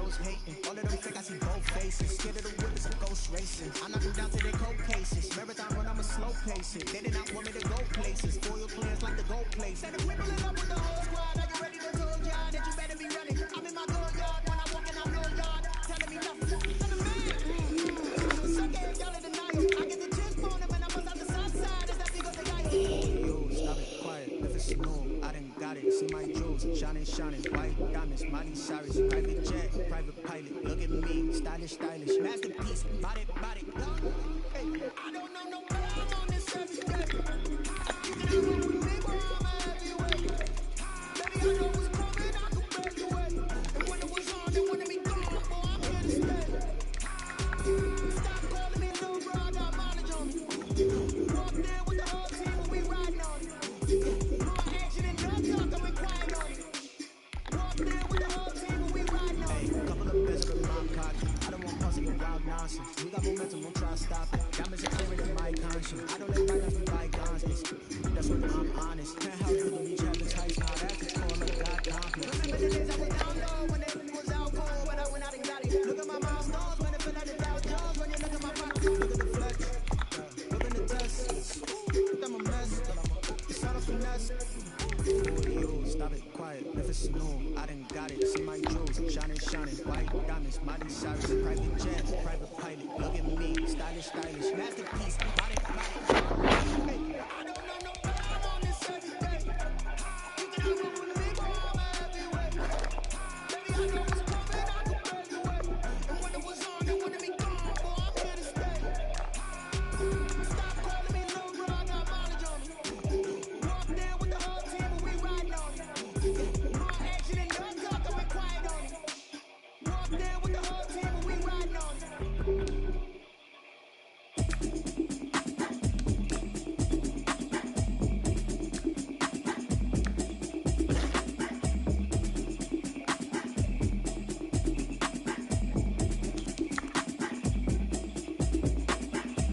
was hating. All of them fake, I see both faces. Scared of the whip, it's a ghost racing. I knock them down to their cold cases. Marathon run, I'm a slow pace it. They did not want me to go places. Foil players like the gold place. Said if we pull it up with the whole squad, are you ready to told y'all that you better be running? I'm in my gold yard when I walk in, I'm no yard. Telling me nothing. I'm the man. Suck it, y'all in denial. I get the chips on them and I bust out the south side. Is that because they got it? Yo, stop it, quiet. If it's new, I done got it. See my jewels, shining, shining. White diamonds, Miley Cyrus. Private jet, private pilot. Look at me, stylish, stylish. Masterpiece, body, body. Hey, I don't know no better. I'm on this every day. You can have one with me, boy, I'm a heavyweight. Baby, I know what's coming, I can break away. And when it was on, they wanted me gone, boy, I'm here to stay. Stop calling me no, bro, I got mileage on me. Walk there with the whole team and we riding on it. More action and no talk, I'm quiet on it. Walk there with the whole team and we riding on it. Couple of bits of my cocky. I don't want pussy with wild nonsense. We got momentum, we'll try to stop it. Diamonds are clearer than my conscience. I don't let bygones be bygones. That's when I'm honest. Can't help it when you try to tight. Now that's the corner, God confidence. Remember the days I was down low when everything was out cold. When I went out and got it. Look at my milestones when it fell out the Dow Jones. When you look at my pockets, look at the flex. Look at the dust. Look at my mess. It's not a finesse. Yo, stop it, quiet. If it's new, I done got it. See my jewels, shining, shining. White diamonds, Miley Cyrus. Private jet, private pilot. Look at me, stylish, stylish. Masterpiece, body, body. Hey, I don't know no better. I'm on this every day. You can have one with me, boy, I'm a heavyweight. Baby, I know what's coming, I can break away. And when it was on, they wanted me gone, boy, I'm here to stay. Stop calling me no, bro, I got mileage on me. Walk there with the whole team and we riding on it. More action and no talk, I'm quiet on it. Walk there with the whole team and we riding on it.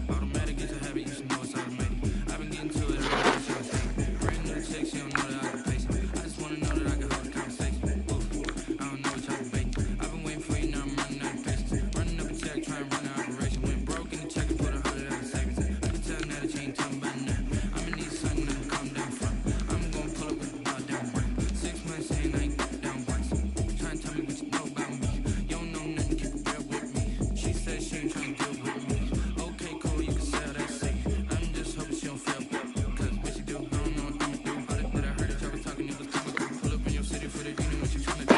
Automatic is a habit, you should know it's automated. I've been getting to it every day, so it's taking. Brand new chicks, you don't know that I can face it. I just wanna know that I can hold a conversation. Oof, I don't know what y'all debate. I've been waiting for you, now I'm running out of patience. Running up a check, trying to run an operation. Went broke in the check and put 100 out of savings. I can tell now that you ain't talking about nothing. I'ma need something to calm down from. I'm gonna pull up with the ball down right. 6 months saying I ain't got down once. Trying to tell me what you know about me. You don't know nothing, keep it real with me. She said she ain't trying to deal with me. Okay, cool, you can sell that safe. I'm just hoping she don't fail. Cause what she do, I don't know what I'ma do. All that I heard that y'all was talking, it was coming through. Pull up in your city for the evening, what you tryna do?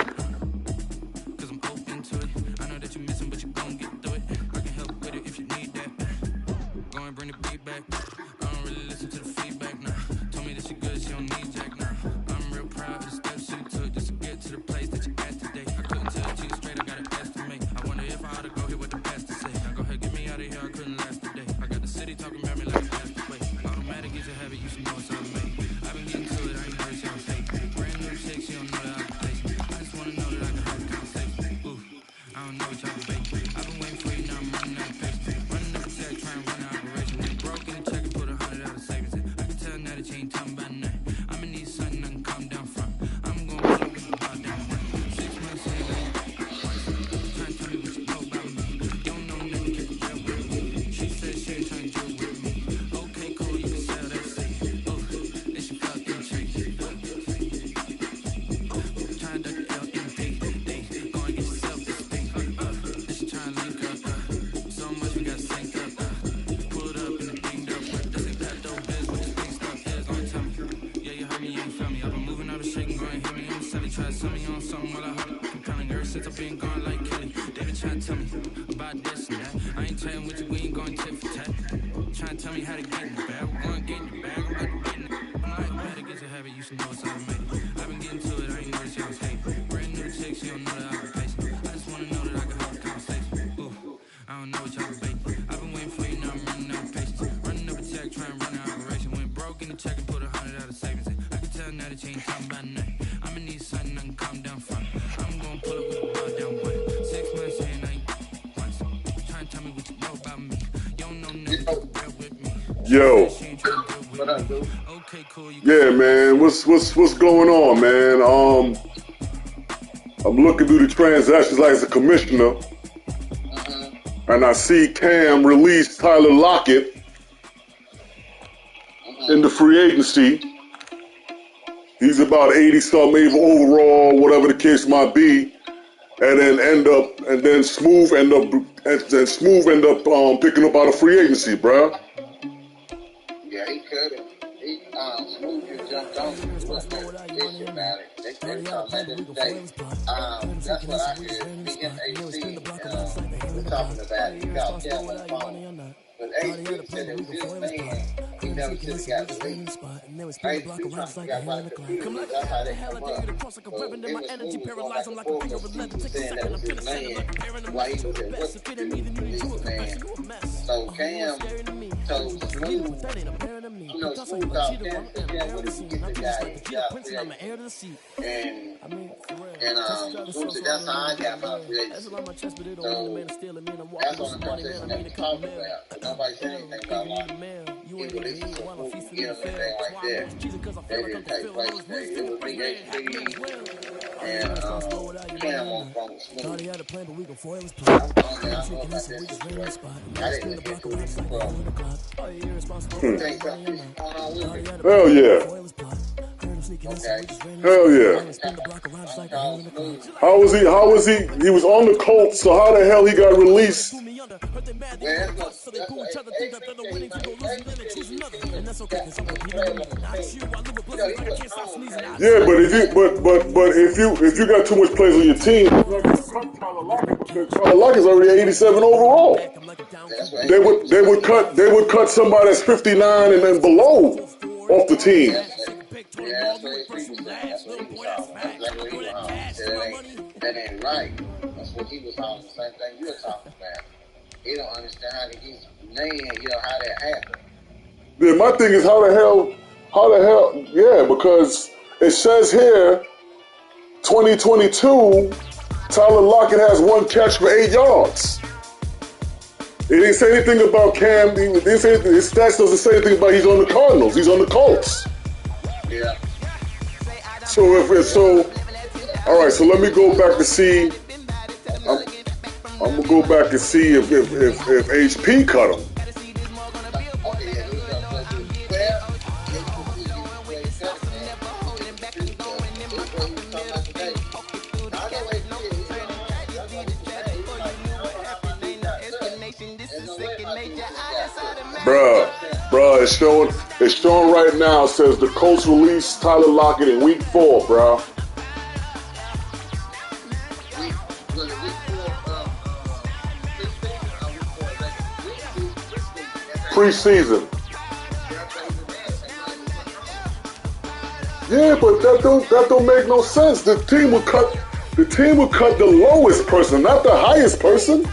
Cause I'm open to it. I know that you're missing, but you gon' get through it. I can help with it if you need that. Go and bring the beat back. I don't really listen to the feedback, nah. Told me that she good, she don't need Jack, nah. I'm real proud of the steps she took just to get to the place that you at today. I couldn't tell you straight, I gotta estimate. I wonder if I ought to go here with the best to say. Now go ahead, get me out of here, I couldn't last today. I got the city talking about me like a passed away. Automatic is a habit, you should know it's automatic. I've been getting to it, I ain't heard y'all say. Brand new chick, she don't know that I can place. I just wanna know that I can hold a conversation. Ooh, I don't know what y'all debate. I've been waiting for you, now I'm running out of patience. Running up a check, trying to run an operation. Went broke in the check and put 100 out of savings. I can tell now that you ain't talking about nothing. I'ma need something I can calm down from. I'm gonna pull up with the ball down right. 6 months saying I ain't got twice. Trying to tell me what you know about me. You don't know nothing, keep it real with me. She said she ain't trying to deal with me. Okay, cool, you can sell that safe. Oh, they should fucking treat. Trying to duck the LMD. Go and get yourself this thing. They should try and link up. So much we got synced up. Pulled up in the dinged up. This ain't that dope biz, but this thing stuff is. Long time. Yeah, you heard me, you ain't feel me. I've been moving out of shaking, go and hit me on the celly. Try to sell me on something while I hold it. Compelling ever since I've been gone like Kelly. They been trying to tell me about this and that. I ain't telling with you, we ain't going tit for tat. Trying to tell me how to get in the bag. We're going to get in the bag, I'm about to get in it. I'm like, automatic is a habit, you should know it's automatic. I've been getting to it, I ain't noticed y'all was hating. Brand new chick, she don't know that I can place. I just wanna know that I can hold a conversation. Ooh, I don't know what y'all debate. I've been waiting for you, now I'm running out of patience. Running up a check, trying to run an operation. Went broke in the check and put 100 out of savings. I can tell now that you ain't talking about nothing. I'ma need something I can calm down from. I'm gonna pull up with the ball down one. 6 months saying I ain't once. Trying to tell me what you know about me. You don't know nothing, bear with me. Yo. Okay, cool. Yeah, man. What's going on, man? I'm looking through the transactions like as a commissioner, and I see Cam release Tyler Lockett in the free agency. He's about 80-something overall, whatever the case might be, and then Smooth end up picking up out of free agency, bruh. Yeah, he could have. Smooth just jumped on him. He wasn't in a position about it. They talking about this day. That's what I heard. Me and AC, we're talking about it. He got Cam on the phone. But AC said it was his man. He never should have got released. AC trying to figure out why the computer, that's how they come up. So it was Smooth going back and forth. He was saying that was his man. Why he was at what's the man. So Cam told Smooth, Smooth called Cam and said, Cam, where did you get the guy? And Smooth said, that's how I got my free agency. So that's on the conversation that we talked about. But nobody said anything about like he released some Smooth to get him anything like that. That didn't take place. It was me, HP, and Cam on the phone with Smooth. I'm going about that situation. I didn't look into it before. Hell yeah. Okay. Hell yeah. How was he? He was on the Colts, so how the hell he got released? Yeah, but if you got too much players on your team, Tyler Lockett's already 87 overall. They would cut somebody that's 59 and then below off the team. That ain't right. That's what he was on. The same thing you're talking about. He don't understand how he's man, how that happened. Yeah, my thing is how the hell, yeah, because it says here, 2022, Tyler Lockett has 1 catch for 8 yards. It didn't say anything about Cam. His stats doesn't say anything about he's on the Cardinals. He's on the Colts. Yeah. So all right. So let me go back to see. I'm gonna go back and see if HP cut him. Bruh, it's showing right now. It says the Colts released Tyler Lockett in week 4, bruh. Preseason. Yeah, but that don't make no sense. The team would cut the lowest person, not the highest person.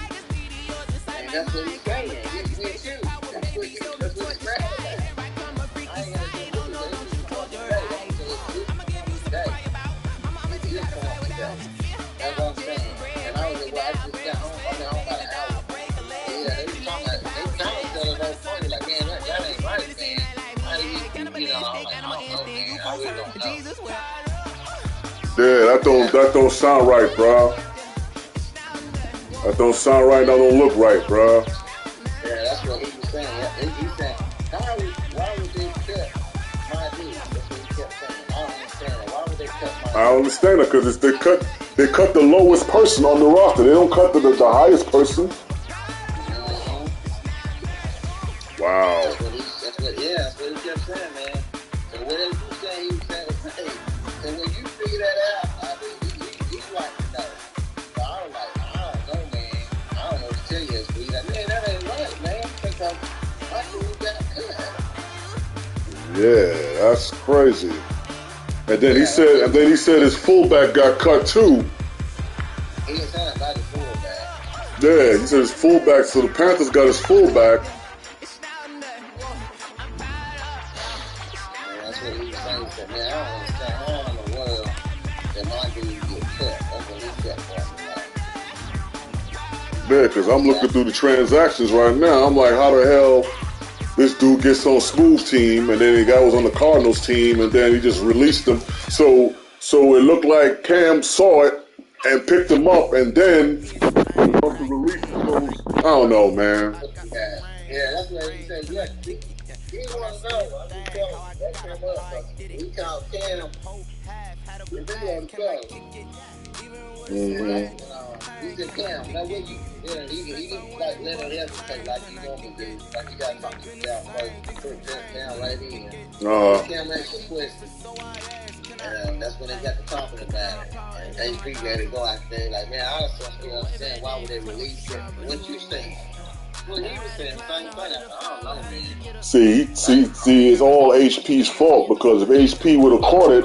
Yeah, that don't sound right, bro. That don't sound right. That don't look right, bro. Yeah, that's what he was saying. He said, why would they cut my dude? That's what he kept saying. I don't understand it. Why would they cut my dude? I don't understand it because they cut the lowest person on the roster. They don't cut the highest person. Wow. That's what he kept saying, man. So whatever you say, he was saying, hey. So when you figure that out, I mean, he's like, no. So I was like, I don't know, man. I don't know what to tell you. He's like, man, that ain't right, man. Because my dude got cut. Yeah, that's crazy. And then he said his fullback got cut too. He didn't say about his fullback. Yeah, he said his fullback. So the Panthers got his fullback. Yeah, because I'm looking through the transactions right now. I'm like, how the hell this dude gets on Smooth team, and then the guy was on the Cardinals team, and then he just released him. So it looked like Cam saw it and picked him up, and then the release goes. I don't know, man. Yeah, that's what he said. Yeah, he want to know. I just tell him that came up. We called Cam. We want to go. He said, Cam, now what you, he didn't like let him hesitate like he normally do. Like he got to talk to the guy first, put that down right in. Cam asked a question. And that's when they got to talking about it. And AP got to go out there like, man, I also still understand why would they release it. What you saying? Well, he was saying the same thing. I don't know, man. See, it's all HP's fault, because if HP would have caught it,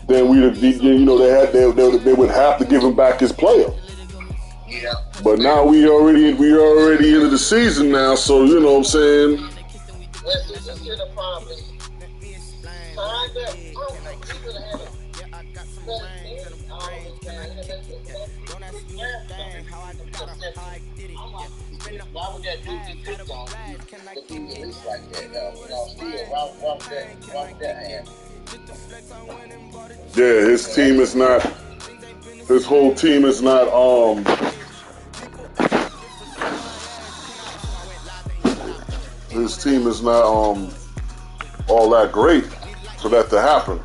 then they would have to give him back his player. Yeah. But now we already into the season now, so you know what I'm saying. Well, this is the problem. Signed up. He would have had a. Why would that dude be picked on if he released like that, though? You know, still, why would that happen? Yeah, his team is not. His whole team is not. His team is not all that great for that to happen.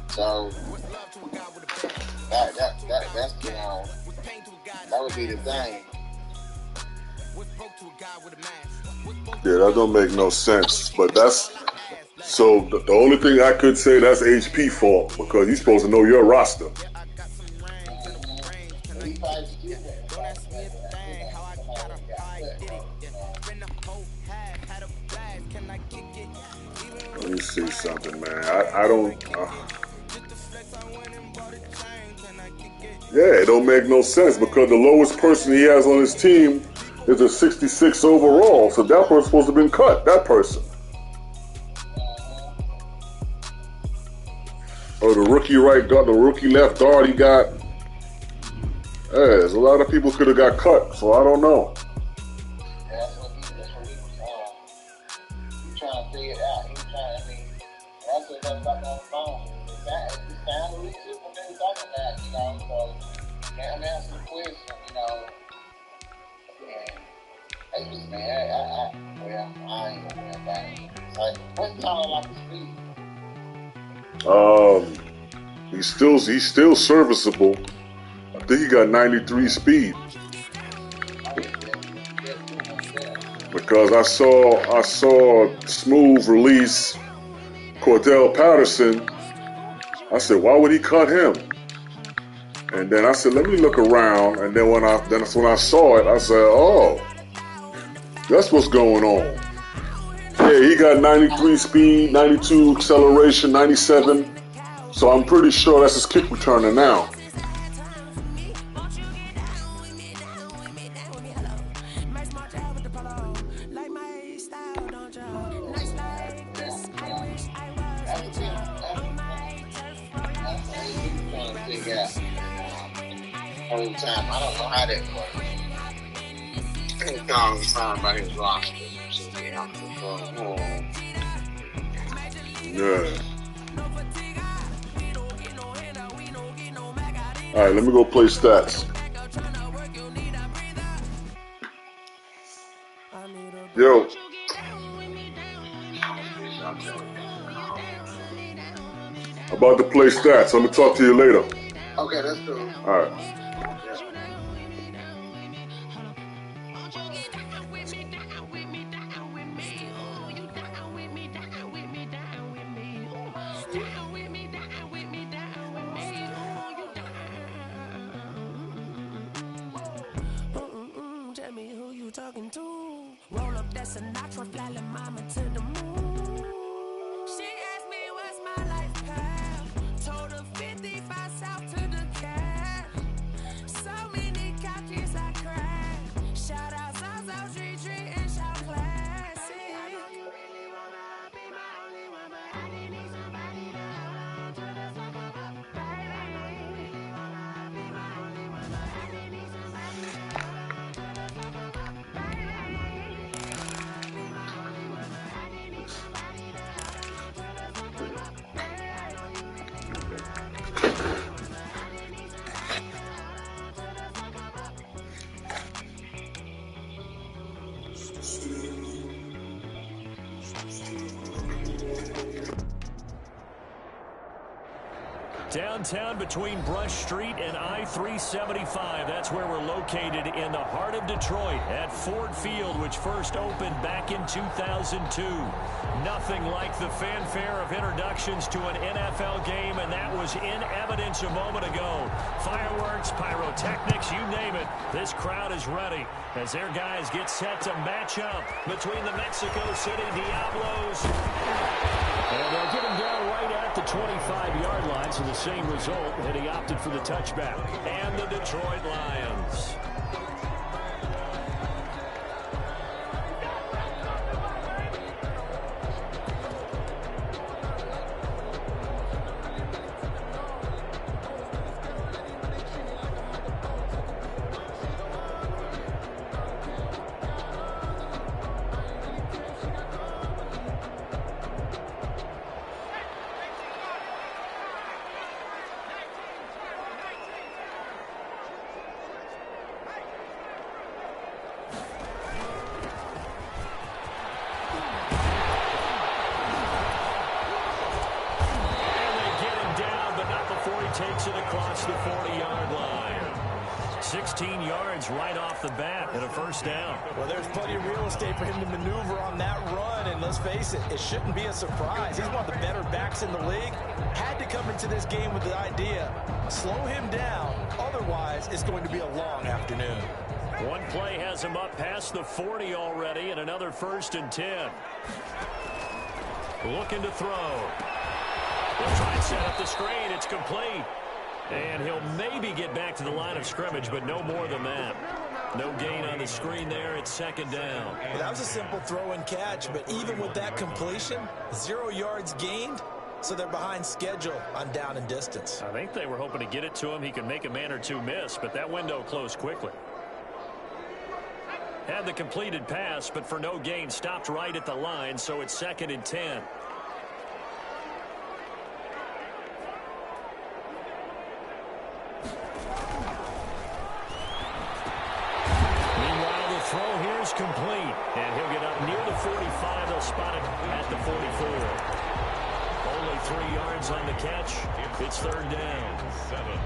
So that's that would be the thing. Yeah, that don't make no sense. But that's so the only thing I could say that's HP fault, because he's supposed to know your roster. Let me see something, man. I don't. Yeah, it don't make no sense, because the lowest person he has on his team is a 66 overall. So that person's supposed to have been cut. That person. Or the rookie right guard, the rookie left guard he got. There's a lot of people could have got cut, so I don't know. That's what he was trying to figure it out. He was trying, that's what I was talking on the phone. It's time to reach it when they were talking about, so I'm asking the question, I ain't gonna worry about it. Like, what's Tyler Lockett's speed? He's still serviceable. I think he got 93 speed. Because I saw Smooth release Cordell Patterson. I said, why would he cut him? And then I said, let me look around. And then that's when I saw it, I said, oh, that's what's going on. Yeah, he got 93 speed, 92 acceleration, 97. So I'm pretty sure that's his kick returner now. Whole time, I don't know how that works. He's calling something about his roster. Yeah. All right, let me go play stats. Yo. About to play stats. I'm gonna talk to you later. Okay, that's cool. All right. Tell me who you talking to. Roll up that Sinatra, fly la mama to the moon. She asked me what's my life path. Told her 55 south to the cat. So many couches I cracked. Shout out South Street and shout classic. I know you really wanna be my only one, but I need somebody to hold on to the fuck up. Baby, I know you really wanna be my only one, but I need somebody to hold on to the fuck up. Baby, I know you really wanna be my only one, but I need Downtown between Brush Street and I-375. That's where we're located in the heart of Detroit at Ford Field, which first opened back in 2002. Nothing like the fanfare of introductions to an NFL game, and that was in evidence a moment ago. Fireworks, pyrotechnics, you name it. This crowd is ready as their guys get set to match up between the Mexico City Diablos. And they'll get him down right at the 25-yard line, so the same result, and he opted for the touchback. And the Detroit Lions. Takes it across the 40-yard line. 16 yards right off the bat and a first down. Well, there's plenty of real estate for him to maneuver on that run, and let's face it, it shouldn't be a surprise. He's one of the better backs in the league. Had to come into this game with the idea, slow him down, otherwise it's going to be a long afternoon. One play has him up past the 40 already, and another 1st and 10. Looking to throw. He'll try and set up the screen. It's complete. And he'll maybe get back to the line of scrimmage, but no more than that. No gain on the screen there. It's 2nd down. Well, that was a simple throw and catch, but even with that completion, 0 yards gained, so they're behind schedule on down and distance. I think they were hoping to get it to him. He could make a man or two miss, but that window closed quickly. Had the completed pass, but for no gain, stopped right at the line, so it's 2nd and 10. Throw here is complete, and he'll get up near the 45. They'll spot it at the 44. Only 3 yards on the catch. It's 3rd down. 7.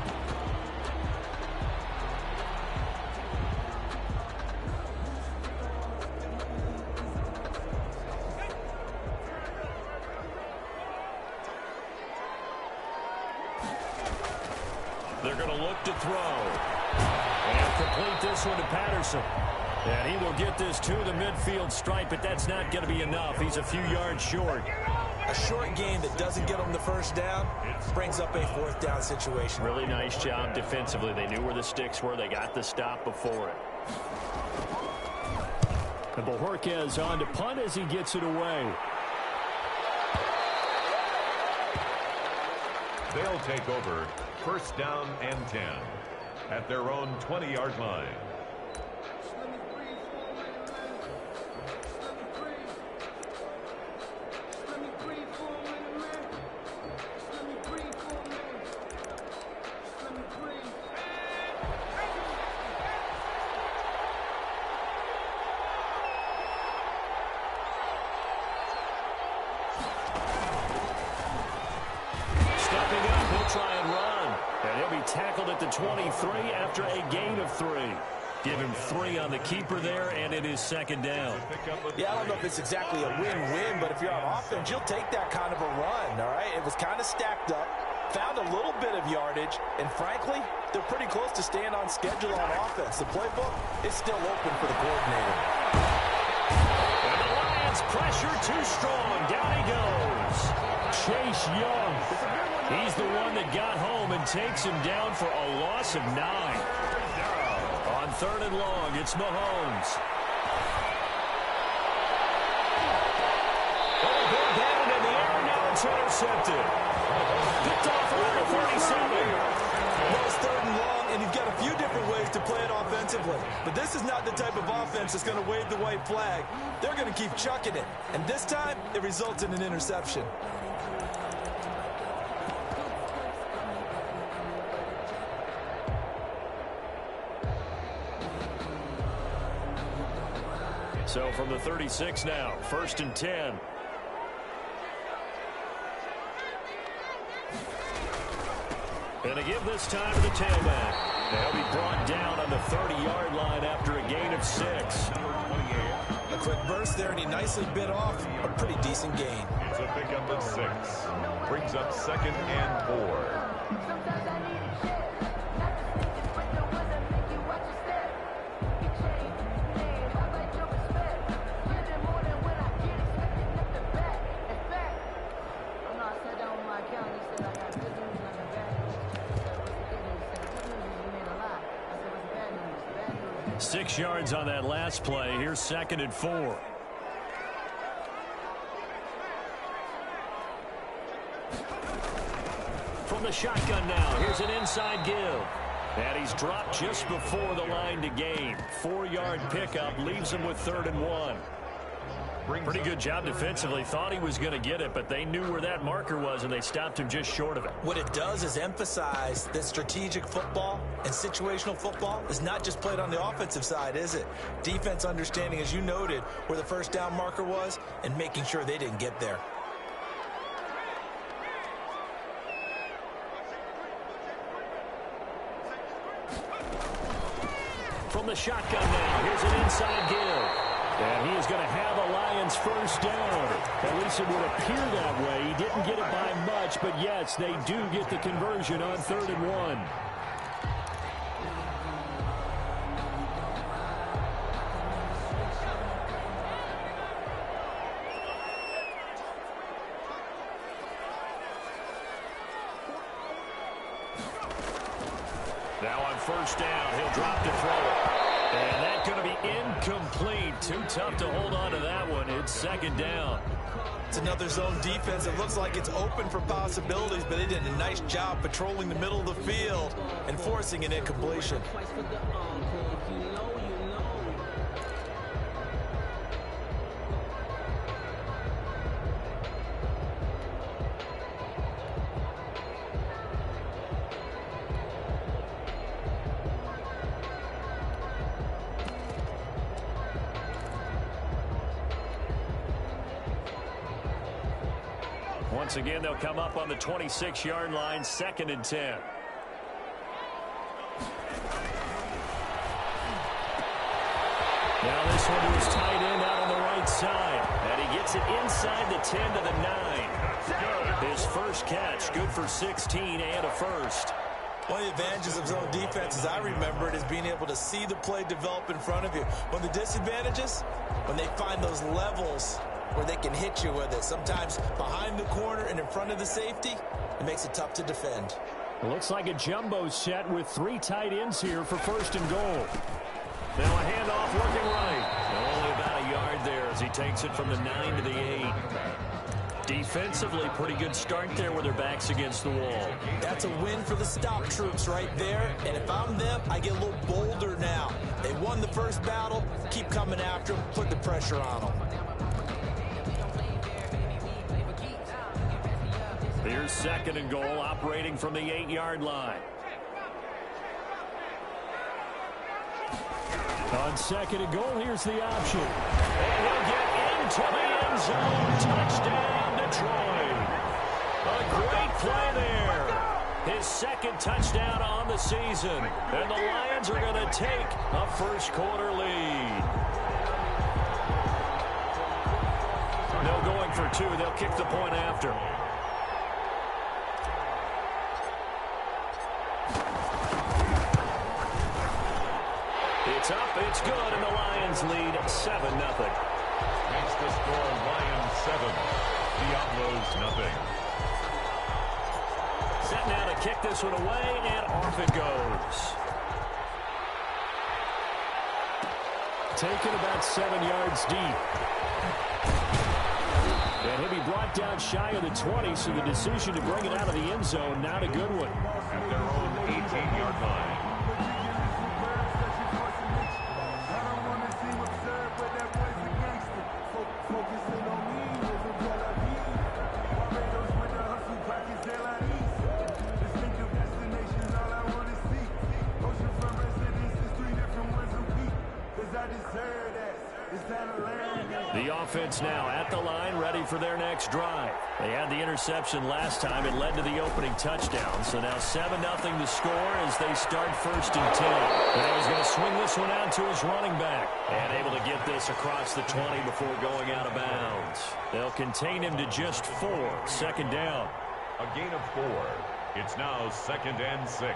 They're going to look to throw. And complete this one to Patterson. And he will get this to the midfield stripe, but that's not going to be enough. He's a few yards short. A short gain that doesn't get him the 1st down brings up a 4th down situation. Really nice job defensively. They knew where the sticks were. They got the stop before it. And Bojorquez on to punt as he gets it away. They'll take over 1st down and 10 at their own 20-yard line. Tackled at the 23 after a gain of 3. Give him 3 on the keeper there, and it is 2nd down. Yeah, I don't know if it's exactly a win-win, but if you're on offense, you'll take that kind of a run, all right? It was kind of stacked up, found a little bit of yardage, and frankly, they're pretty close to staying on schedule on offense. The playbook is still open for the coordinator. And the Lions pressure too strong. Down he goes. Chase Young. He's the one that got home and takes him down for a loss of 9. On 3rd and long, it's Mahomes. Oh, big batted in the air, now it's intercepted. Picked off around the 47. Well, it's 3rd and long, and you've got a few different ways to play it offensively. But this is not the type of offense that's going to wave the white flag. They're going to keep chucking it. And this time, it results in an interception. So from the 36 now, 1st and 10. And to give this time to the tailback. They'll be brought down on the 30-yard line after a gain of 6. A quick burst there, and he nicely bit off a pretty decent gain. It's a pickup of 6. Brings up 2nd and 4. Six yards on that last play. Here's 2nd and 4. From the shotgun now, here's an inside give. And he's dropped just before the line to gain. 4-yard pickup leaves him with 3rd and 1. Pretty good job defensively. Thought he was going to get it, but they knew where that marker was, and they stopped him just short of it. What it does is emphasize that strategic football and situational football is not just played on the offensive side, is it? Defense understanding, as you noted, where the first down marker was and making sure they didn't get there. From the shotgun now, here's an inside give. And he is going to have a Lions first down. At least it would appear that way. He didn't get it by much, but yes, they do get the conversion on 3rd and 1. Now on first down, he'll drop to throw it. And that's going to be incomplete. Too tough to hold on to that one. It's 2nd down. It's another zone defense. It looks like it's open for possibilities, but they did a nice job patrolling the middle of the field and forcing an incompletion. Once again, they'll come up on the 26-yard line, 2nd and 10. Now this one to his tight end out on the right side. And he gets it inside the 10 to the 9. His first catch, good for 16 and a first. One of the advantages of zone defense, as I remember it, is being able to see the play develop in front of you. One of the disadvantages, when they find those levels where they can hit you with it. Sometimes behind the corner and in front of the safety, it makes it tough to defend. It looks like a jumbo set with 3 tight ends here for 1st and goal. Now a handoff looking right. Only about a yard there as he takes it from the 9 to the 8. Defensively, pretty good start there with their backs against the wall. That's a win for the stop troops right there. And if I'm them, I get a little bolder now. They won the first battle. Keep coming after them. Put the pressure on them. Here's 2nd and goal, operating from the 8-yard line. On 2nd and goal, here's the option. And he'll get into the end zone. Touchdown, Detroit. A great play there. His 2nd touchdown on the season. And the Lions are going to take a first-quarter lead. No going for 2. They'll kick the point after. It's up, it's good, and the Lions lead 7-0. Makes the score Lions 7, Diablos nothing. Set now to kick this one away, and off it goes. Taken about 7 yards deep. And he'll be brought down shy of the 20, so the decision to bring it out of the end zone, not a good one. At their own 18-yard line. The offense now at the line, ready for their next drive. They had the interception last time. It led to the opening touchdown. So now 7-0 to score as they start 1st and 10. And he's going to swing this one out to his running back. And able to get this across the 20 before going out of bounds. They'll contain him to just 4. 2nd down. A gain of 4. It's now 2nd and 6.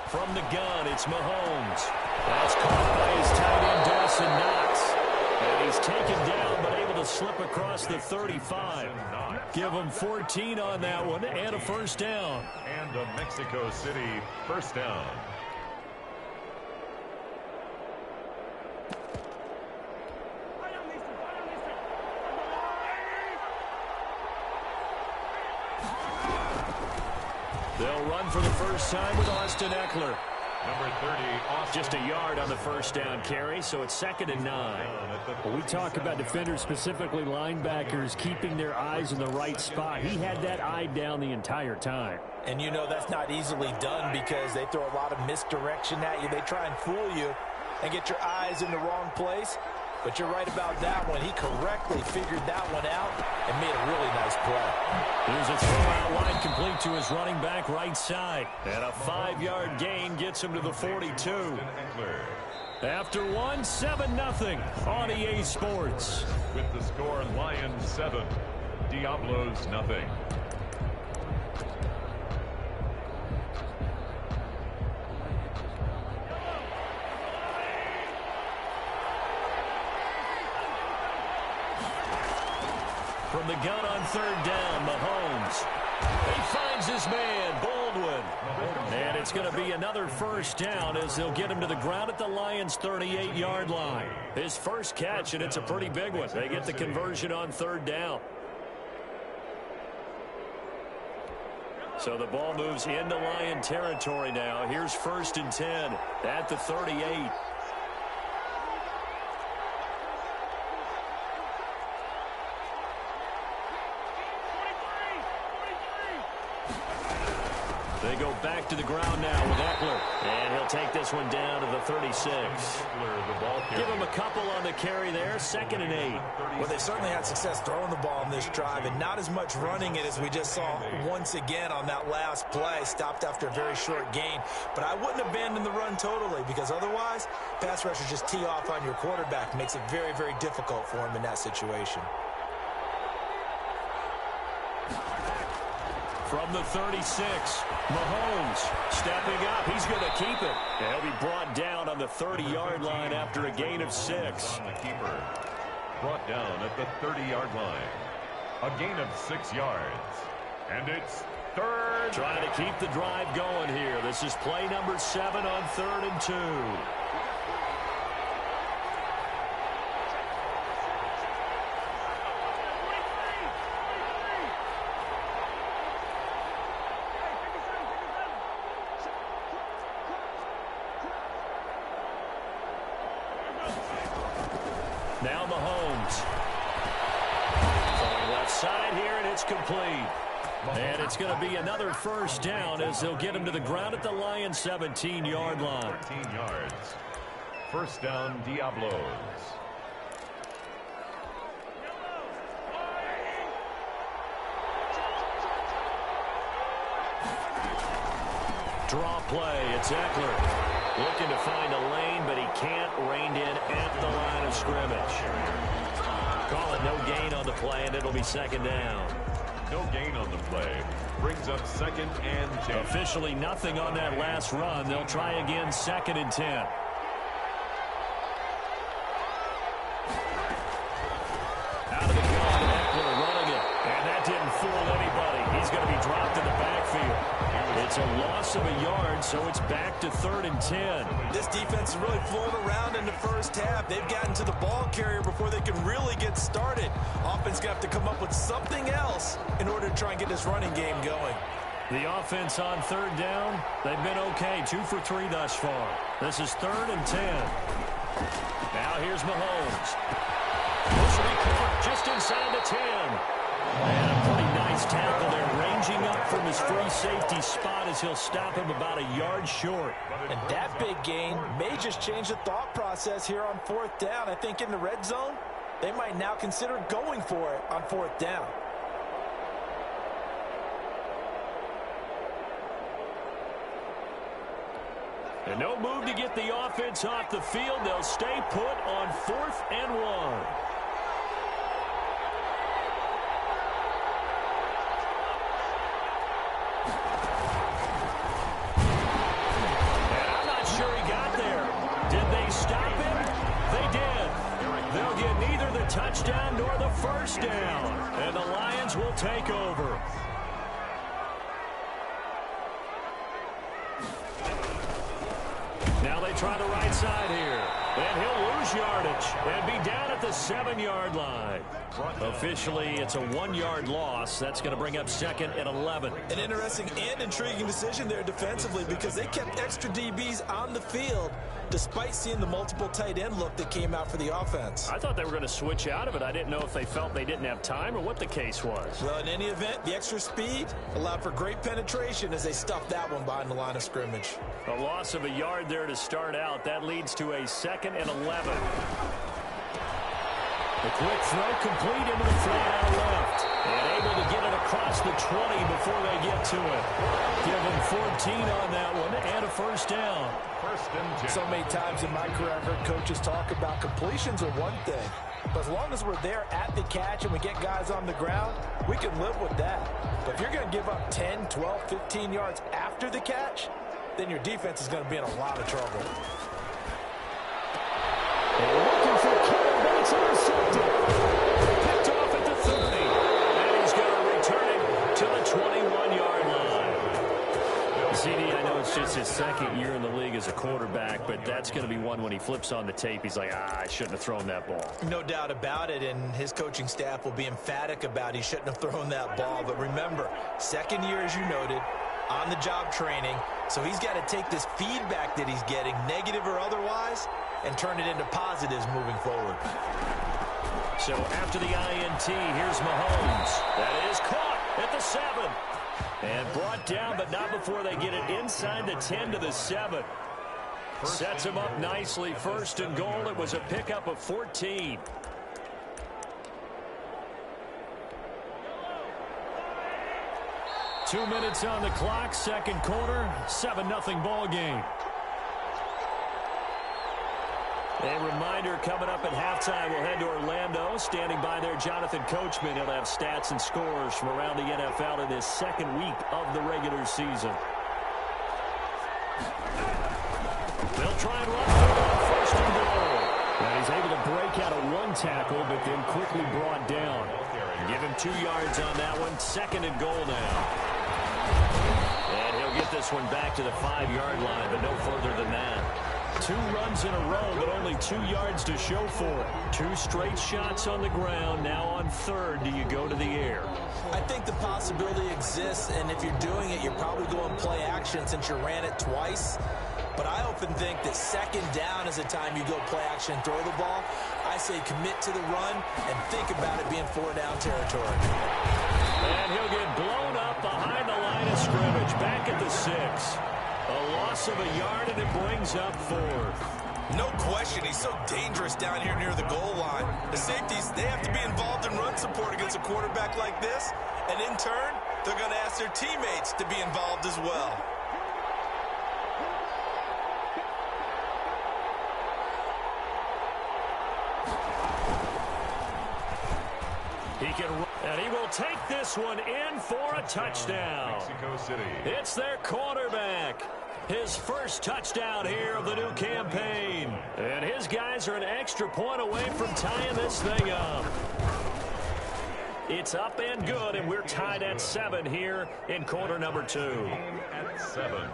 From the gun, it's Mahomes. That's caught by his tight end, Dawson Knox. And he's taken down, but able to slip across the 35. Give him 14 on that one, and a 1st down. And a Mexico City 1st down. They'll run for the first time with Austin Eckler. Number 30, Austin. Just a yard on the 1st down carry, so it's 2nd and 9. When we talk about defenders, specifically linebackers, keeping their eyes in the right spot, he had that eye down the entire time. And you know that's not easily done because they throw a lot of misdirection at you. They try and fool you and get your eyes in the wrong place. But you're right about that one. He correctly figured that one out and made a really nice play. Here's a throw out wide, complete to his running back right side. And a 5-yard gain gets him to the 42. After one, 7-0 on EA Sports. With the score, Lions 7, Diablos nothing. From the gun on 3rd down, Mahomes. He finds his man, Baldwin. And it's going to be another 1st down as they'll get him to the ground at the Lions' 38-yard line. His first catch, and it's a pretty big one. They get the conversion on 3rd down. So the ball moves into Lion territory now. Here's 1st and 10 at the 38. They go back to the ground now with Eckler. And he'll take this one down to the 36. Give him a couple on the carry there. 2nd and 8. Well, they certainly had success throwing the ball in this drive and not as much running it as we just saw once again on that last play. Stopped after a very short gain. But I wouldn't abandon the run totally because otherwise, pass rushers just tee off on your quarterback. Makes it very, very difficult for him in that situation. From the 36, Mahomes stepping up. He's going to keep it. And he'll be brought down on the 30-yard line after a gain of 6. On the keeper. Brought down at the 30-yard line. A gain of 6 yards. And it's 3rd. Trying to keep the drive going here. This is play number 7 on 3rd and 2. Now Mahomes. Going left side here, and it's complete. And it's going to be another 1st down as they'll get him to the ground at the Lions' 17-yard line. 14 yards. 1st down, Diablos. Draw play. It's Eckler. Looking to find a lane, but he can't. Reined in at the line of scrimmage. Call it no gain on the play, and it'll be 2nd down. No gain on the play. Brings up 2nd and 10. Officially nothing on that last run. They'll try again 2nd and 10. Out of the gun, Eckler running it. And that didn't fool anybody. He's going to be dropped in the backfield. It's a loss of a yard, so it's back to 3rd and 10. This defense is really flowing around in the first half. They've gotten to the ball carrier before they can really get started. Offense going to have to come up with something else in order to try and get this running game going. The offense on third down, they've been okay. 2 for 3 thus far. This is 3rd and 10. Now here's Mahomes. This will be caught just inside the 10. And a pretty nice tackle there, ranging up from his free safety spot as he'll stop him about a yard short. And that big gain may just change the thought process here on 4th down. I think in the red zone, they might now consider going for it on 4th down. And no move to get the offense off the field. They'll stay put on 4th and 1. Touchdown nor the first down. And the Lions will take over. Now they try the right side here. And he'll lose yardage and be down at the 7-yard line. Officially, it's a 1-yard loss. That's going to bring up 2nd and 11. An interesting and intriguing decision there defensively because they kept extra DBs on the field despite seeing the multiple tight end look that came out for the offense. I thought they were going to switch out of it. I didn't know if they felt they didn't have time or what the case was. Well, in any event, the extra speed allowed for great penetration as they stuffed that one behind the line of scrimmage. A loss of a yard there to start out. That leads to a 2nd and 11. The quick throw complete into the flat out left. And able to get it across the 20 before they get to it. Give them 14 on that one and a first down. So many times in my career I've heard coaches talk about completions are one thing. But as long as we're there at the catch and we get guys on the ground, we can live with that. But if you're going to give up 10, 12, 15 yards after the catch, then your defense is going to be in a lot of trouble. Looking for Kittle, but it's intercepted. Picked off at the 30. And he's going to return it to the 21-yard line. CD, I know it's just his 2nd year in the league as a quarterback, but that's going to be one when he flips on the tape. He's like, I shouldn't have thrown that ball. No doubt about it, and his coaching staff will be emphatic about he shouldn't have thrown that ball. But remember, 2nd year, as you noted, on-the-job training, so he's got to take this feedback that he's getting, negative or otherwise, and turn it into positives moving forward. So after the INT, here's Mahomes. That is caught at the 7. And brought down, but not before they get it inside the 10 to the 7. Sets him up nicely. 1st and goal. It was a pickup of 14. Two minutes on the clock, 2nd quarter, 7-0 ball game. A reminder coming up at halftime, we'll head to Orlando. Standing by there, Jonathan Coachman. He'll have stats and scores from around the NFL in this 2nd week of the regular season. They'll try and run on 1st and goal. And he's able to break out of one tackle, but then quickly brought down. Give him 2 yards on that one. 2nd and goal now. And he'll get this one back to the 5-yard line, but no further than that. 2 runs in a row, but only 2 yards to show for it. 2 straight shots on the ground. Now on 3rd, do you go to the air? I think the possibility exists, and if you're doing it, you're probably going play action since you ran it twice. But I often think that 2nd down is the time you go play action and throw the ball. I say commit to the run and think about it being 4-down territory. And he'll get blown up behind the line of scrimmage, back at the 6. A loss of a yard, and it brings up 4th. No question, he's so dangerous down here near the goal line. The safeties, they have to be involved in run support against a quarterback like this. And in turn, they're going to ask their teammates to be involved as well. And he will take this one in for a touchdown. Mexico City. It's their quarterback. His first touchdown here of the new campaign. And his guys are an extra point away from tying this thing up. It's up and good, and we're tied at 7 here in quarter number 2. At 7.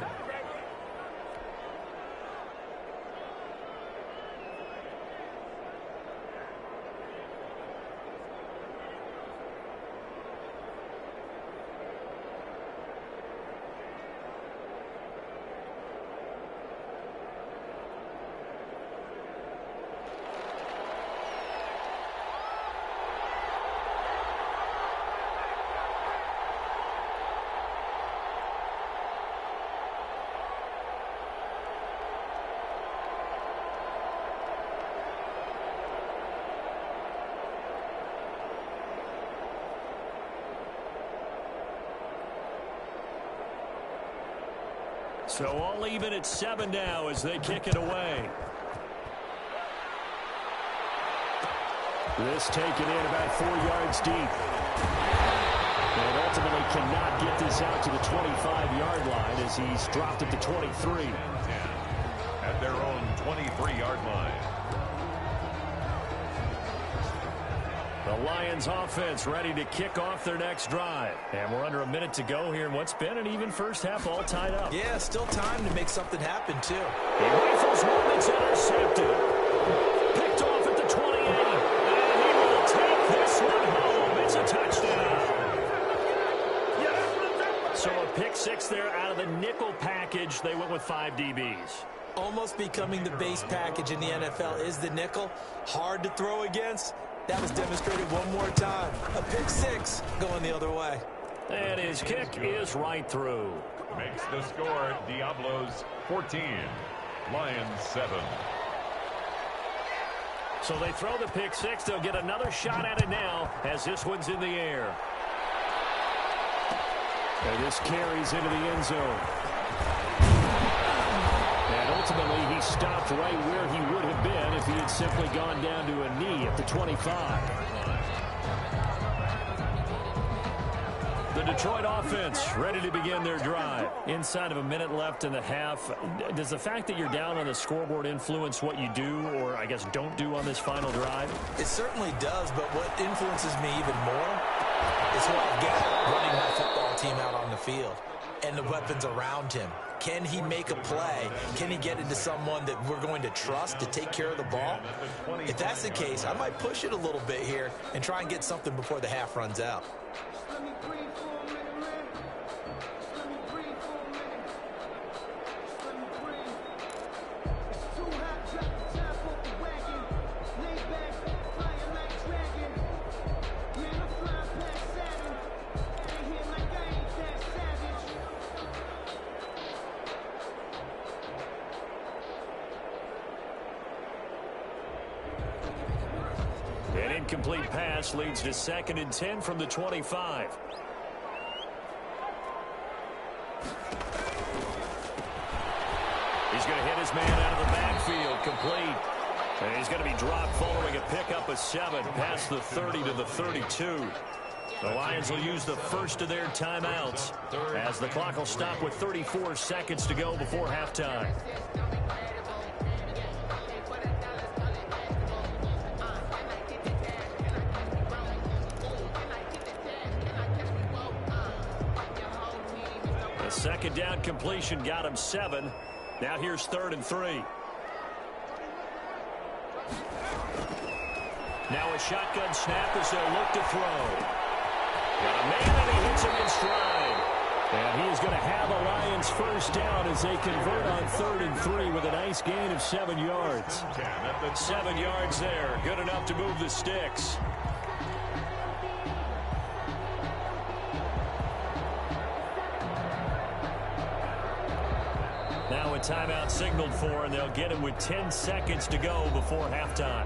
So all even at 7 now as they kick it away. This taken in about 4 yards deep. And ultimately cannot get this out to the 25-yard line as he's dropped at the 23. At their own 23-yard line. The Lions offense ready to kick off their next drive. And we're under a minute to go here in what's been an even first half, all tied up. Yeah, still time to make something happen, too. He rifles one that's intercepted. Picked off at the 28. And he will take this one home. It's a touchdown. So a pick six there out of the nickel package. They went with 5 DBs. Almost becoming the base package in the NFL is the nickel. Hard to throw against. That was demonstrated one more time. A pick six going the other way. And his kick is right through. Makes the score Diablos 14, Lions 7. So they throw the pick six. They'll get another shot at it now as this one's in the air. And this carries into the end zone. And ultimately, he stopped right where he would have been if he had simply gone down to a knee at the 25. The Detroit offense ready to begin their drive. Inside of a minute left in the half. Does the fact that you're down on the scoreboard influence what you do or, I guess, don't do on this final drive? It certainly does, but what influences me even more is who I've got running my football team out on the field and the weapons around him. Can he make a play? Can he get into someone that we're going to trust to take care of the ball? If that's the case, I might push it a little bit here and try and get something before the half runs out. An incomplete pass leads to 2nd and 10 from the 25. He's going to hit his man out of the backfield, complete. And he's going to be dropped following a pickup of 7 past the 30 to the 32. The Lions will use the first of their timeouts as the clock will stop with 34 seconds to go before halftime. A second down completion got him 7. Now here's 3rd and 3. Now a shotgun snap as they'll look to throw. Got a man and he hits him in stride. And he is going to have a Lions first down as they convert on 3rd and 3 with a nice gain of 7 yards. 7 yards there. Good enough to move the sticks. Now a timeout signaled for, and they'll get him with 10 seconds to go before halftime.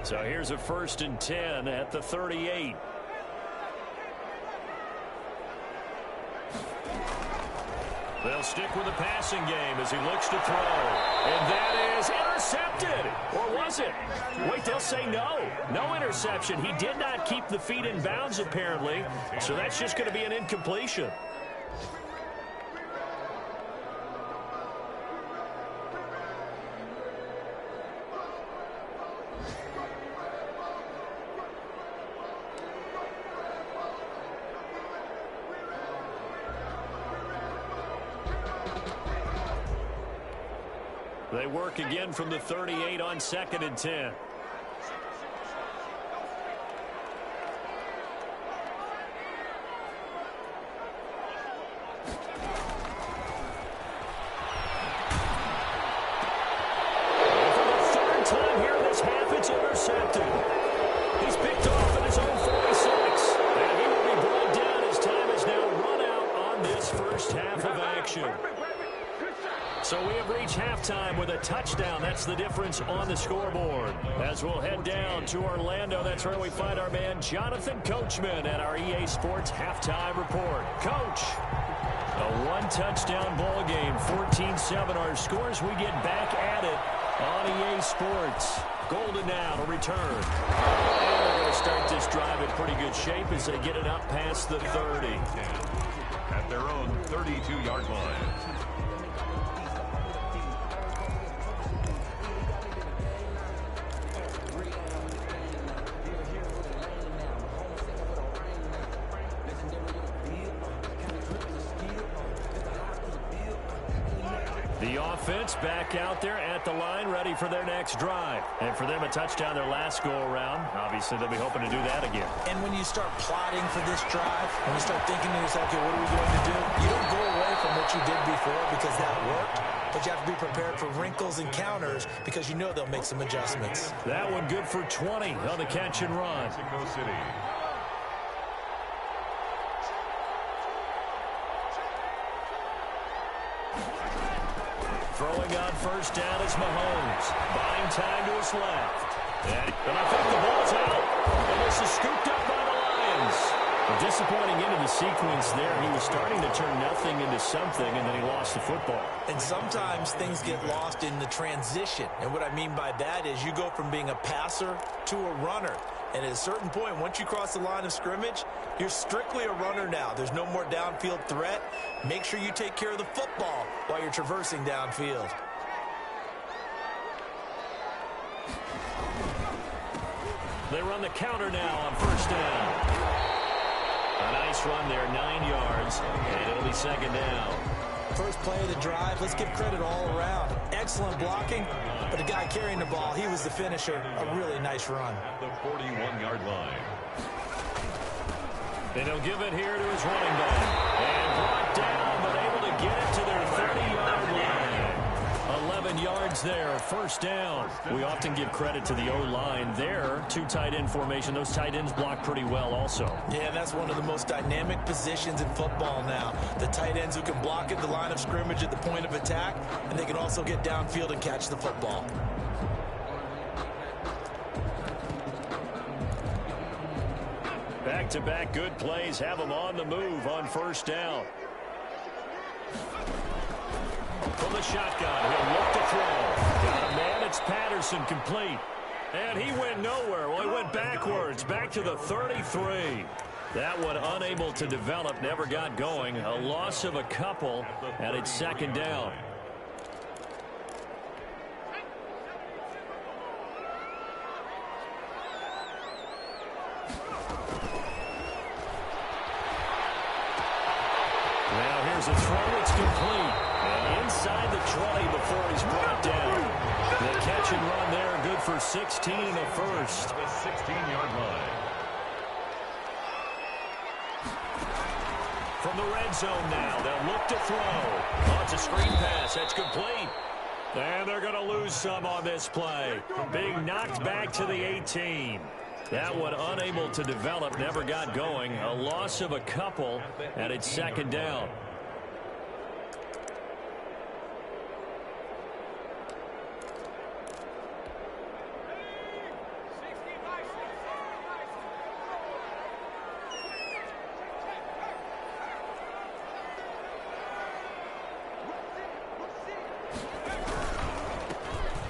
So here's a 1st and 10 at the 38. They'll stick with the passing game as he looks to throw. And that is intercepted. Or was it? Wait, they'll say no. No interception. He did not keep the feet in bounds, apparently. So that's just going to be an incompletion. They work again from the 38 on 2nd and 10. For the 3rd time here in this half, it's intercepted. He's picked off at his own 46. And he will be brought down as time is now run out on this first half of So we have reached halftime with a touchdown. That's the difference on the scoreboard. As we'll head down to Orlando, that's where we find our man Jonathan Coachman at our EA Sports Halftime Report. Coach, a one-touchdown ball game, 14-7 our scores. We get back at it on EA Sports. Golden now to return. And they're going to start this drive in pretty good shape as they get it up past the 30. At their own 32-yard line. The offense back out there at the line, ready for their next drive. And for them, a touchdown their last go-around. Obviously, they'll be hoping to do that again. And when you start plotting for this drive, when you start thinking to yourself, okay, what are we going to do? You don't go away from what you did before because that worked, but you have to be prepared for wrinkles and counters because you know they'll make some adjustments. That one good for 20 on the catch and run. Mexico City. Throwing on first down is Mahomes. Buying time to his left. And I think the ball's out. And this is scooped up by the Lions. A disappointing end of the sequence there. He was starting to turn nothing into something, and then he lost the football. And sometimes things get lost in the transition. And what I mean by that is you go from being a passer to a runner. And at a certain point, once you cross the line of scrimmage, you're strictly a runner now. There's no more downfield threat. Make sure you take care of the football while you're traversing downfield. They run the counter now on first down. A nice run there, 9 yards, and it'll be second down. First play of the drive, let's give credit all around. Excellent blocking, but the guy carrying the ball, he was the finisher. A really nice run. The 41-yard line. And he'll give it here to his running back. And brought down, but able to get it to their 30-yard line. 11 yards there, first down. We often give credit to the O-line there. Two tight end formation. Those tight ends block pretty well also. Yeah, that's one of the most dynamic positions in football now. The tight ends who can block at the line of scrimmage at the point of attack, and they can also get downfield and catch the football. Back-to-back good plays have them on the move on first down. From the shotgun, he'll look to throw. Got a man, it's Patterson, complete. And he went nowhere. Well, he went backwards, back to the 33. That one unable to develop, never got going. A loss of a couple, and it's second down. Now here's a throw, it's complete. And inside the 20 before he's brought down. The catch and run there, good for 16 and a first. The 16-yard line. From the red zone now, they'll look to throw. Oh, it's a screen pass, that's complete. And they're going to lose some on this play. Being knocked back to the 18. That one unable to develop, never got going. A loss of a couple, and it's second down.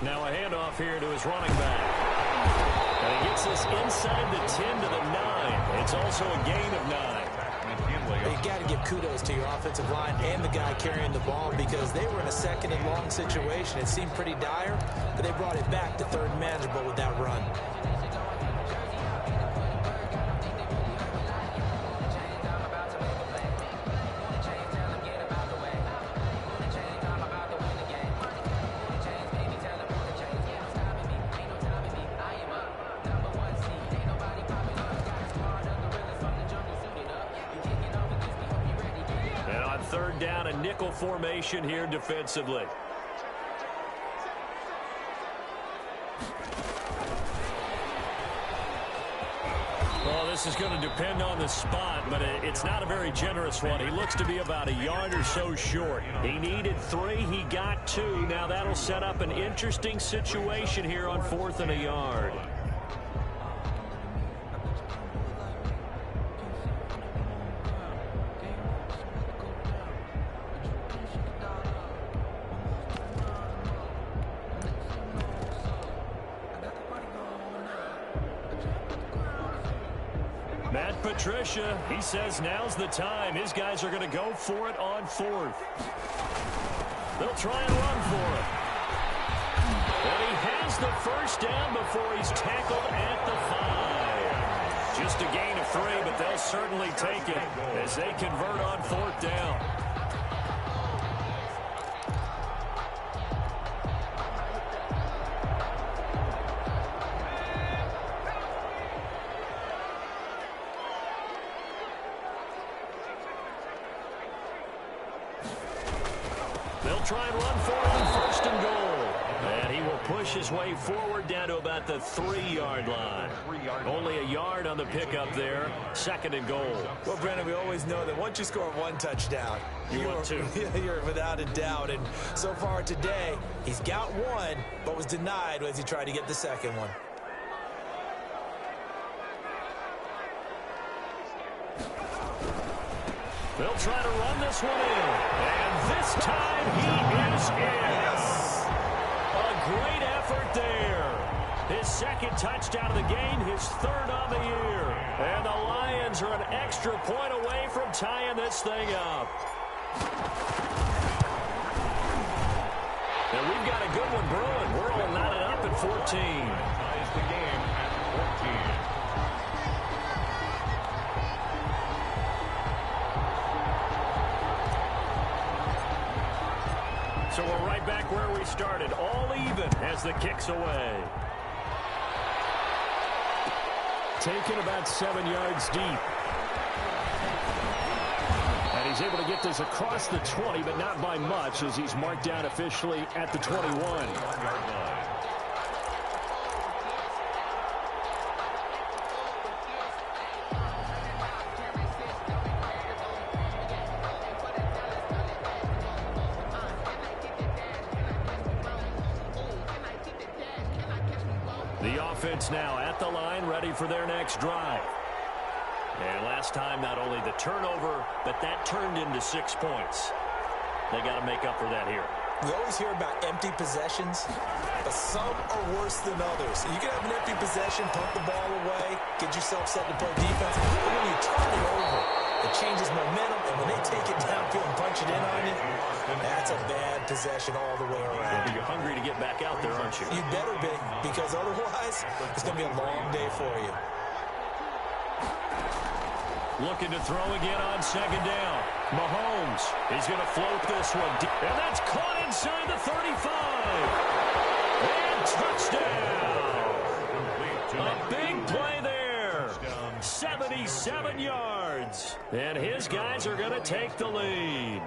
Now a handoff here to his running back. And he gets this inside the 10 to the 9. It's also a gain of 9. You got to give kudos to your offensive line and the guy carrying the ball because they were in a second and long situation. It seemed pretty dire, but they brought it back to third and manageable with that run. Third down, a nickel formation here defensively. Well, this is going to depend on the spot, but it's not a very generous one. He looks to be about a yard or so short. He needed 3. He got 2. Now that'll set up an interesting situation here on 4th and a yard. Matt Patricia, he says now's the time. His guys are going to go for it on 4th. They'll try and run for it. And he has the first down before he's tackled at the 5. Just a gain of 3, but they'll certainly take it as they convert on 4th down. They'll try and run for it on 1st and goal. And he will push his way forward down to about the 3-yard line. Only a yard on the pickup there. 2nd and goal. Well, Brandon, we always know that once you score 1 touchdown, you're without a doubt. And so far today, he's got 1, but was denied as he tried to get the 2nd one. They'll try to run this one in. And this time he is in. Yes. A great effort there. His 2nd touchdown of the game, his 3rd on the year. And the Lions are an extra point away from tying this thing up. And we've got a good one brewing. We're all knotted up at 14. Ties the game at 14. So we're right back where we started, all even as the kick's away. Taken about 7 yards deep. And he's able to get this across the 20, but not by much as he's marked down officially at the 21. Offense now at the line, ready for their next drive. And last time, not only the turnover, but that turned into 6 points. They got to make up for that here. We always hear about empty possessions, but some are worse than others. You can have an empty possession, pump the ball away, get yourself set to play defense, but when you turn it over, it changes momentum, and when they take it downfield and punch it in on you, that's a bad possession all the way around. You're hungry to get back out there, aren't you? You better be, because otherwise, it's going to be a long day for you. Looking to throw again on 2nd down. Mahomes is going to float this one. And that's caught inside the 35. And touchdown. A big play there. 77 yards. And his guys are going to take the lead.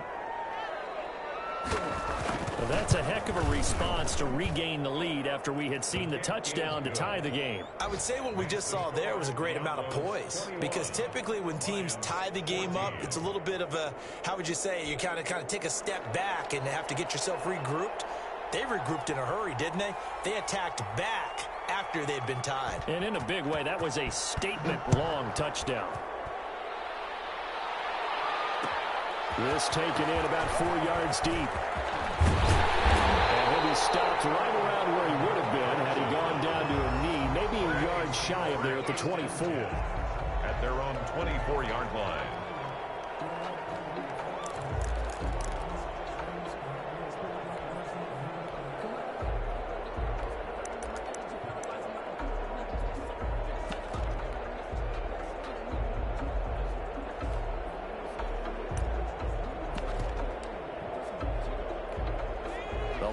Well, that's a heck of a response to regain the lead after we had seen the touchdown to tie the game. I would say what we just saw there was a great amount of poise, because typically when teams tie the game up, it's a little bit of a, how would you say, you kind of take a step back and have to get yourself regrouped. They regrouped in a hurry, didn't they? They attacked back after they'd been tied. And in a big way, that was a statement-long touchdown. This taken in about 4 yards deep. And he'll be stopped right around where he would have been had he gone down to a knee, maybe a yard shy of there at the 24. At their own 24-yard line.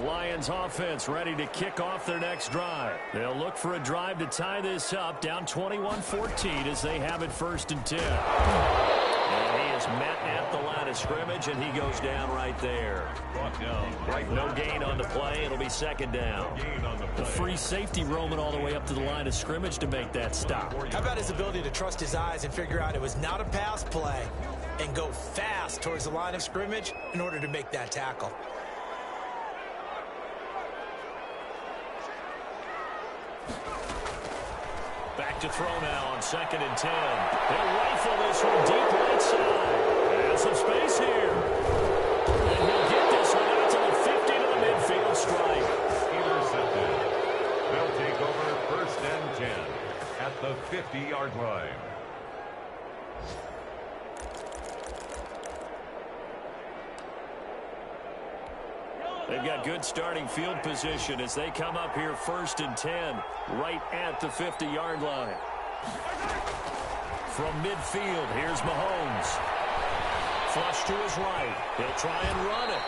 Lions offense ready to kick off their next drive. They'll look for a drive to tie this up, down 21-14 as they have it 1st and 10. And he is met at the line of scrimmage, and he goes down right there. Brought down right. No gain on the play. It'll be second down. Gain on the The play. free safety roaming all the way up to the line of scrimmage to make that stop. How about his ability to trust his eyes and figure out it was not a pass play and go fast towards the line of scrimmage in order to make that tackle? Back to throw now on 2nd and 10. They'll rifle this one deep right side. And some space here. And he'll get this one out to the 50 to the midfield strike. Intercepted. They'll take over 1st and 10 at the 50-yard line. They've got good starting field position as they come up here 1st and 10, right at the 50-yard line. From midfield, here's Mahomes. Flush to his right. He'll try and run it.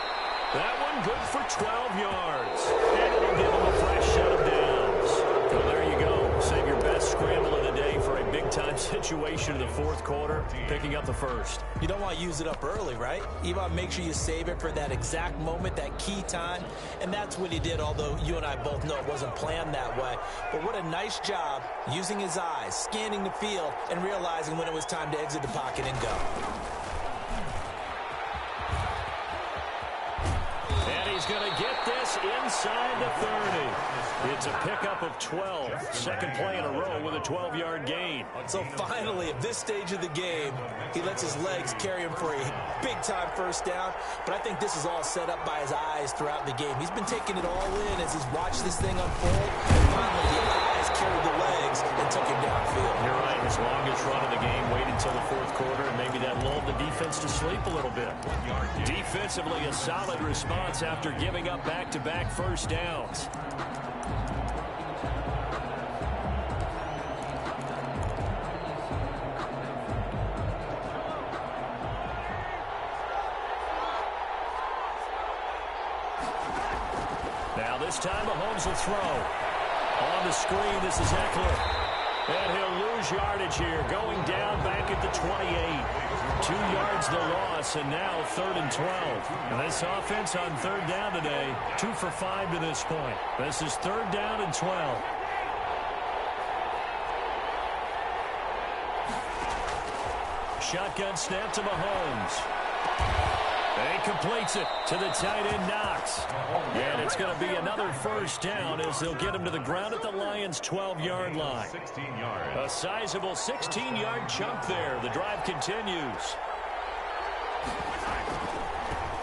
That one good for 12 yards. And it'll give him a fresh set of downs. Well, there you go. Save your best scramble of the day for a big-time situation in the 4th quarter, picking up the 1st. You don't want to use it up early, right? You want to make sure you save it for that exact moment, that key time. And that's what he did, although you and I both know it wasn't planned that way. But what a nice job using his eyes, scanning the field, and realizing when it was time to exit the pocket and go. And he's going to get this inside the 30. It's a pickup of 12. Second play in a row with a 12-yard gain. So finally, at this stage of the game, he lets his legs carry him for a big-time first down. But I think this is all set up by his eyes throughout the game. He's been taking it all in as he's watched this thing unfold. And finally, the eyes carried the legs and took him downfield. You're right. His longest run of the game waited until the 4th quarter, and maybe that lulled the defense to sleep a little bit. Defensively, a solid response after giving up back-to-back first downs. Now this time Mahomes will throw. On the screen, this is Eckler. And he'll lose yardage here, going down back at the 28. 2 yards the loss, and now 3rd and 12. And this offense on 3rd down today, 2 for 5 to this point. This is 3rd down and 12. Shotgun snap to Mahomes. And he completes it to the tight end, Knox. And it's going to be another first down as they'll get him to the ground at the Lions' 12-yard line. 16 yards. A sizable 16-yard chunk there. The drive continues.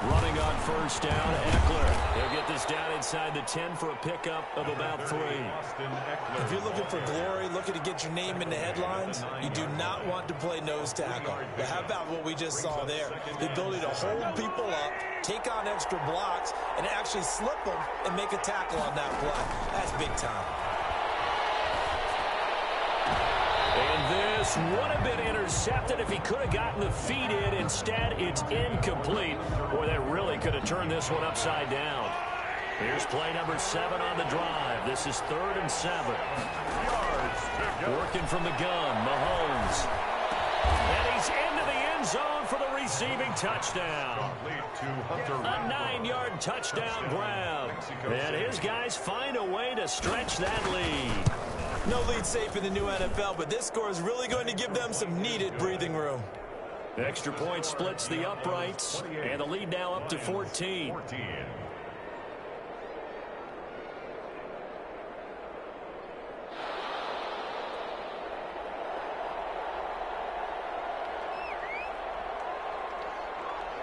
Running on first down, Eckler. They'll get this down inside the 10 for a pickup of about 3. If you're looking for glory, looking to get your name in the headlines, you do not want to play nose tackle. But how about what we just saw there? The ability to hold people up, take on extra blocks, and actually slip them and make a tackle on that play. That's big time. And this would have been intercepted if he could have gotten the feet in. Instead, it's incomplete. Boy, that really could have turned this one upside down. Here's play number 7 on the drive. This is 3rd and 7. Working from the gun, Mahomes. And he's into the end zone for the receiving touchdown. A 9-yard touchdown grab. And his guys find a way to stretch that lead. No lead safe in the new NFL, but this score is really going to give them some needed breathing room. Extra point splits the uprights, and the lead now up to 14.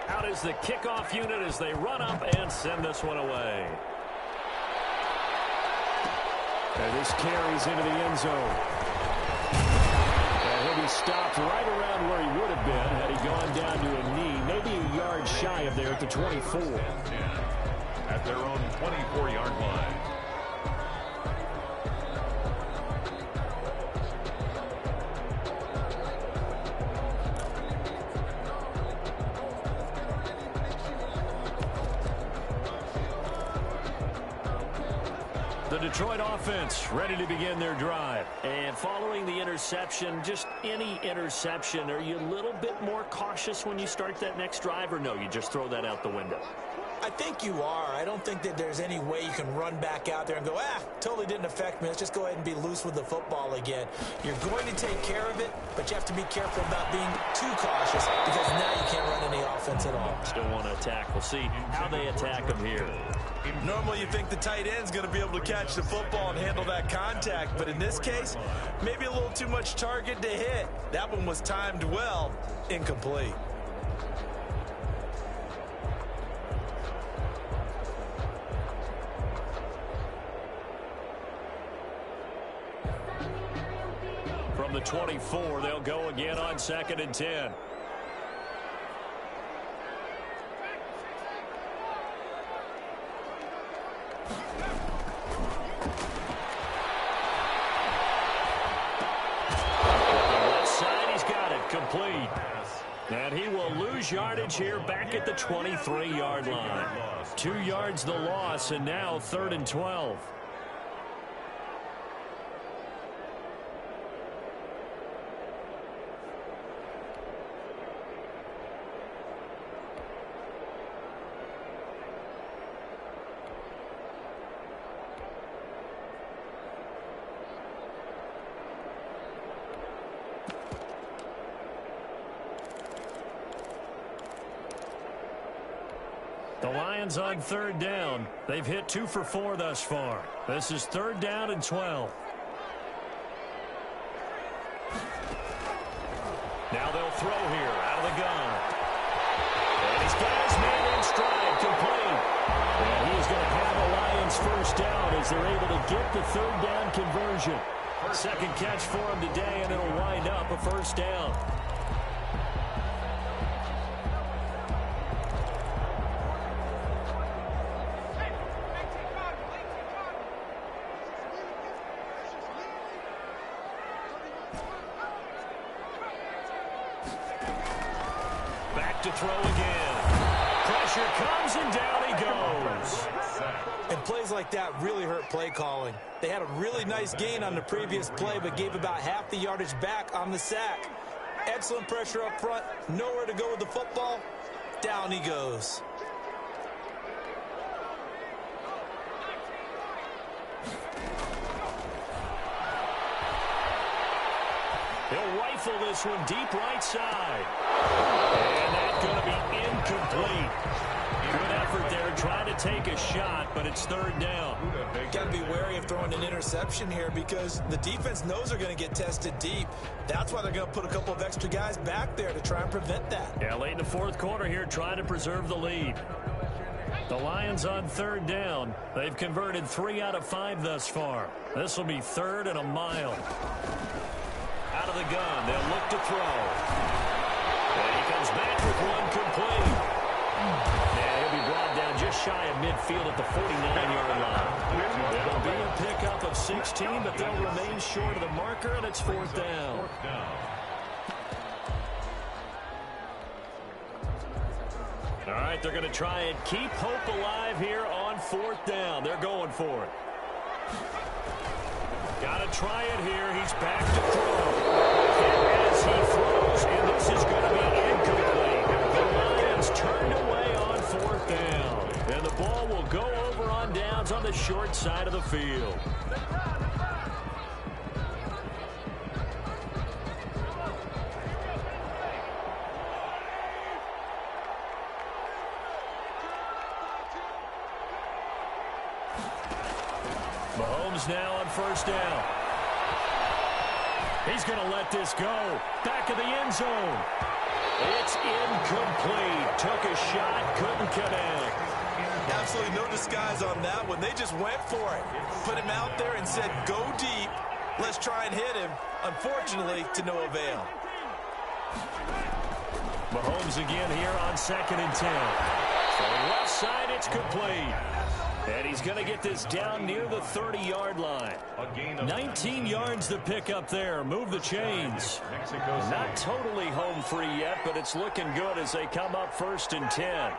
Out is the kickoff unit as they run up and send this one away. And this carries into the end zone. And he'll be stopped right around where he would have been had he gone down to a knee, maybe a yard shy of there at the 24. At their own 24-yard line. The The Detroit offense ready to begin their drive. And following the interception, just any interception, are you a little bit more cautious when you start that next drive, or no, you just throw that out the window? I think you are. I don't think that there's any way you can run back out there and go, totally didn't affect me. Let's just go ahead and be loose with the football again. You're going to take care of it, but you have to be careful about being too cautious because now you can't run any offense at all. Still want to attack. We'll see how they attack them here. Normally you think the tight end's going to be able to catch the football and handle that contact, but in this case, maybe a little too much target to hit. That one was timed well, incomplete. From the 24, they'll go again on 2nd and 10. Complete. And he will lose yardage here back at the 23-yard line. 2 yards the loss, and now 3rd and 12. The Lions on 3rd down. They've hit 2 for 4 thus far. This is 3rd down and 12. Now they'll throw here out of the gun. And he's got his man in stride, complete. And he's going to have the Lions first down as they're able to get the 3rd down conversion. Second catch for him today, and it'll wind up a first down. To throw again. Pressure comes and down he goes. And plays like that really hurt play calling. They had a really nice gain on the previous play, but gave about half the yardage back on the sack. Excellent pressure up front. Nowhere to go with the football. Down he goes. He'll rifle this one deep right side. And that's going to be incomplete. Good effort there trying to take a shot, but it's 3rd down. Got to be wary of throwing an interception here because the defense knows they're going to get tested deep. That's why they're going to put a couple of extra guys back there to try and prevent that. Yeah, late in the 4th quarter here trying to preserve the lead. The Lions on 3rd down. They've converted 3 out of 5 thus far. This will be 3rd and a mile. Out of the gun, they'll look to throw. And he comes back with one complete. And he'll be brought down just shy of midfield at the 49-yard line. It'll be a pickup of 16, but they'll remain short of the marker, and it's 4th down. All right, they're going to try and keep hope alive here on 4th down. They're going for it. Got to try it here. He's back to throw. And as he throws, and this is going to be incomplete. The Lions turned away on 4th down. And the ball will go over on downs on the short side of the field. Mahomes now on 1st down. He's going to let this go. Back of the end zone. It's incomplete. Took a shot, couldn't connect. Absolutely no disguise on that one. They just went for it. Put him out there and said, go deep. Let's try and hit him. Unfortunately, to no avail. Mahomes again here on 2nd and 10. For the left side, it's complete. And he's going to get this down near the 30-yard line. 19 yards to pick up there. Move the chains. Not totally home free yet, but it's looking good as they come up 1st and 10.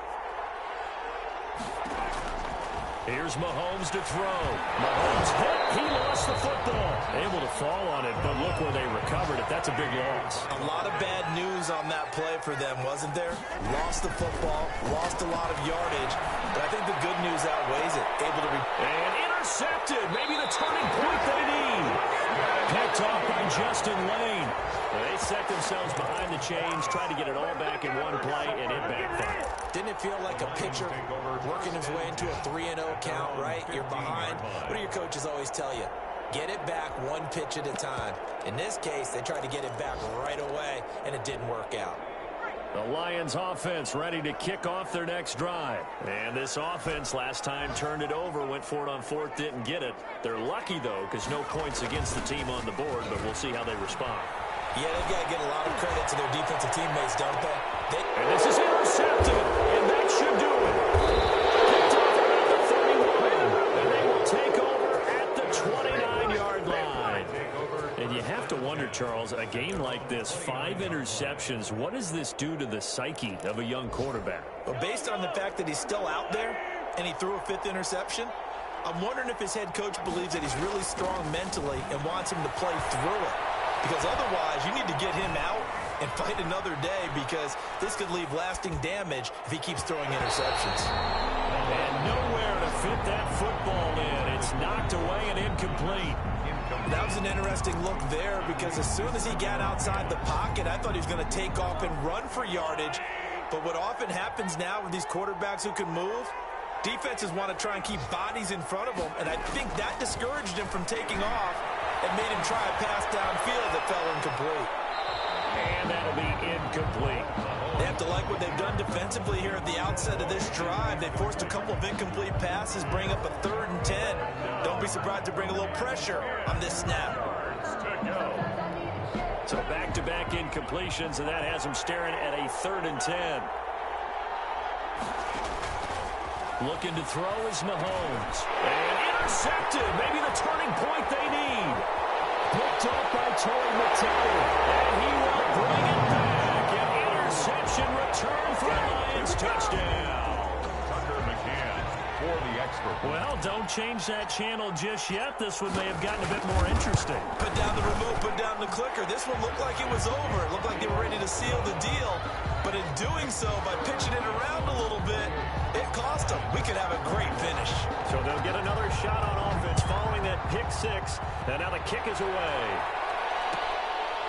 Here's Mahomes to throw. Mahomes hit. He lost the football. Able to fall on it, but look where they recovered it. That's a big loss. A lot of bad news on that play for them, wasn't there? Lost the football, lost a lot of yardage, but I think the good news outweighs it. Able to and intercepted. Maybe the turning point they need. Picked off by Justin Lane. They set themselves behind the chains, tried to get it all back in one play, and it backfired. Didn't it feel like a pitcher working his way into a 3-0 count, right? You're behind. What do your coaches always tell you? Get it back one pitch at a time. In this case, they tried to get it back right away, and it didn't work out. The Lions offense ready to kick off their next drive. And this offense last time turned it over, went for it on fourth, didn't get it. They're lucky, though, because no points against the team on the board, but we'll see how they respond. Yeah, they've got to get a lot of credit to their defensive teammates, don't they? And this is intercepted, and that should do it. Picked off around the 31, and they will take over at the 29-yard line. And you have to wonder, Charles, a game like this, 5 interceptions, what does this do to the psyche of a young quarterback? Well, based on the fact that he's still out there and he threw a 5th interception, I'm wondering if his head coach believes that he's really strong mentally and wants him to play through it. Because otherwise, you need to get him out and fight another day, because this could leave lasting damage if he keeps throwing interceptions. And nowhere to fit that football in. It's knocked away and incomplete. That was an interesting look there, because as soon as he got outside the pocket, I thought he was going to take off and run for yardage. But what often happens now with these quarterbacks who can move, defenses want to try and keep bodies in front of them, and I think that discouraged him from taking off and made him try a pass downfield that fell incomplete. And that'll be incomplete. They have to like what they've done defensively here at the outset of this drive. They forced a couple of incomplete passes, bring up a 3rd and 10. Don't be surprised to bring a little pressure on this snap. So back-to-back incompletions, and that has them staring at a 3rd and 10. Looking to throw is Mahomes. And intercepted. Maybe the turning point they need. Picked up by Torrey McTell. And he will bring it back. An interception return for a Lions touchdown. Tucker McCann for the expert. Well, don't change that channel just yet. This one may have gotten a bit more interesting. Put down the remote, put down the clicker. This one looked like it was over. It looked like they were ready to seal the deal. But in doing so, by pitching it around a little bit, it cost them. We could have a great finish. So they'll get another shot on offense following that pick 6. And now the kick is away.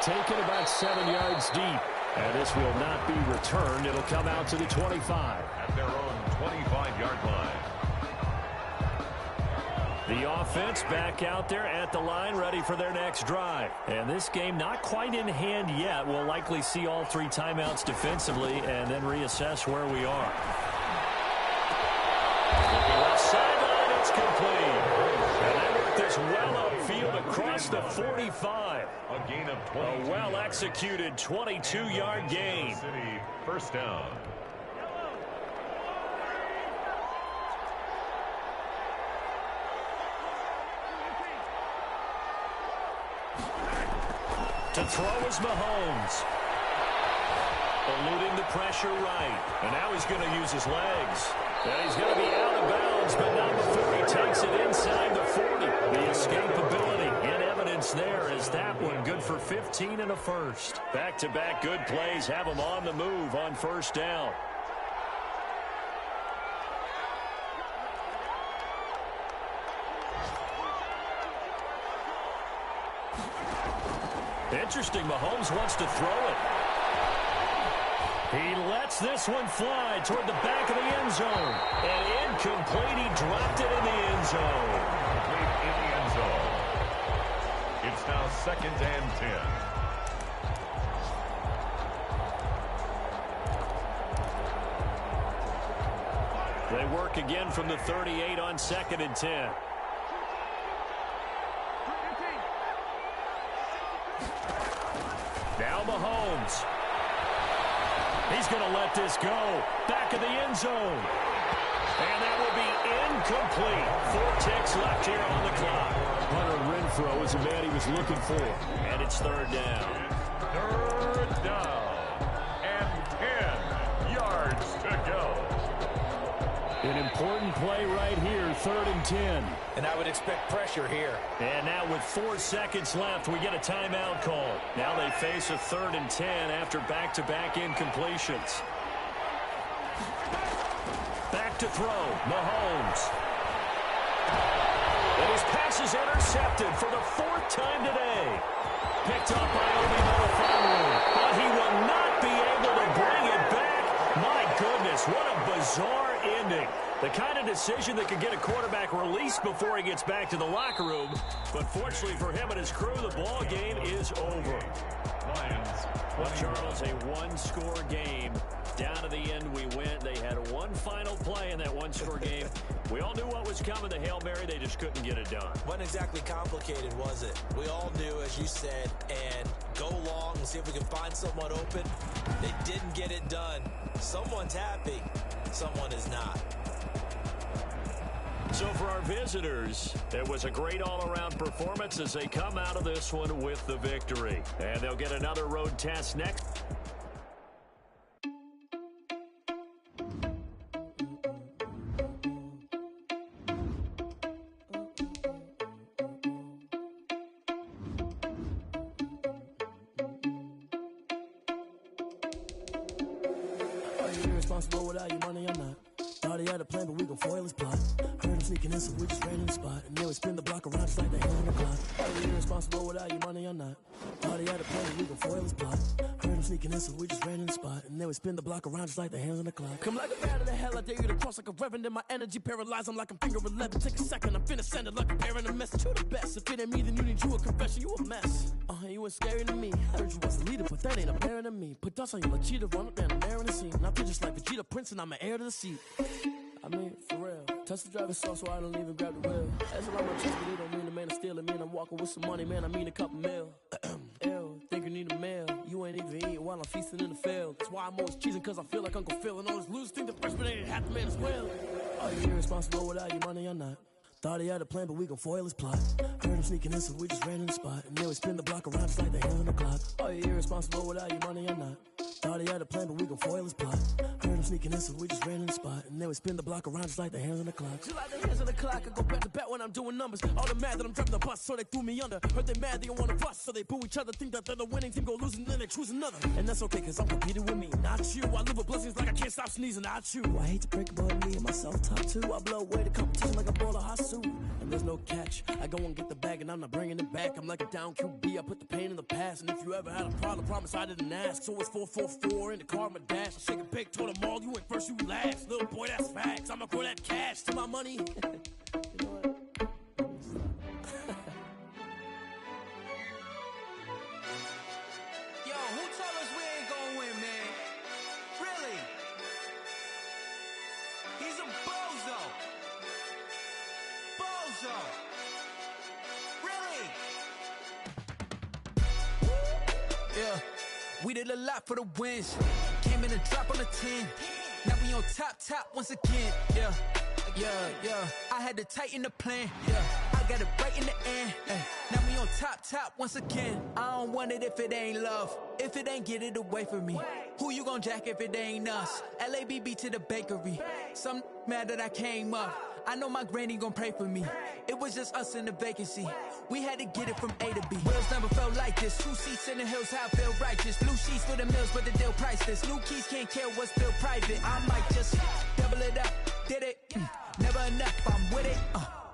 Taken about 7 yards deep. And this will not be returned. It'll come out to the 25. At their own 25-yard line. The offense back out there at the line, ready for their next drive. And this game not quite in hand yet. We'll likely see all 3 timeouts defensively and then reassess where we are. Left sideline, it's complete. And they work this well upfield across the 45. A gain of 20. A well-executed 22-yard gain. City, first down. To throw is Mahomes. Eluding the pressure right. And now he's going to use his legs. And he's going to be out of bounds, but not before he takes it inside the 40. The escapability in evidence there is that one good for 15 and a first. Back-to-back good plays have him on the move on first down. Interesting, Mahomes wants to throw it. He lets this one fly toward the back of the end zone. And incomplete, he dropped it in the end zone. Complete in the end zone. It's now 2nd and 10. They work again from the 38 on 2nd and 10. Now Mahomes. He's going to let this go. Back of the end zone. And that will be incomplete. 4 ticks left here on the clock. Hunter Renfrow is the man he was looking for. And it's 3rd down. 3rd down. And 10 yards to go. An important play right here, 3rd and 10. And I would expect pressure here. And now with 4 seconds left, we get a timeout call. Now they face a 3rd and 10 after back-to-back incompletions. Back to throw, Mahomes. And his pass is intercepted for the 4th time today. Picked up by Obi Melifonwu, but he will not be able to bring it back. My goodness, what a bizarre ending. The kind of decision that could get a quarterback released before he gets back to the locker room. But fortunately for him and his crew, the ball game is over. Lions. Well, Charles, a one-score game. Down to the end we went. They had one final play in that one-score game. We all knew what was coming, the Hail Mary. They just couldn't get it done. Wasn't exactly complicated, was it? We all knew, as you said, and go long and see if we can find someone open. They didn't get it done. Someone's happy. Someone is not. So for our visitors, it was a great all-around performance as they come out of this one with the victory. And they'll get another road test next. Are you irresponsible without your money or not? Thought he had a plan, but we gon' foil his plot. Heard him sneaking in, so we just ran in the spot. And then we spin the block around just like the hand on the clock. Are you irresponsible without your money or not? Thought he had a plan, but we gon' foil his plot. Heard him sneaking in, so we just ran in the spot. And then we spin the block around just like the hands on the clock. Come like a bat of the hell, I dare you to cross like a reverend. In my energy paralyzed, I'm like I'm finger 11. Take a second, I'm finna send it like a parent a message. You the best, if it ain't me, then you need you a confession. You a mess. You ain't scary to me. Heard you was a leader, but that ain't apparent to me. Put dust on you like cheetah, run up down the air in the scene. I feel just like Vegeta Prince, and I'm an heir to the seat. I mean, for real. Touch the driver's so I don't even grab the wheel. That's a lot of chicks, but they don't mean the man to steal it. Man, I'm walking with some money, man, I mean a couple mil. Ew, think you need a meal. You ain't even eating while I'm feasting in the field. That's why I'm always cheesing, cause I feel like Uncle Phil. And all those losers think the freshman ain't half the man as well. Are you irresponsible without your money or not? Thought he had a plan, but we gon' foil his plot. Heard him sneaking in, so we just ran in the spot. And then we spin the block around just like the hands on the clock. Are you irresponsible without your money or not? Thought he had a plan, but we gon' foil his plot. Heard him sneaking in, so we just ran in the spot. And then we spin the block around just like the hands on the clock. Just like the hands on the clock, I go back to back when I'm doing numbers. All the mad that I'm driving the bus, so they threw me under. Heard they mad, they don't wanna bust, so they boo each other. Think that they're the winning team, go losing, then they choose another. And that's okay, cause I'm competing with me, not you. I live with blessings like I can't stop sneezing, not you. I hate to break it, but me and myself top two. I blow away the competition like a ball of hot soup. And there's no catch. I go and get the bag and I'm not bringing it back. I'm like a down QB, I put the pain in the past. And if you ever had a problem, promise I didn't ask. So it's 4-4-4 in the car, my dash. I shake a big, told them all, you ain't first, you last. Little boy, that's facts. I'ma grow that cash to my money. You know what? Yo, who told us we ain't gonna win, man? Really? He's a bozo. Bozo. Really? Yeah, we did a lot for the wins. Came in and drop on the 10. Now we on top once again. Yeah. I had to tighten the plan. Yeah, I got it right in the end. Now we on top once again. I don't want it if it ain't love. If it ain't, get it away from me. Who you gon' jack if it ain't us? LABB to the bakery. Some mad that I came up. I know my granny gon' pray for me. It was just us in the vacancy. We had to get it from A to B. Wheels never felt like this. 2 seats in the hills, how I feel righteous. Blue sheets for the mills, but the deal priceless. New keys can't care what's still private. I might just double it up. Did it? Never enough, I'm with it.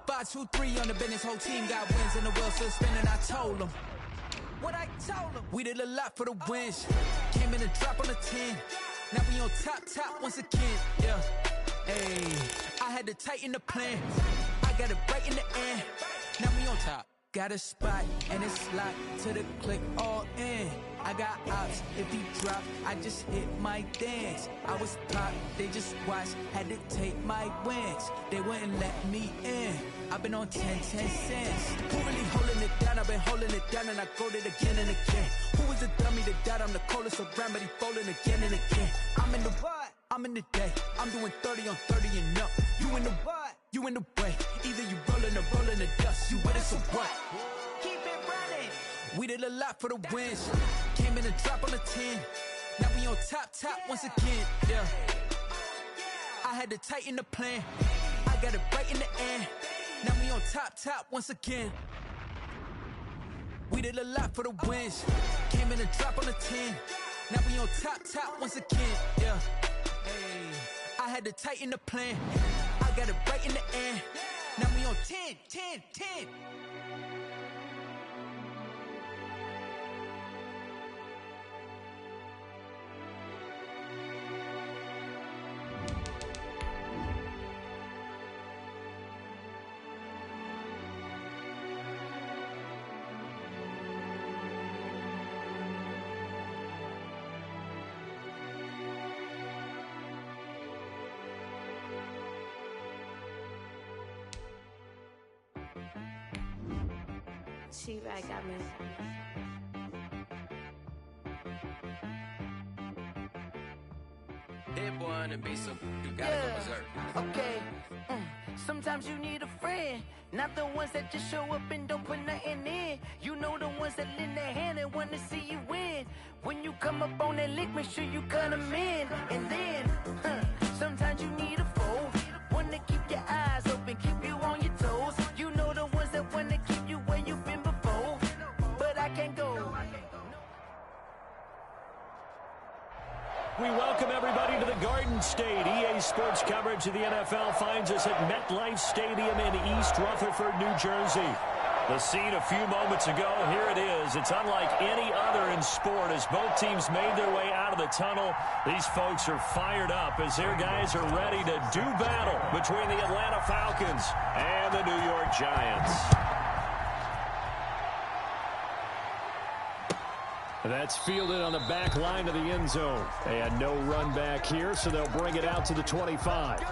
5, 2, 3 on the business. Whole team got wins and the wheels still spinning. I told them what I told them. We did a lot for the wins. Came in and drop on the 10. Now we on top once again. Yeah. Hey, I had to tighten the plan. I got it right in the end. Now we on top. Got a spot and it's locked to the click all in. I got ops, if he drop, I just hit my dance. I was pop, they just watched, had to take my wins. They wouldn't let me in. I've been on 10 cents. Who really holding it down? I've been holding it down and I go it again and again. Who was the dummy that died? I'm the coldest around, but he folding again and again. I'm in the what? I'm in the day. I'm doing 30 on 30 and up. You in the what? You in the way. Either you rolling or rolling the dust. You with it, so what? Keep it running. We did a lot for the wins. Came in and drop on the 10. Now we on top once again. Yeah. I I had to tighten the plan. I got it right in the end. Now we on top once again. We did a lot for the wins. Came in a drop on the 10. Now we on top once again. Yeah. Hey. I had to tighten the plan. I got it right in the end. Now we on 10. She-Rag got me. Hit one and be so you gotta go berserk. Okay. Sometimes you need a friend, not the ones that just show up and don't put nothing in. You know the ones that lend their hand and want to see you win. When you come up on that lick, make sure you cut them in. And then, sometimes you need a foe, one to keep your eyes open, keep you on your toes. You know the ones that want to keep you where you've been before, but I can't go. We welcome everybody to the Garden State. EA Sports coverage of the NFL finds us at MetLife Stadium in East Rutherford, New Jersey. The scene a few moments ago, here it is. It's unlike any other in sport as both teams made their way out of the tunnel. These folks are fired up as their guys are ready to do battle between the Atlanta Falcons and the New York Giants. That's fielded on the back line of the end zone. And no run back here, so they'll bring it out to the 25.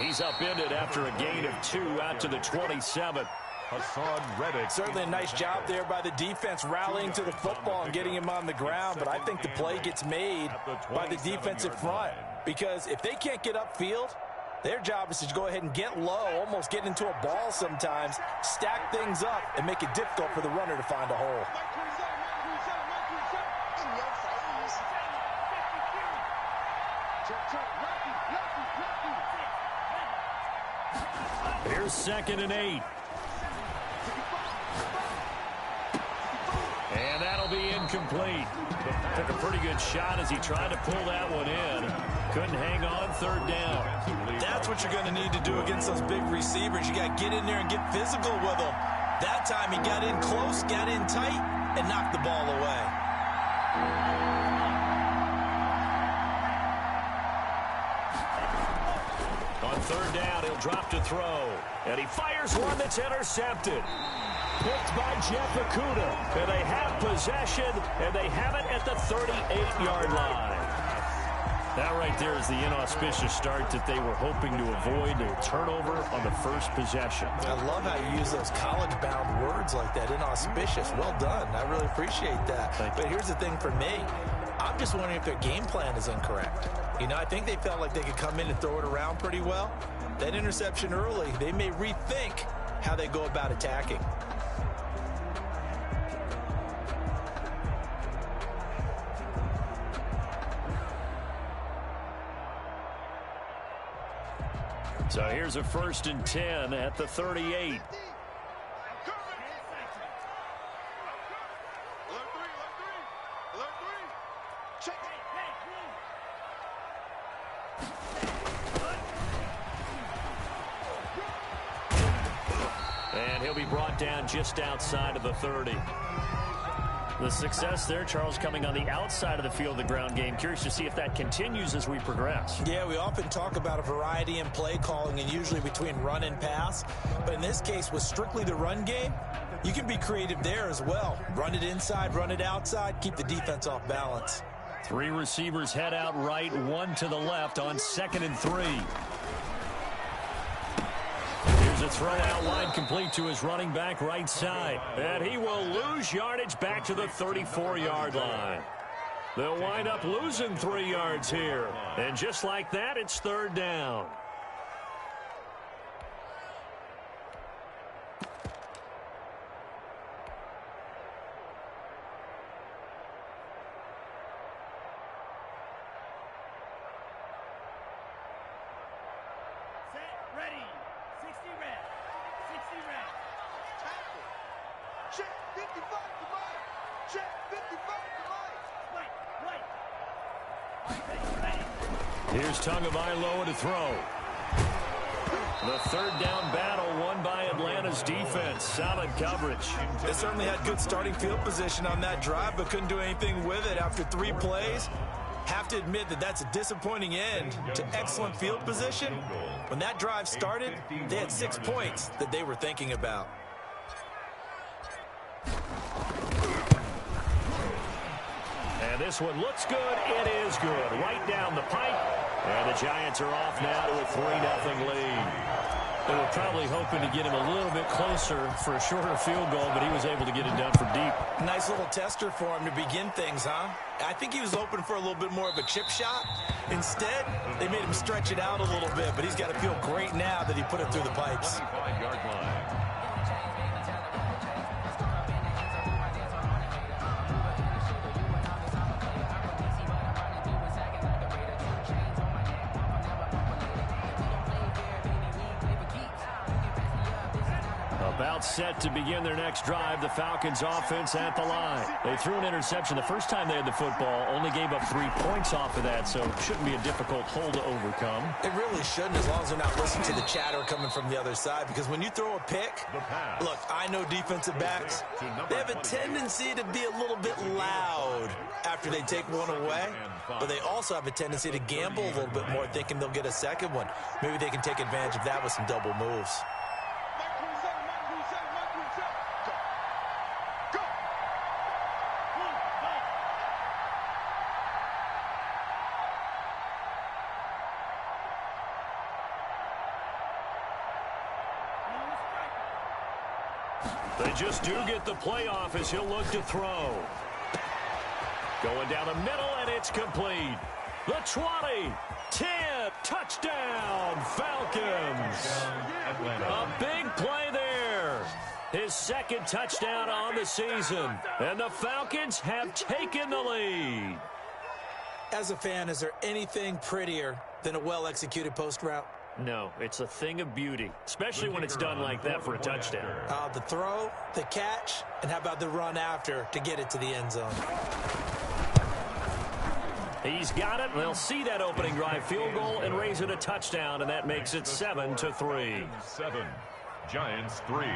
He's upended after a gain of 2 out to the 27. Hassan Reddick. Certainly a nice job there by the defense rallying to the football and getting him on the ground, but I think the play gets made by the defensive front because if they can't get upfield, their job is to go ahead and get low, almost get into a ball sometimes, stack things up, and make it difficult for the runner to find a hole. Here's 2nd and 8. And that'll be incomplete. Took a pretty good shot as he tried to pull that one in. Couldn't hang on 3rd down. That's what you're going to need to do against those big receivers. You got to get in there and get physical with them. That time he got in close, got in tight, and knocked the ball away. On 3rd down, he'll drop to throw. And he fires one that's intercepted. Picked by Jeff Okudah. And they have possession, and they have it at the 38-yard line. That right there is the inauspicious start that they were hoping to avoid. A turnover on the first possession. I love how you use those college-bound words like that, inauspicious. Well done. I really appreciate that. But here's the thing for me. I'm just wondering if their game plan is incorrect. You know, I think they felt like they could come in and throw it around pretty well. That interception early, they may rethink how they go about attacking. So here's a 1st and 10 at the 38. And he'll be brought down just outside of the 30. The success there, Charles, coming on the outside of the field, the ground game. Curious to see if that continues as we progress. Yeah, we often talk about a variety in play calling and usually between run and pass. But in this case, with strictly the run game, you can be creative there as well. Run it inside, run it outside, keep the defense off balance. Three receivers head out right, one to the left on 2nd and 3. Here's a throw out wide, complete to his running back right side. And he will lose yardage back to the 34-yard line. They'll wind up losing 3 yards here. And just like that, it's 3rd down. Here's Tagovailoa to throw. The 3rd down battle won by Atlanta's defense. Solid coverage. They certainly had good starting field position on that drive, but couldn't do anything with it after 3 plays. Have to admit that that's a disappointing end to excellent field position. When that drive started, they had 6 points that they were thinking about. And this one looks good. It is good. Right down the pipe. And the Giants are off now to a 3-0 lead. They were probably hoping to get him a little bit closer for a shorter field goal, but he was able to get it done from deep. Nice little tester for him to begin things, huh? I think he was hoping for a little bit more of a chip shot. Instead, they made him stretch it out a little bit, but he's got to feel great now that he put it through the pipes. 25-yard line. About set to begin their next drive. The Falcons offense at the line. They threw an interception the first time they had the football. Only gave up 3 points off of that, so it shouldn't be a difficult hole to overcome. It really shouldn't, as long as they're not listening to the chatter coming from the other side. Because when you throw a pick, look, I know defensive backs, they have a tendency to be a little bit loud after they take one away. But they also have a tendency to gamble a little bit more, thinking they'll get a second one. Maybe they can take advantage of that with some double moves. They just do get the playoff as he'll look to throw. Going down the middle, and it's complete. The 20, 10, touchdown, Falcons. A big play there. His 2nd touchdown on the season. And the Falcons have taken the lead. As a fan, is there anything prettier than a well-executed post route? No, it's a thing of beauty, especially when it's done like that for a touchdown. The throw, the catch, and how about the run after to get it to the end zone? He's got it. They'll see that opening drive field goal and raise it a touchdown, and that makes it 7-3. 7, Giants 3.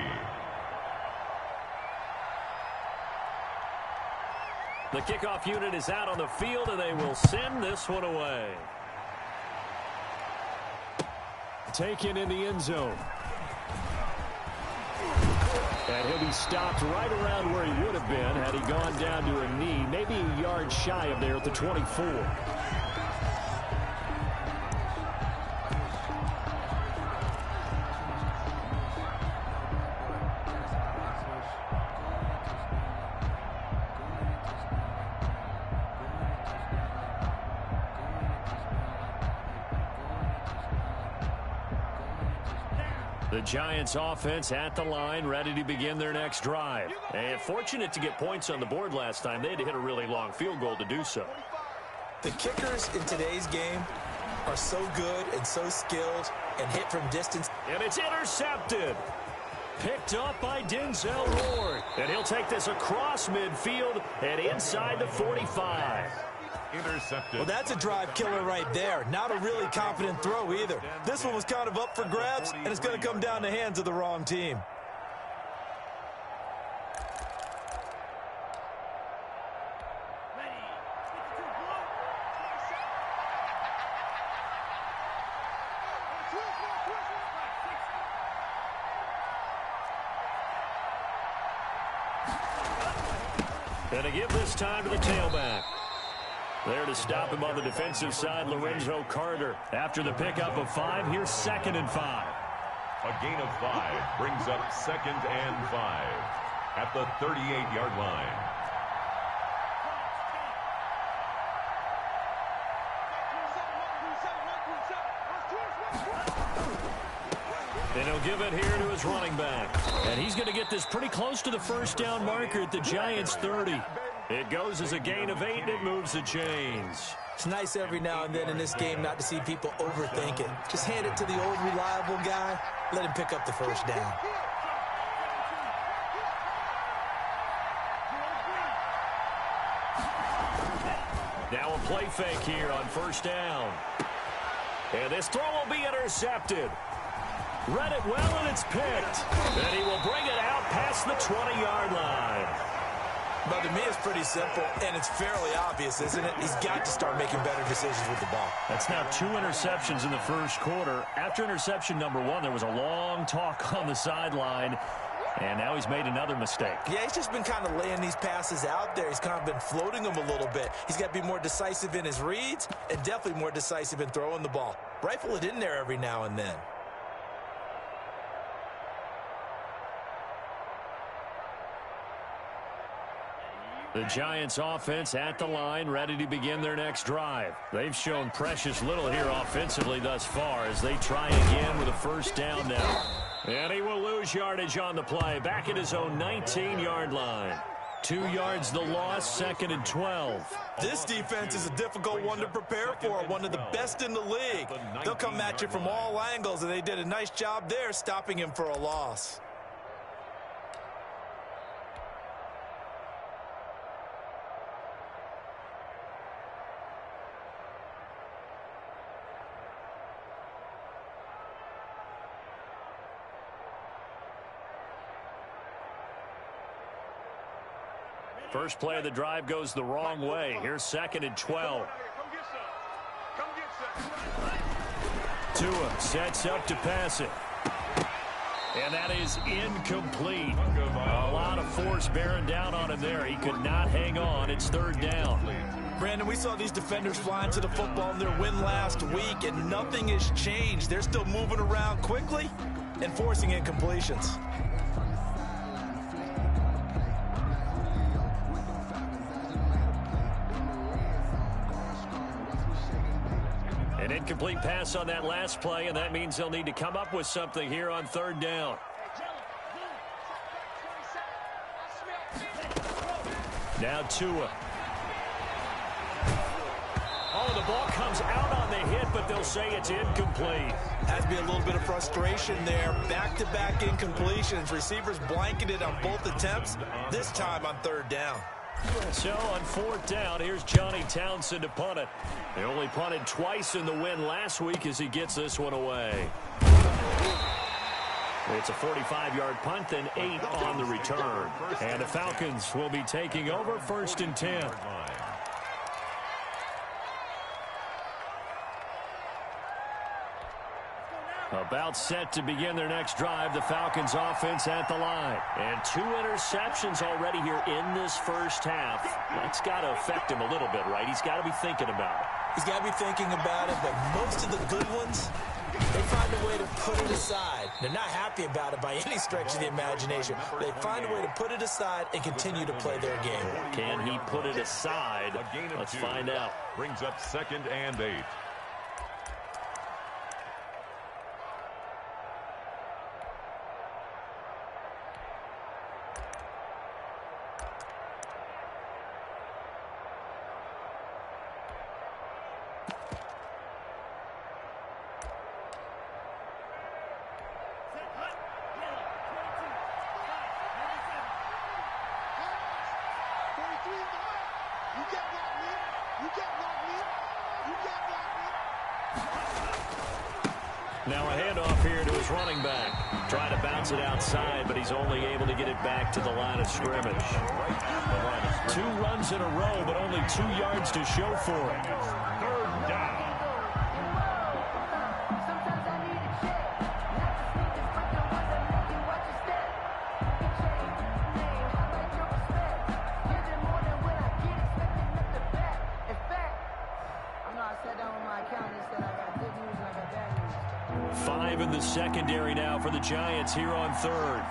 The kickoff unit is out on the field, and they will send this one away. Taken in the end zone. And he'll be stopped right around where he would have been had he gone down to a knee, maybe a yard shy of there at the 24. The Giants offense at the line, ready to begin their next drive. And fortunate to get points on the board last time. They had to hit a really long field goal to do so. The kickers in today's game are so good and so skilled and hit from distance. And it's intercepted. Picked up by Denzel Ward. And he'll take this across midfield and inside the 45. Intercepted. Well, that's a drive killer right there. Not a really confident throw either. This one was kind of up for grabs, and it's going to come down the hands of the wrong team. And to give this time to the tailback. There to stop him on the defensive side, Lorenzo Carter. After the pickup of 5, here's 2nd and 5. A gain of 5 brings up 2nd and 5 at the 38-yard line. And he'll give it here to his running back. And he's going to get this pretty close to the first down marker at the Giants' 30. It goes as a gain of 8, and it moves the chains. It's nice every now and then in this game not to see people overthink it. Just hand it to the old reliable guy. Let him pick up the first down. Now a play fake here on first down. And this throw will be intercepted. Read it well, and it's picked. And he will bring it out past the 20-yard line. But to me, it's pretty simple, and it's fairly obvious, isn't it? He's got to start making better decisions with the ball. That's now 2 interceptions in the first quarter. After interception number 1, there was a long talk on the sideline, and now he's made another mistake. Yeah, he's just been kind of laying these passes out there. He's kind of been floating them a little bit. He's got to be more decisive in his reads and definitely more decisive in throwing the ball. Rifle it in there every now and then. The Giants offense at the line, ready to begin their next drive. They've shown precious little here offensively thus far as they try again with a first down now. And he will lose yardage on the play, back at his own 19-yard line. 2 yards the loss, 2nd and 12. This defense is a difficult one to prepare for, one of the best in the league. They'll come at you from all angles, and they did a nice job there stopping him for a loss. First play of the drive goes the wrong way. Here's 2nd and 12. Tua sets up to pass it. And that is incomplete. A lot of force bearing down on him there. He could not hang on. It's 3rd down. Brandon, we saw these defenders flying to the football in their win last week, and nothing has changed. They're still moving around quickly and forcing incompletions. An incomplete pass on that last play, and that means they'll need to come up with something here on 3rd down. Now Tua. Oh, the ball comes out on the hit, but they'll say it's incomplete. Has to be a little bit of frustration there. Back-to-back incompletions. Receivers blanketed on both attempts, this time on 3rd down. So on 4th down, here's Johnny Townsend to punt it. They only punted twice in the win last week as he gets this one away. It's a 45-yard punt and 8 on the return. And the Falcons will be taking over 1st and 10. About set to begin their next drive, the Falcons offense at the line. And 2 interceptions already here in this first half. That's got to affect him a little bit, right? He's got to be thinking about it. He's got to be thinking about it, but most of the good ones, they find a way to put it aside. They're not happy about it by any stretch of the imagination. They find a way to put it aside and continue to play their game. Can he put it aside? Let's find out. Brings up 2nd and 8. Now a handoff here to his running back. Trying to bounce it outside, but he's only able to get it back to the line of scrimmage. 2 runs in a row, but only 2 yards to show for it. 3rd down. in the secondary now for the Giants here on third.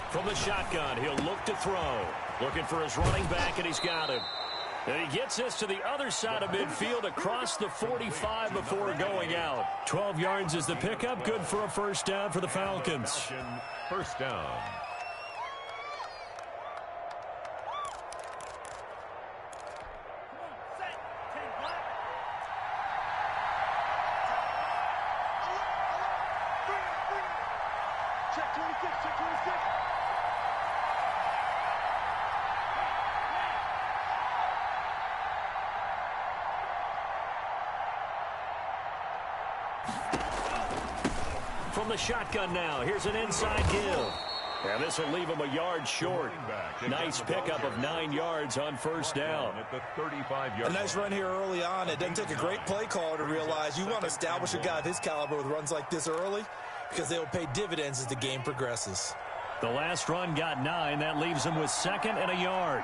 From the shotgun, he'll look to throw. Looking for his running back, and he's got him. And he gets this to the other side of midfield across the 45 before going out. 12 yards is the pickup. Good for a first down for the Falcons. First down. From the shotgun now, here's an inside give. And this will leave him a yard short. Nice pickup of 9 yards on first down. At the 35-yard A nice run here early on. It doesn't take a great play caller to realize you want to establish a guy of his caliber with runs like this early because they will pay dividends as the game progresses. The last run got 9. That leaves him with 2nd and a yard.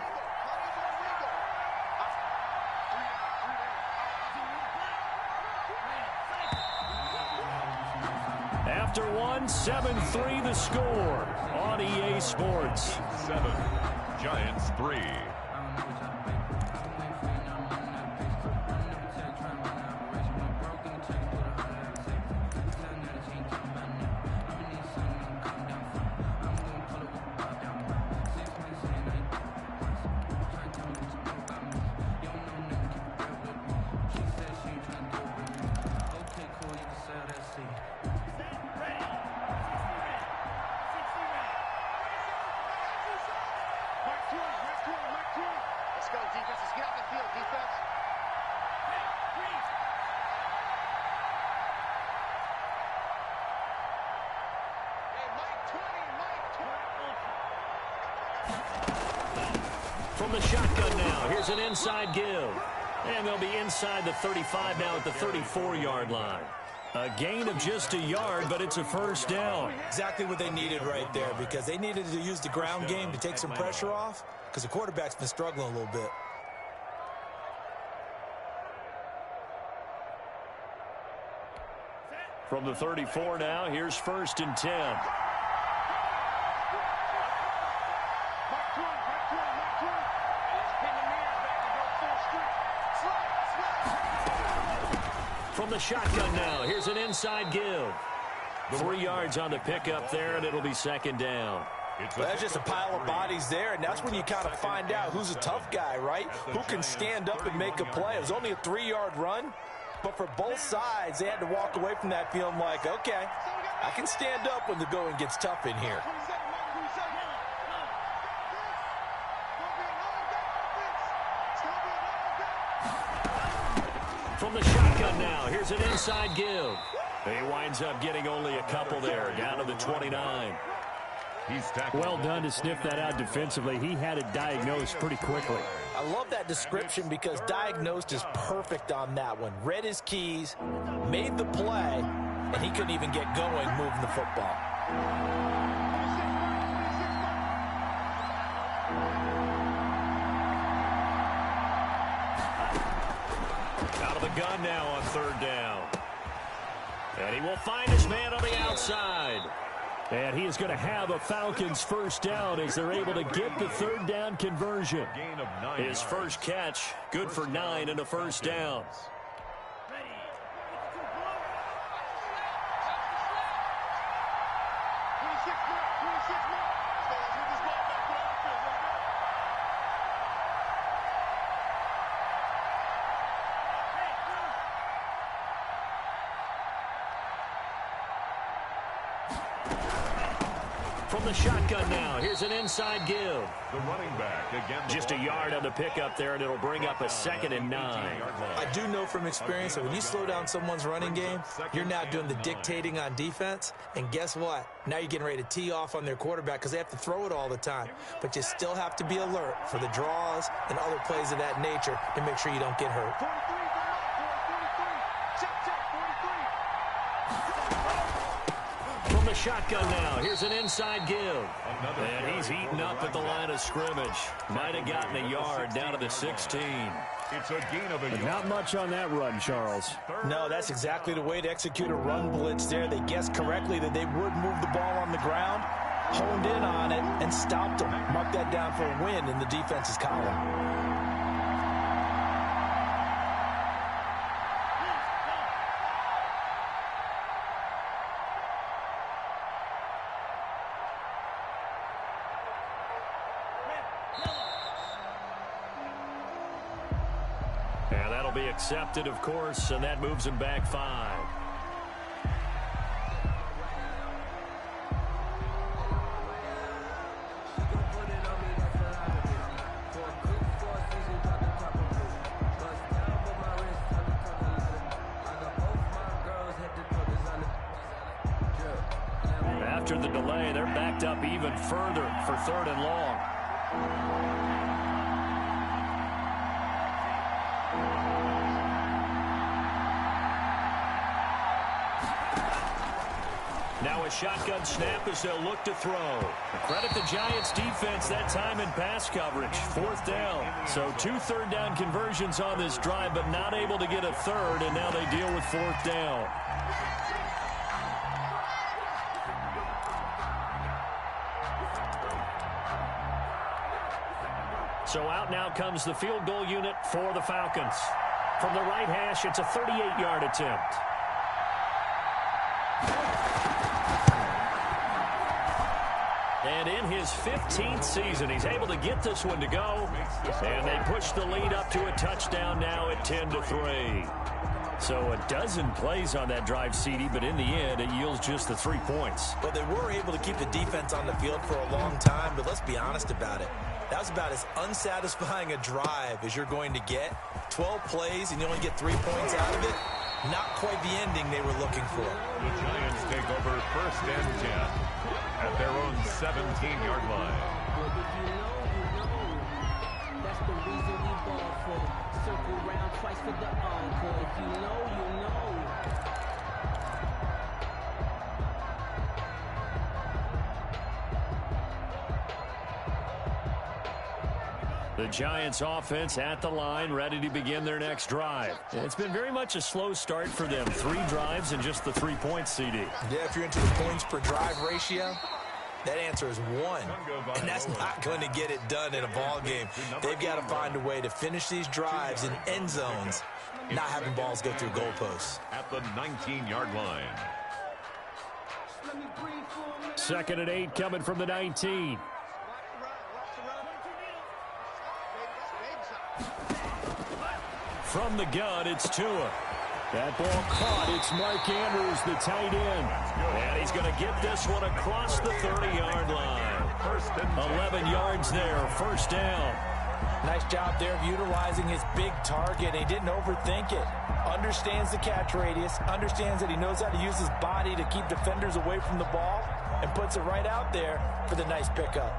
After 7-3 the score on EA Sports. 7, Giants 3. From the shotgun now, here's an inside give. And they'll be inside the 35 now at the 34-yard line. A gain of just a yard, but it's a first down. Exactly what they needed right there, because they needed to use the ground game to take some pressure off, because the quarterback's been struggling a little bit. From the 34 now, here's 1st and 10. From the shotgun now, here's an inside give. 3 yards on the pickup there, and it'll be 2nd down. Well, that's just a pile of bodies there, and that's when you kind of find out who's a tough guy, right? Who can stand up and make a play. It was only a 3-yard run, but for both sides, they had to walk away from that feeling like, okay, I can stand up when the going gets tough in here. From the shotgun now, here's an inside give. He winds up getting only a couple there, down to the 29. Well done to sniff that out defensively. He had it diagnosed pretty quickly. I love that description because diagnosed is perfect on that one. Read his keys, made the play, and he couldn't even get going moving the football. Out of the gun now on 3rd down. And he will find his man on the outside. And he is going to have a Falcons first down as they're able to get the 3rd down conversion. His first catch, good for 9 and a first down. From the shotgun now, here's an inside give. The running back again. Just a yard on the pickup there, and it'll bring up a 2nd and 9. I do know from experience that when you slow down someone's running game, you're now doing the dictating on defense. And guess what? Now you're getting ready to tee off on their quarterback because they have to throw it all the time. But you still have to be alert for the draws and other plays of that nature to make sure you don't get hurt. shotgun now. Here's an inside give. And he's eaten up at the line of scrimmage. Might have gotten a yard down to the 16. It's a gain of a yard. Not much on that run, Charles. No, that's exactly the way to execute a run blitz there. They guessed correctly that they would move the ball on the ground, honed in on it, and stopped them. Mark that down for a win in the defense's column. And that'll be accepted, of course, and that moves him back 5. After the delay, they're backed up even further for 3rd and long. Now a shotgun snap as they'll look to throw. Credit the Giants defense that time in pass coverage. 4th down. So 2 third-down conversions on this drive, but not able to get a third, and now they deal with 4th down. So out now comes the field goal unit for the Falcons. From the right hash, it's a 38-yard attempt. And in his 15th season, he's able to get this one to go. And they push the lead up to a touchdown now at 10-3. So a dozen plays on that drive, CD, but in the end, it yields just the 3 points. Well, they were able to keep the defense on the field for a long time, but let's be honest about it. That was about as unsatisfying a drive as you're going to get. 12 plays, and you only get 3 points out of it. Not quite the ending they were looking for. The Giants take over 1st and 10 at their own 17-yard line. That's the reason we ball for. Circle round twice for the encore. If you know, you know. The Giants offense at the line, ready to begin their next drive. It's been very much a slow start for them. 3 drives and just the 3 points, CD. Yeah, if you're into the points per drive ratio, that answer is 1. And that's not going to get it done in a ball game. They've got to find a way to finish these drives in end zones, not having balls go through goalposts. At the 19-yard line. 2nd and 8 coming from the 19. From the gun, it's Tua. That ball caught. It's Mark Andrews, the tight end. And he's going to get this one across the 30-yard line. 11 yards there, 1st down. Nice job there of utilizing his big target. He didn't overthink it. Understands the catch radius. Understands that he knows how to use his body to keep defenders away from the ball. And puts it right out there for the nice pickup.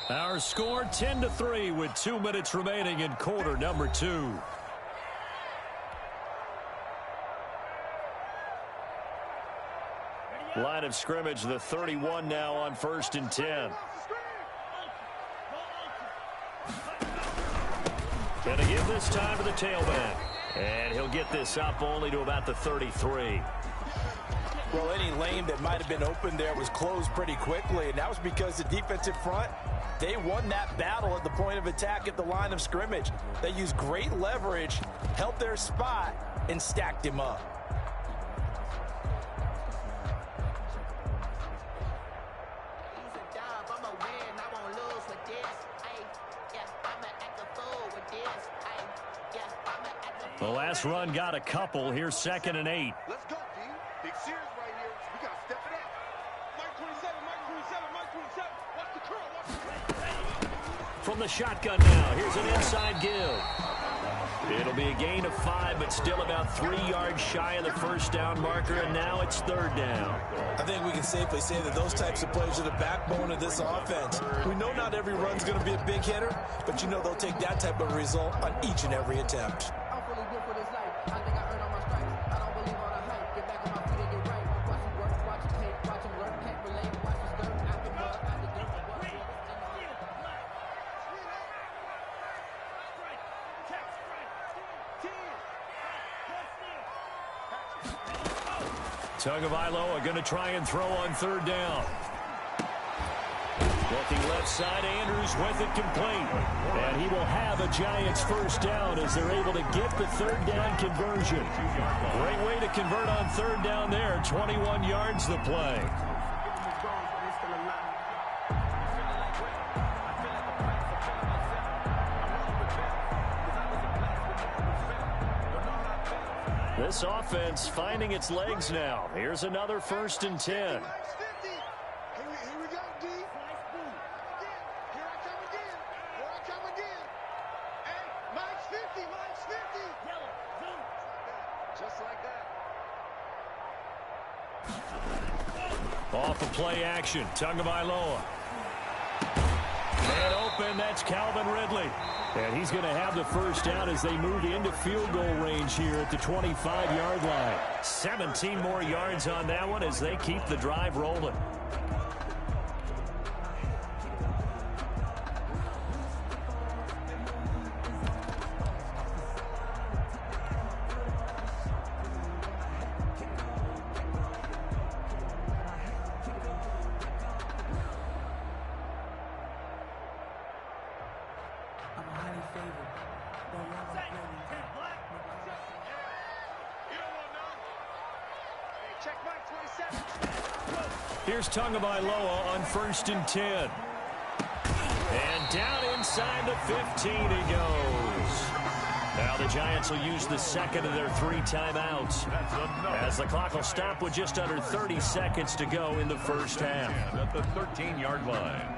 Our score 10-3 with 2 minutes remaining in quarter number 2. Line of scrimmage, the 31 now on 1st and 10. Gonna give this time to the tailback. And he'll get this up only to about the 33. Well, any lane that might have been open there was closed pretty quickly, and that was because the defensive front, they won that battle at the point of attack at the line of scrimmage. They used great leverage, held their spot, and stacked him up. The last run got a couple. Here's 2nd and 8. Let's go, D. Big series right here. We got to step it up. Mike 27, Mike 27, Mike 27. Watch the curl, watch the curl. from the shotgun now. Here's an inside give. It'll be a gain of 5, but still about 3 yards shy of the first down marker, and now it's third down. I think we can safely say that those types of plays are the backbone of this offense. We know not every run's going to be a big hitter, but you know they'll take that type of result on each and every attempt. Tagovailoa going to try and throw on third down. Looking left side, Andrews with it complete. And he will have a Giants first down as they're able to get the third down conversion. Great way to convert on third down there. 21 yards the play. This offense finding its legs now. Here's another 1st and 10. Here we go, D. Here I come again. Here I come again. Hey, Mike's 50. Mike's 50. Just like that. Off of play action. Tagovailoa. And open, that's Calvin Ridley. And he's going to have the first down as they move into field goal range here at the 25-yard line. 17 more yards on that one as they keep the drive rolling. Here's Tagovailoa on 1st and 10. And down inside the 15 he goes. Now the Giants will use the second of their 3 timeouts as the clock will stop with just under 30 seconds to go in the first half. At the 13-yard line.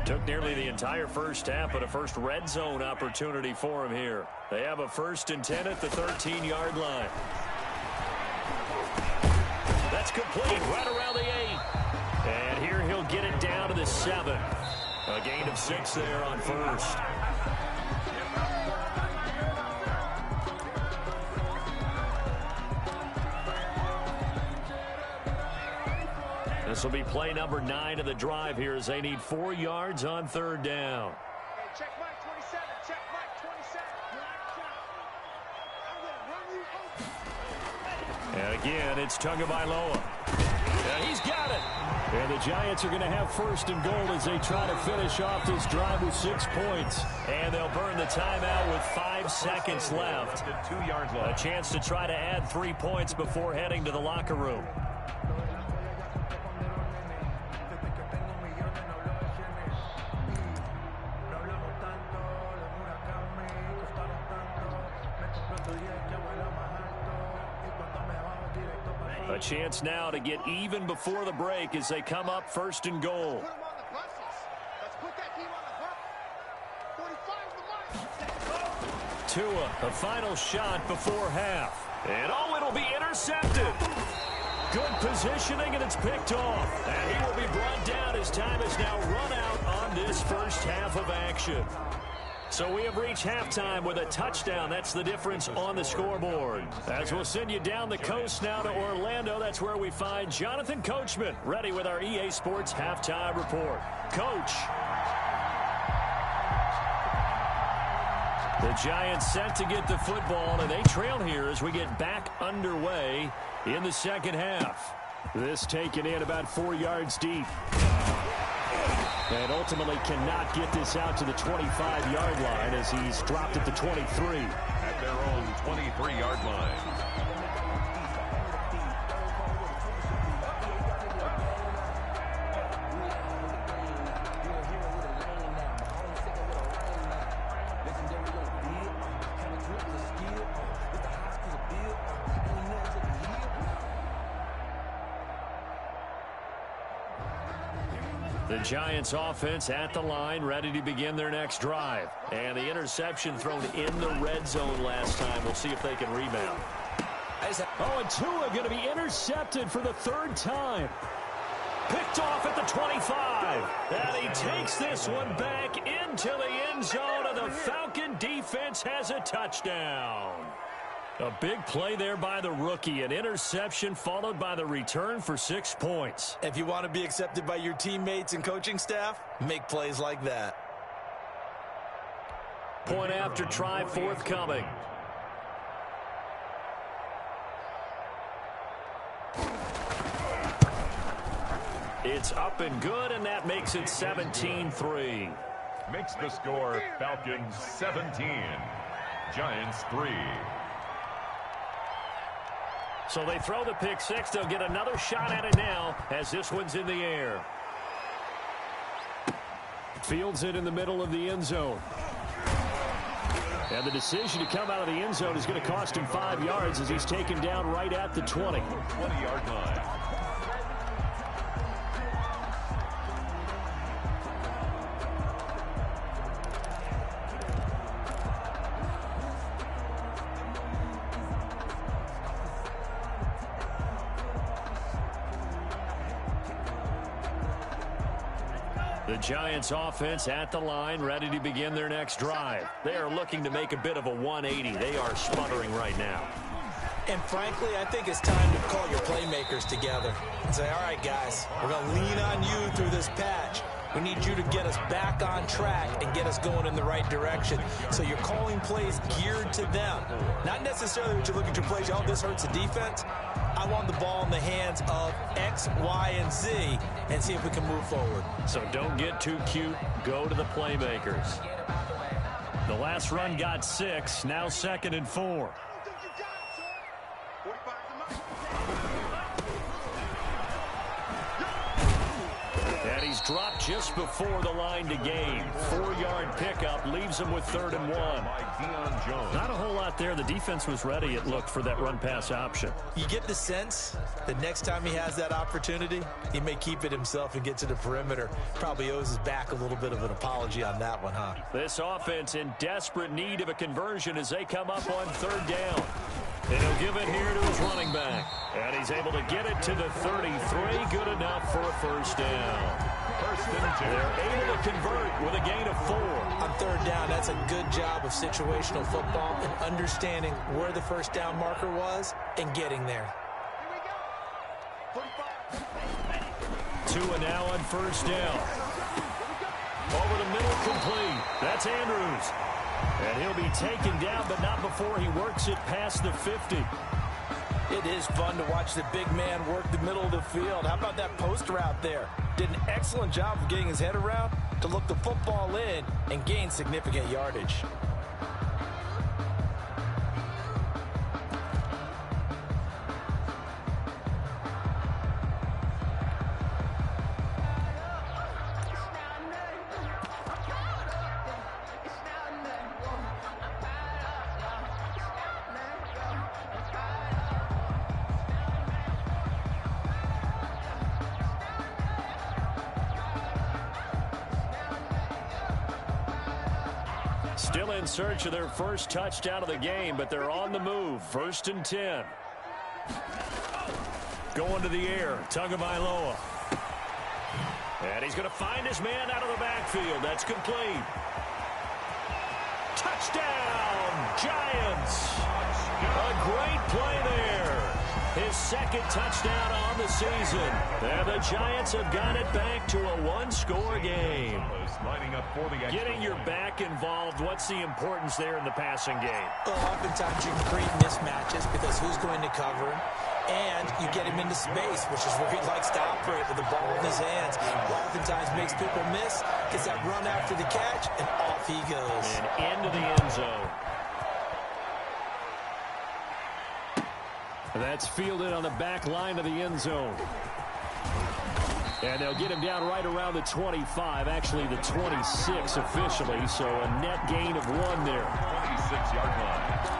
Took nearly the entire first half, but a first red zone opportunity for him here. They have a 1st and 10 at the 13-yard line. That's complete right around the 8. And here he'll get it down to the 7. A gain of 6 there on 1st. This will be play number 9 of the drive here as they need 4 yards on third down. Hey, check Mike 27. Check Mike 27. And again, it's Tagovailoa. And he's got it. And the Giants are going to have 1st and goal as they try to finish off this drive with 6 points. And they'll burn the timeout with 5 seconds left. 2 yards left. A chance to try to add 3 points before heading to the locker room. A chance now to get even before the break as they come up 1st and goal. Put him on the buses. Let's put that team on the hook. 45 the mark. Tua, a final shot before half. And oh, it'll be intercepted. Good positioning, and it's picked off. And he will be brought down as time has now run out on this first half of action. So we have reached halftime with a touchdown. That's the difference on the scoreboard. As we'll send you down the coast now to Orlando, that's where we find Jonathan Coachman ready with our EA Sports Halftime Report. Coach. The Giants set to get the football, and they trail here as we get back underway in the second half. This taken in about 4 yards deep. And ultimately cannot get this out to the 25-yard line as he's dropped at the 23. At their own 23-yard line. The Giants offense at the line, ready to begin their next drive. And the interception thrown in the red zone last time. We'll see if they can rebound. Oh, and Tua going to be intercepted for the 3rd time. Picked off at the 25. And he takes this one back into the end zone, and the Falcon defense has a touchdown. A big play there by the rookie. An interception followed by the return for 6 points. If you want to be accepted by your teammates and coaching staff, make plays like that. Point after try forthcoming. It's up and good, and that makes it 17-3. Makes the score Falcons 17, Giants 3. So they throw the pick six. They'll get another shot at it now as this one's in the air. Fields it in the middle of the end zone. And the decision to come out of the end zone is going to cost him 5 yards as he's taken down right at the 20. 20-yard line. The Giants offense at the line, ready to begin their next drive. They are looking to make a bit of a 180. They are sputtering right now. And frankly, I think it's time to call your playmakers together and say, all right, guys, we're going to lean on you through this patch. We need you to get us back on track and get us going in the right direction. So you're calling plays geared to them. Not necessarily what you look at your plays, oh, this hurts the defense. I want the ball in the hands of X, Y, and Z and see if we can move forward. So don't get too cute. Go to the playmakers. The last run got 6. Now 2nd and 4. And he's dropped just before the line to gain. 4-yard pickup leaves him with 3rd and 1. Not a whole lot there. The defense was ready, it looked, for that run-pass option. You get the sense that next time he has that opportunity, he may keep it himself and get to the perimeter. Probably owes his back a little bit of an apology on that one, huh? This offense in desperate need of a conversion as they come up on 3rd down. And he'll give it here to his running back. And he's able to get it to the 33. Good enough for a 1st down. 1st and 2. They're able to convert with a gain of 4. On 3rd down, that's a good job of situational football and understanding where the 1st down marker was and getting there. Tua now on 1st down. Over the middle, complete. That's Andrews. And he'll be taken down, but not before he works it past the 50. It is fun to watch the big man work the middle of the field. How about that post route there? Did an excellent job of getting his head around to look the football in and gain significant yardage. Still in search of their first touchdown of the game, but they're on the move. 1st and 10. Going to the air, Tagovailoa. And he's going to find his man out of the backfield. That's complete. Touchdown, Giants. A great play there. His 2nd touchdown on the season. And the Giants have got it back to a 1-score game. Lining up for the getting your back involved, what's the importance there in the passing game? Well, oftentimes you can create mismatches because who's going to cover him? and you get him into space, which is where he likes to operate with the ball in his hands. Oftentimes makes people miss, gets that run after the catch, and off he goes. And into the end zone. That's fielded on the back line of the end zone. And they'll get him down right around the 25, actually the 26 officially, so a net gain of 1 there. 26-yard line.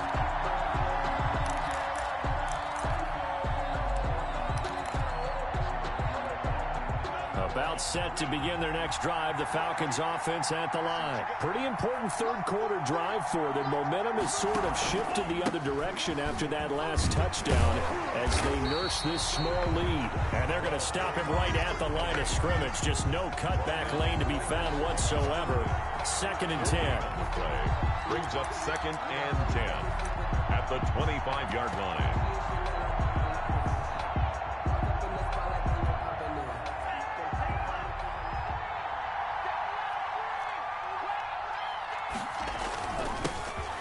About set to begin their next drive, the Falcons offense at the line. Pretty important third quarter drive for them. Momentum has sort of shifted the other direction after that last touchdown as they nurse this small lead. And they're going to stop him right at the line of scrimmage. Just no cutback lane to be found whatsoever. 2nd and 10. The play brings up 2nd and 10 at the 25-yard line.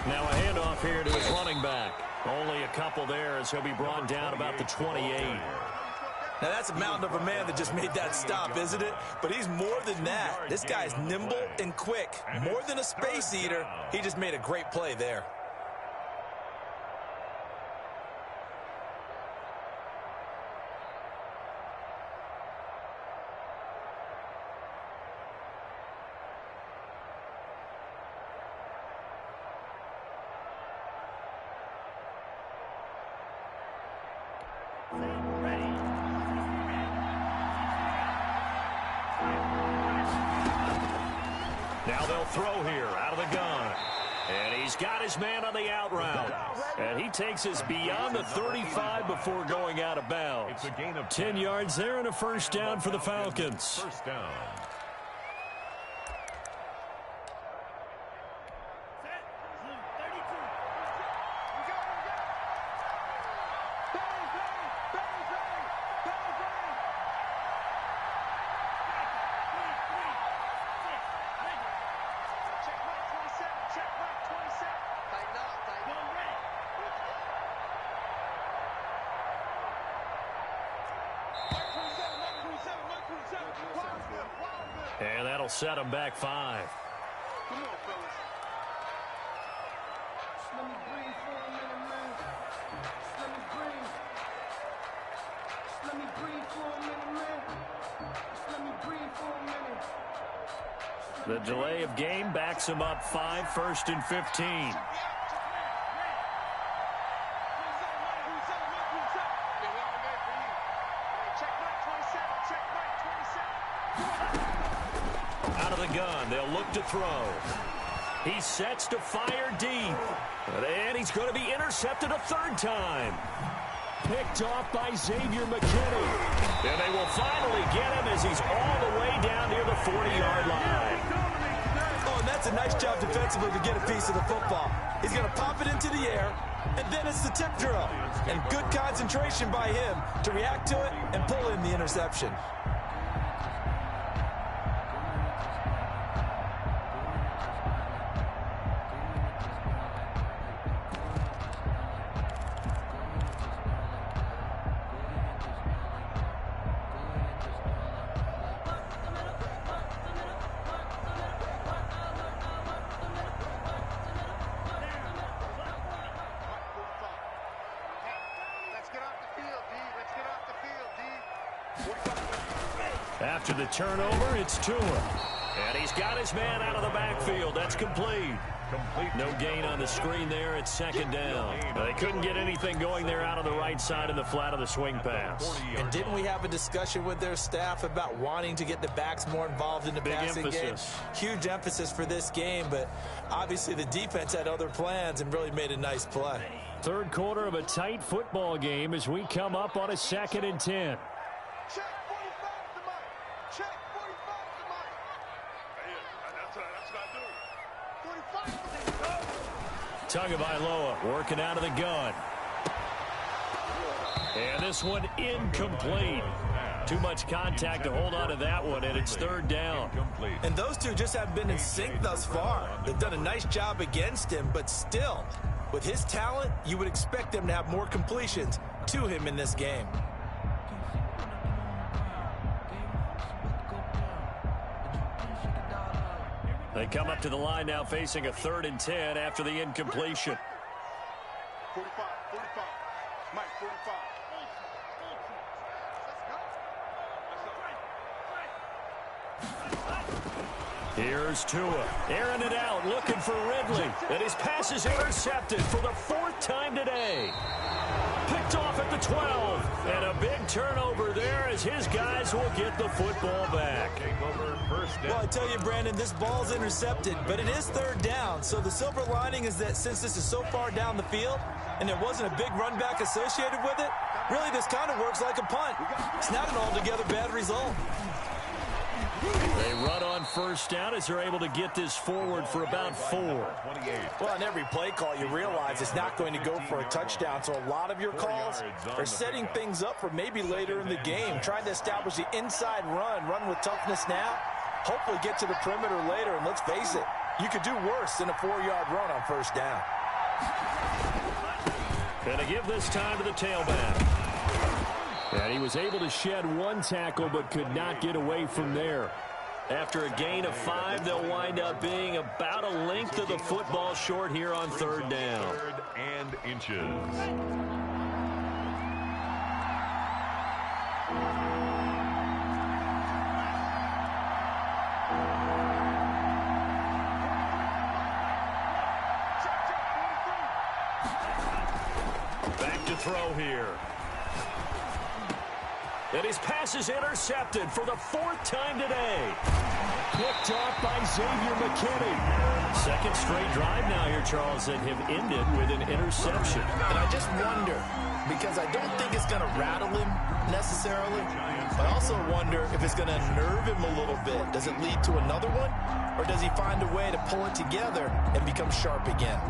Now a handoff here to his running back. Only a couple there as he'll be brought down about the 28. Now that's a mountain of a man that just made that stop, isn't it? But he's more than that. This guy's nimble and quick. More than a space eater, he just made a great play there. Now they'll throw here out of the gun. And he's got his man on the out route. And he takes us beyond the 35 before going out of bounds. It's a gain of 10 yards there and a first down for the Falcons. First down. And that'll set him back 5. Come on, fellas. Just let me breathe for a minute, man. Just let me breathe. Just let me breathe for a minute, man. Just let me breathe for a minute. The delay of game backs him up 5, 1st and 15. Out of the gun, they'll look to throw. He sets to fire deep. And he's going to be intercepted a 3rd time. Picked off by Xavier McKinney. And they will finally get him as he's all the way down near the 40-yard line. Oh, and that's a nice job defensively to get a piece of the football. He's going to pop it into the air, and then it's the tip drill. And good concentration by him to react to it and pull in the interception. After the turnover, it's Tua. And he's got his man out of the backfield. That's complete. No gain on the screen there. It's 2nd down. They couldn't get anything going there out on the right side in the flat of the swing pass. And didn't we have a discussion with their staff about wanting to get the backs more involved in the passing game? Huge emphasis for this game, but obviously the defense had other plans and really made a nice play. 3rd quarter of a tight football game as we come up on a 2nd and 10. Check 45 to Mike. Check 45 to Mike. That's what I do. 45 to Tagovailoa working out of the gun. And this one incomplete. Too much contact to hold on to that one, and it's 3rd down. And those two just haven't been in sync thus far. They've done a nice job against him, but still, with his talent, you would expect them to have more completions to him in this game. They come up to the line now facing a 3rd and 10 after the incompletion. 45, Mike, 45. Here's Tua, airing it out, looking for Ridley. And his pass is intercepted for the 4th time today. Picked off at the 12. And a big turnover there as his guys will get the football back. Well, I tell you, Brandon, this ball's intercepted, but it is 3rd down. So the silver lining is that since this is so far down the field and there wasn't a big run back associated with it, really this kind of works like a punt. It's not an altogether bad result. They run on 1st down as they're able to get this forward for about 4. Well, on every play call, you realize it's not going to go for a touchdown, so a lot of your calls are setting things up for maybe later in the game, trying to establish the inside run with toughness now, hopefully get to the perimeter later, and let's face it, you could do worse than a 4-yard run on 1st down. Gonna give this time to the tailback. And he was able to shed 1 tackle but could not get away from there. After a gain of 5, they'll wind up being about a length of the football short here on 3rd down. 3rd and inches. Back to throw here. And his pass is intercepted for the 4th time today. Picked off by Xavier McKinney. 2nd straight drive now here, Charles, that have ended with an interception. And I just wonder, because I don't think it's going to rattle him necessarily, but I also wonder if it's going to nerve him a little bit. Does it lead to another one? Or does he find a way to pull it together and become sharp again?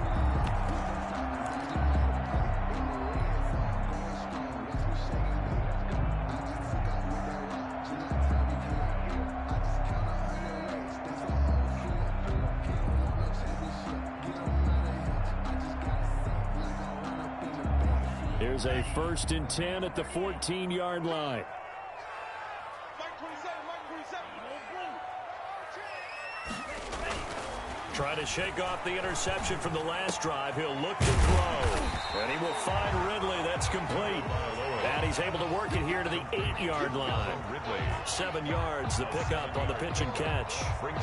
Here's a 1st and 10 at the 14-yard line. Trying to shake off the interception from the last drive. He'll look to throw. And he will find Ridley. That's complete. And he's able to work it here to the 8-yard line. 7 yards, the pickup on the pitch and catch.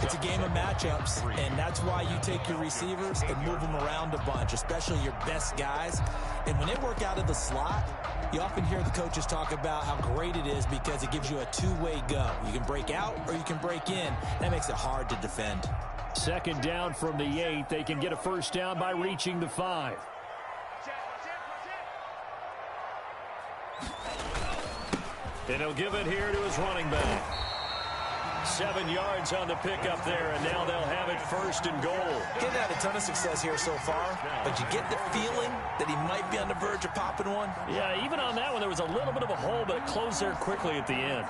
It's a game of matchups, and that's why you take your receivers and move them around a bunch, especially your best guys. And when they work out of the slot, you often hear the coaches talk about how great it is because it gives you a 2-way go. You can break out or you can break in. That makes it hard to defend. 2nd down from the 8. They can get a 1st down by reaching the 5. And he'll give it here to his running back. 7 yards on the pickup there, and now they'll have it 1st and goal. He hasn't had a ton of success here so far, but you get the feeling that he might be on the verge of popping one. Yeah, even on that one, there was a little bit of a hole, but it closed there quickly at the end.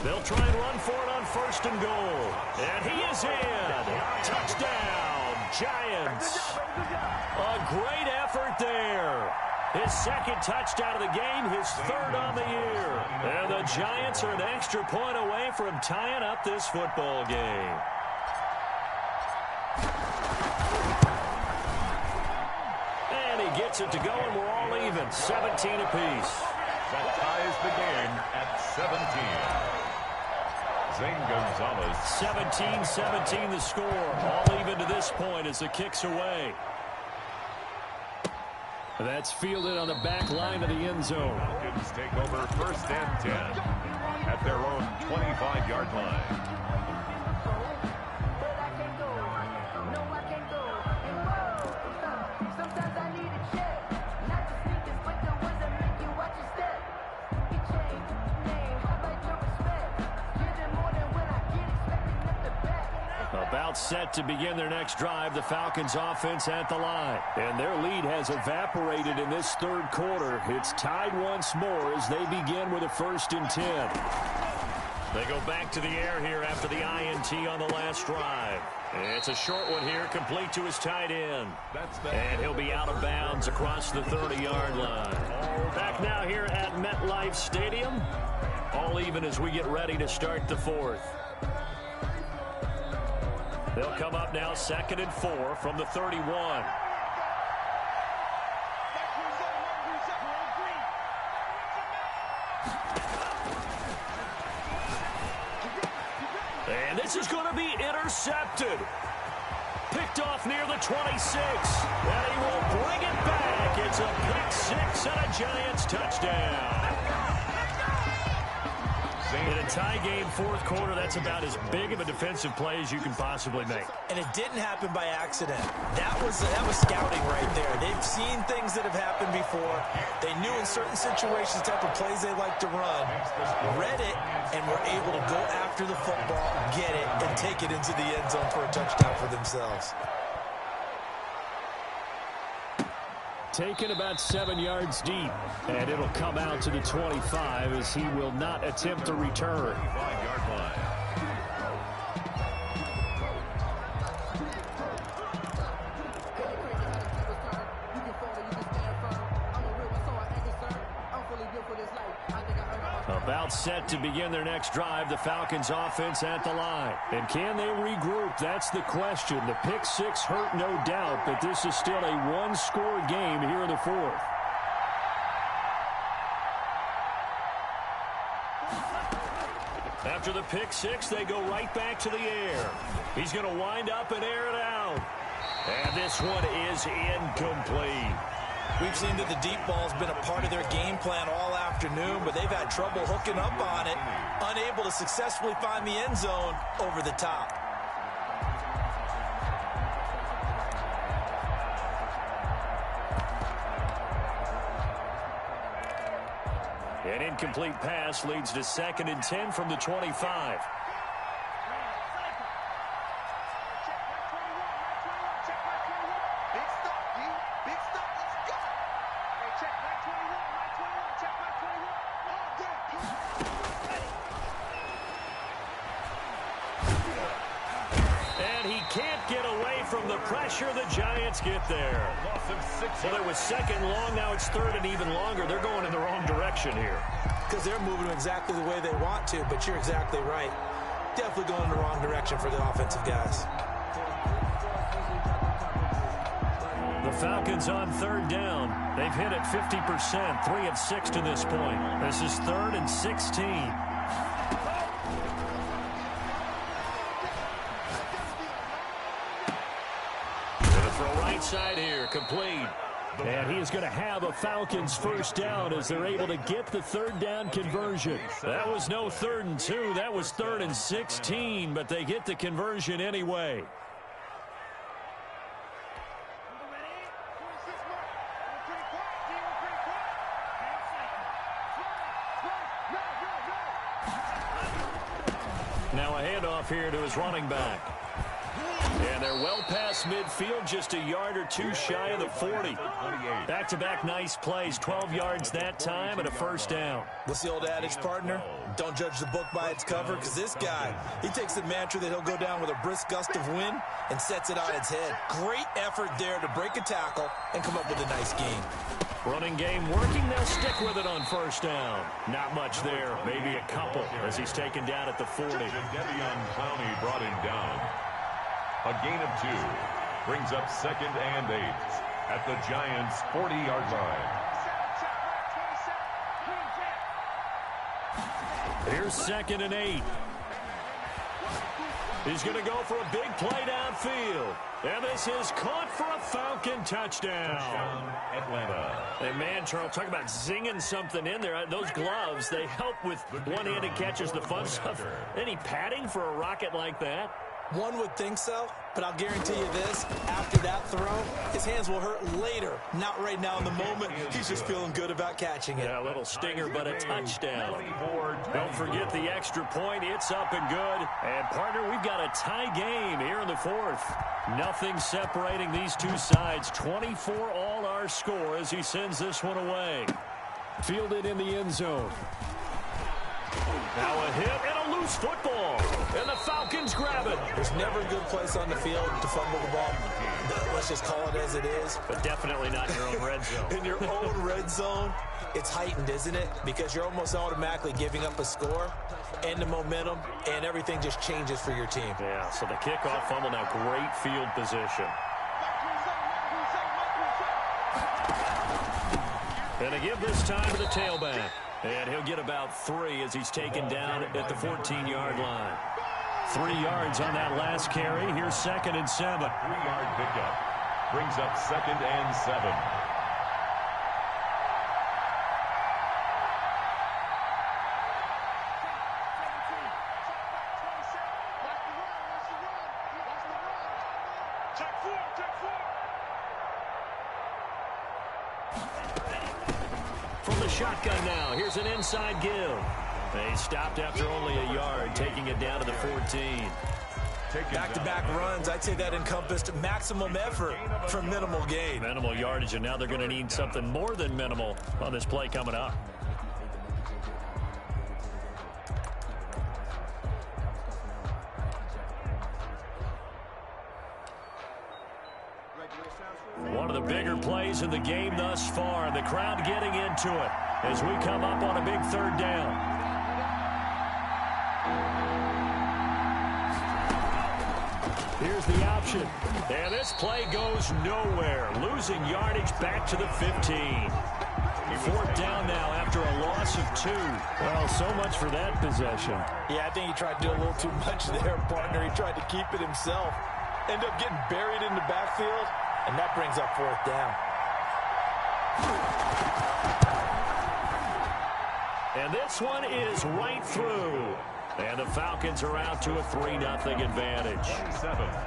They'll try and run for it on 1st and goal. And he is in. Touchdown, Giants. A great effort there. His 2nd touchdown of the game, his 3rd on the year. And the Giants are an extra point away from tying up this football game. And he gets it to go, and we're all even, 17 apiece. That ties the game at 17. Zane Gonzalez. 17-17 the score. All even to this point as the kick's away. That's fielded on the back line of the end zone. Falcons take over 1st and 10 at their own 25-yard line. About set to begin their next drive, the Falcons offense at the line. And their lead has evaporated in this 3rd quarter. It's tied once more as they begin with a 1st and 10. They go back to the air here after the INT on the last drive. It's a short one here, complete to his tight end. And he'll be out of bounds across the 30-yard line. Back now here at MetLife Stadium. All even as we get ready to start the fourth. They'll come up now 2nd and 4 from the 31. And this is going to be intercepted. Picked off near the 26. And he will bring it back. It's a pick six and a Giants touchdown. In a tie game, fourth quarter, that's about as big of a defensive play as you can possibly make. And it didn't happen by accident. That was scouting right there. They've seen things that have happened before. They knew in certain situations the type of plays they like to run, read it, and were able to go after the football, get it, and take it into the end zone for a touchdown for themselves. Taken about 7 yards deep, and it'll come out to the 25 as he will not attempt to return. 5-yard line. About set to begin their next drive, the Falcons offense at the line. And can they regroup? That's the question. The pick six hurt, no doubt, but this is still a one-score game here in the fourth. After the pick six, they go right back to the air. He's going to wind up and air it out. And this one is incomplete. We've seen that the deep ball's been a part of their game plan all afternoon, but they've had trouble hooking up on it, unable to successfully find the end zone over the top. An incomplete pass leads to 2nd and 10 from the 25. The Giants get there. So there was 2nd long, now it's 3rd and even longer. They're going in the wrong direction here. Because they're moving exactly the way they want to, but you're exactly right. Definitely going in the wrong direction for the offensive guys. The Falcons on 3rd down. They've hit it 50%, 3 of 6 to this point. This is 3rd and 16. Side here, complete. And he is going to have a Falcons first down as they're able to get the 3rd down conversion. That was no 3rd and 2. That was 3rd and 16, but they get the conversion anyway. Now a handoff here to his running back. And they're well past midfield, just a yard or two shy of the 40. Back-to-back nice plays, 12 yards that time and a first down. What's the old adage, partner? Don't judge the book by its cover, because this guy, he takes the mantra that he'll go down with a brisk gust of wind and sets it on its head. Great effort there to break a tackle and come up with a nice game. Running game working, they'll stick with it on first down. Not much there, maybe a couple as he's taken down at the 40. Jadeveon Clowney brought him down. A gain of 2 brings up 2nd and 8 at the Giants' 40-yard line. Here's 2nd and 8. He's going to go for a big play downfield. And this is caught for a Falcon touchdown. Atlanta. And man, Charles, talk about zinging something in there. Those gloves, they help with one-handed catches, the fun stuff. Any padding for a rocket like that? One would think so, but I'll guarantee you this, after that throw, his hands will hurt later, not right now in the moment. He's just feeling good about catching it. Yeah, a little stinger, but a touchdown. Don't forget the extra point. It's up and good. And, partner, we've got a tie game here in the fourth. Nothing separating these two sides. 24 all our score as he sends this one away. Fielded in the end zone. Now a hit and a loose Falcons grab it. There's never a good place on the field to fumble the ball. Let's just call it as it is. But definitely not in your own red zone. In your own red zone, it's heightened, isn't it? Because you're almost automatically giving up a score and the momentum, and everything just changes for your team. Yeah, so the kickoff fumble, now great field position. And they give this time to the tailback. And he'll get about 3 as he's taken down at the 14-yard line. 3 yards on that last carry. Here's 2nd and 7. 3-yard pickup. Brings up 2nd and 7. From the shotgun now, here's an inside give. They stopped after only a yard, taking it down to the 14. Back-to-back runs, I'd say that encompassed maximum effort for minimal gain. Minimal yardage, and now they're going to need something more than minimal on this play coming up. One of the bigger plays in the game thus far. The crowd getting into it as we come up on a big 3rd down. Here's the option. And this play goes nowhere. Losing yardage back to the 15. 4th down now after a loss of 2. Well, so much for that possession. Yeah, I think he tried to do a little too much there, partner. He tried to keep it himself. Ended up getting buried in the backfield, and that brings up 4th down. And this one is right through. And the Falcons are out to a 3-0 advantage.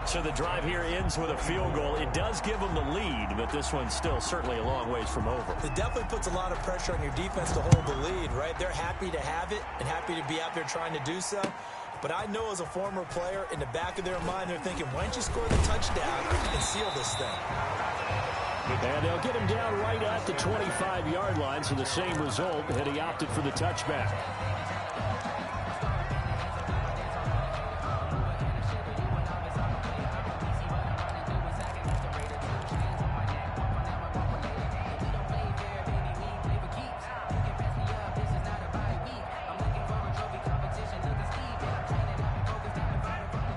So the drive here ends with a field goal. It does give them the lead, but this one's still certainly a long ways from over. It definitely puts a lot of pressure on your defense to hold the lead, right? They're happy to have it and happy to be out there trying to do so. But I know as a former player, in the back of their mind, they're thinking, why don't you score the touchdown and seal this thing? And they'll get him down right at the 25-yard line, so the same result had he opted for the touchback.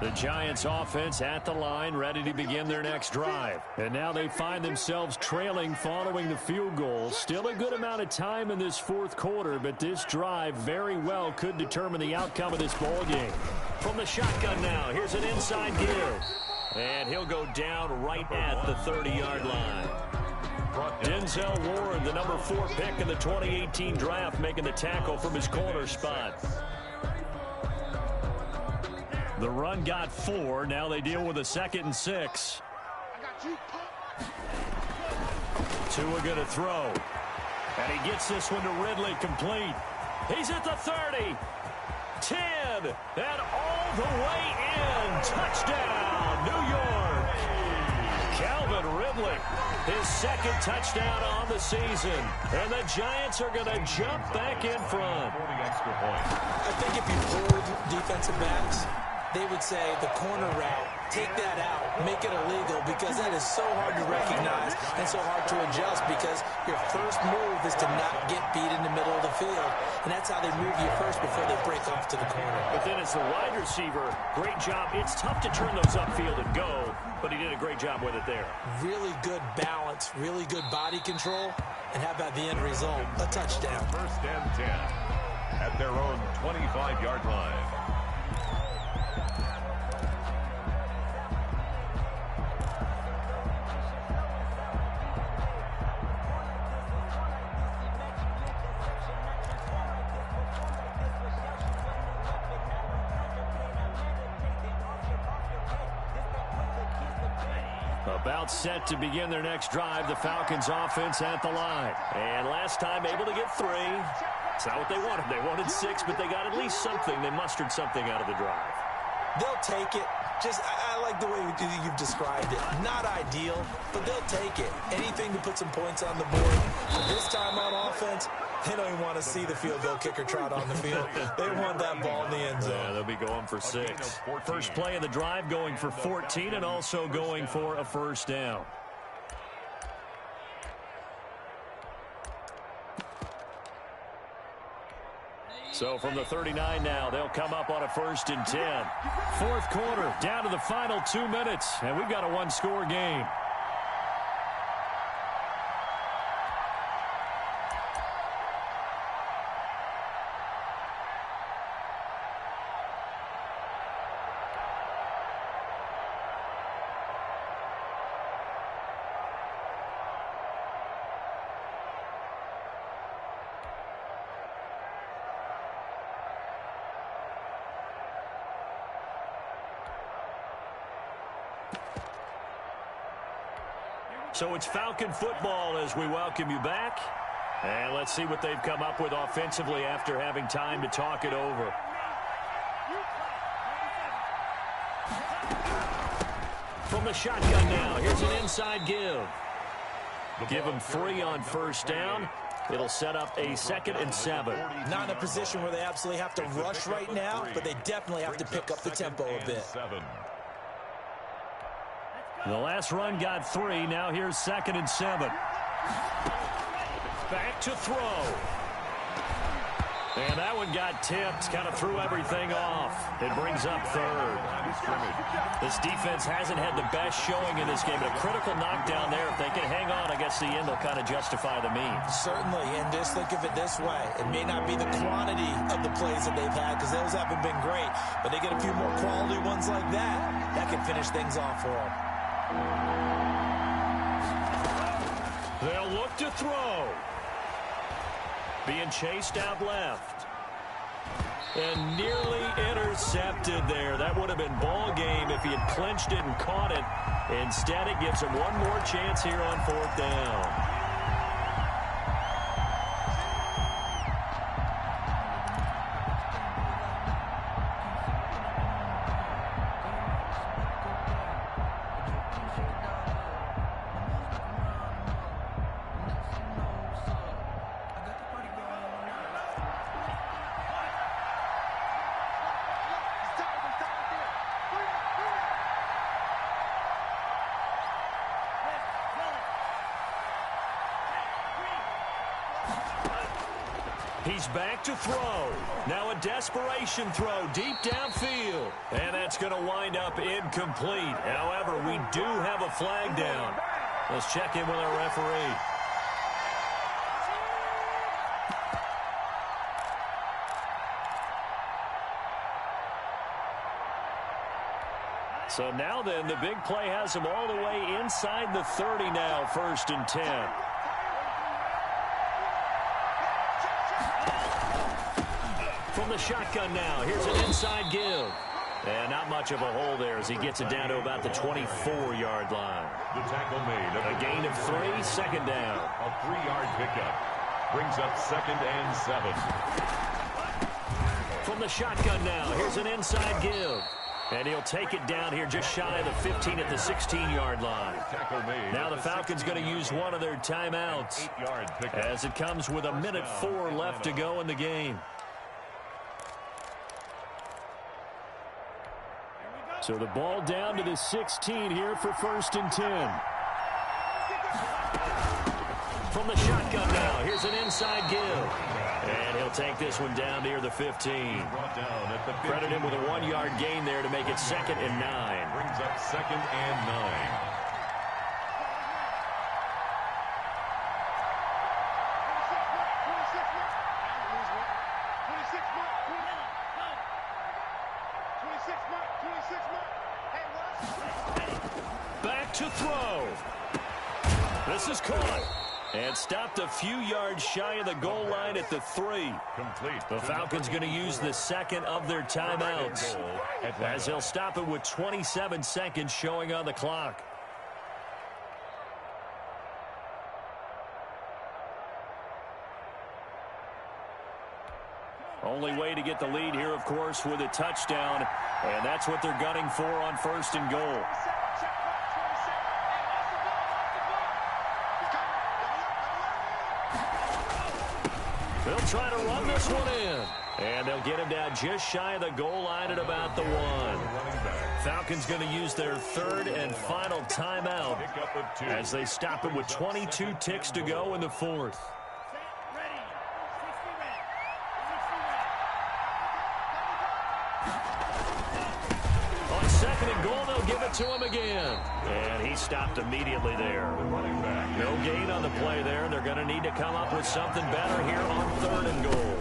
The Giants offense at the line, ready to begin their next drive. And now they find themselves trailing following the field goal. Still a good amount of time in this 4th quarter, but this drive very well could determine the outcome of this ball game. From the shotgun now, here's an inside give. And he'll go down right at the 30-yard line. Denzel Ward, the number 4 pick in the 2018 draft, making the tackle from his corner spot. The run got 4. Now they deal with a 2nd and 6. Tua going to throw. And he gets this one to Ridley complete. He's at the 30. 10. And all the way in. Touchdown, New York. Calvin Ridley, his 2nd touchdown on the season. And the Giants are going to jump back in front. I think if you pulled defensive backs, they would say the corner route, take that out, make it illegal, because that is so hard to recognize and so hard to adjust, because your first move is to not get beat in the middle of the field, and that's how they move you first before they break off to the corner. But then as the wide receiver, great job. It's tough to turn those upfield and go, but he did a great job with it there. Really good balance, really good body control, and how about the end result? A touchdown. 1st and 10 at their own 25-yard line. About set to begin their next drive, the Falcons offense at the line. And last time able to get 3. It's not what they wanted. They wanted 6, but they got at least something. They mustered something out of the drive. They'll take it. I like the way you've described it. Not ideal, but they'll take it. Anything to put some points on the board. This time on offense, they don't even want to see the field goal kicker trot on the field. They want that ball in the end zone. Yeah, they'll be going for 6. First play of the drive going for 14 and also going for a first down. So from the 39 now, they'll come up on a 1st and 10. Fourth quarter, down to the final 2 minutes, and we've got a one-score game. So it's Falcon football as we welcome you back. And let's see what they've come up with offensively after having time to talk it over. From the shotgun now, here's an inside give. Give them 3 on first down. It'll set up a 2nd and 7. Not in a position where they absolutely have to rush right now, but they definitely have to pick up the tempo a bit. The last run got 3. Now here's 2nd and 7. Back to throw. And that one got tipped. Kind of threw everything off. It brings up 3rd. This defense hasn't had the best showing in this game, but a critical knockdown there. If they can hang on, I guess the end will kind of justify the means. Certainly, and just think of it this way. It may not be the quantity of the plays that they've had, because those haven't been great, but they get a few more quality ones like that. That can finish things off for them. They'll look to throw. Being chased out left. And nearly intercepted there. That would have been ball game if he had clinched it and caught it. Instead, it gives him one more chance here on 4th down. He's back to throw. Now a desperation throw deep downfield. And that's going to wind up incomplete. However, we do have a flag down. Let's check in with our referee. So now then, the big play has him all the way inside the 30 now, 1st and 10. From the shotgun now, here's an inside give. And not much of a hole there as he gets it down to about the 24-yard line. The tackle made. A gain of 3, 2nd down. A 3-yard pickup. Brings up 2nd and 7. From the shotgun now, here's an inside give. And he'll take it down here just shy of the 15 at the 16-yard line. Now the Falcons going to use one of their timeouts as it comes with 1:04 left to go in the game. So the ball down to the 16 here for 1st and 10. From the shotgun now, here's an inside give. And he'll take this one down near the 15. Credit him with a 1-yard gain there to make it 2nd and 9. Brings up 2nd and 9. Back to throw. This is caught. And stopped a few yards shy of the goal line at the 3. Complete. The Falcons going to use the 2nd of their timeouts as they'll stop it with 27 seconds showing on the clock. Only way to get the lead here, of course, with a touchdown, and that's what they're gunning for on 1st and goal. They'll try to run this one in. And they'll get him down just shy of the goal line at about the 1. Falcons going to use their 3rd and final timeout as they stop it with 22 ticks to go in the 4th. On 2nd and goal, they'll give it to him again. And he stopped immediately there. No gain on the play there. They're going to need to come up with something better here on 3rd and goal.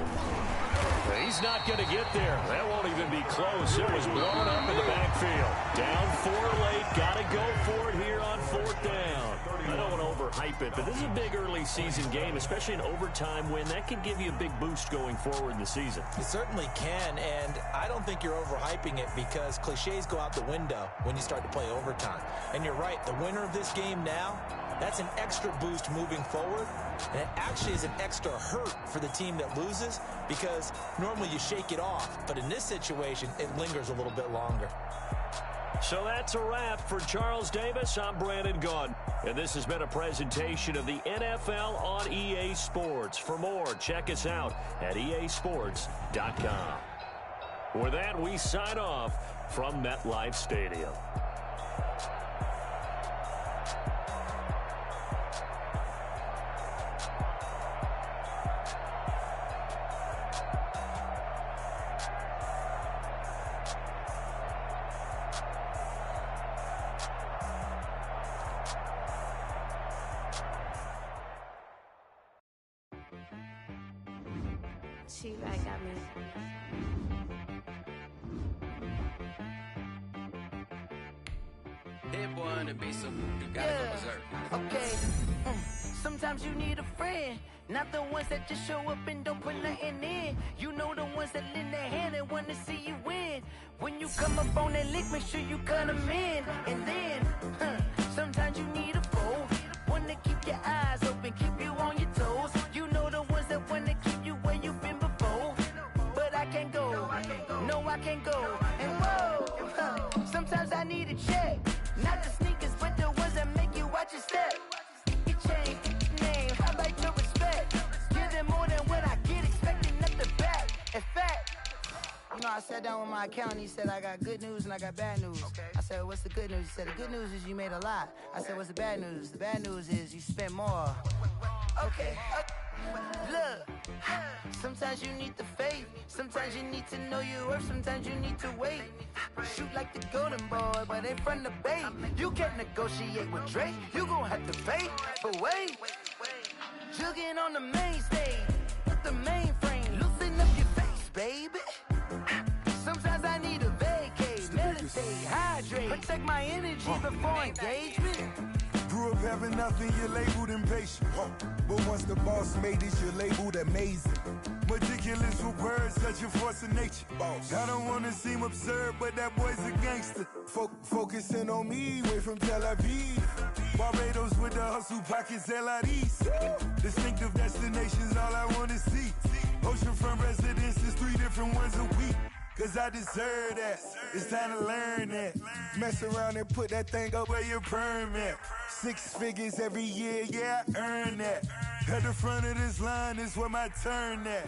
He's not going to get there. That won't even be close. It was blown up in the backfield. Down 4 late. Got to go for it here on 4th down. I don't want to overhype it, but this is a big early season game, especially an overtime win. That could give you a big boost going forward in the season. It certainly can, and I don't think you're overhyping it because cliches go out the window when you start to play overtime. And you're right, the winner of this game now, that's an extra boost moving forward, and it actually is an extra hurt for the team that loses because normally you shake it off, but in this situation, it lingers a little bit longer. So that's a wrap for Charles Davis. I'm Brandon Gaudin, and this has been a presentation of the NFL on EA Sports. For more, check us out at easports.com. With that, we sign off from MetLife Stadium. She-Bag got me. Hit boy on the beat, so you gotta go berserk. Okay. Sometimes you need a friend, not the ones that just show up and don't put nothing in. You know the ones that lend their hand and want to see you win. When you come up on that lick, make sure you cut them in. And then, sometimes you need a foe, one to keep your eyes open, keep you on your toes. You know the ones that want to keep you where you've been before. But I can't go, no I can't go. And whoa, sometimes I need a check. Not the sneakers, but the ones that make you watch your step. It changed name, I like your respect. Give them more than what I get, expecting nothing back. In fact, you know, I sat down with my accountant, he said, I got good news and I got bad news. I said, what's the good news? He said, the good news is you made a lot. I said, what's the bad news? The bad news is you spent more. Okay. Look, sometimes you need the faith, sometimes you need to know your worth, sometimes you need to wait. Shoot like the golden boy, but ain't from the bay. You can't negotiate with Drake, you gon' have to pay. But wait, jugging on the main stage, with the mainframe, loosen up your face, baby. Sometimes I need a vacate, meditate, hydrate, protect my energy before engagement. Grew up having nothing, you're labeled impatient. But once the boss made it, you're labeled amazing. Meticulous with words, such a force of nature. I don't want to seem absurd, but that boy's a gangster. Focusing on me, way from Tel Aviv. Barbados with the hustle pockets, LIDs. Distinctive destinations, all I want to see. Oceanfront residences, 3 different ones a week. Cause I deserve that, it's time to learn that. Mess around and put that thing up where your permit. 6 figures every year, yeah, I earn that. At the front of this line is where my turn at.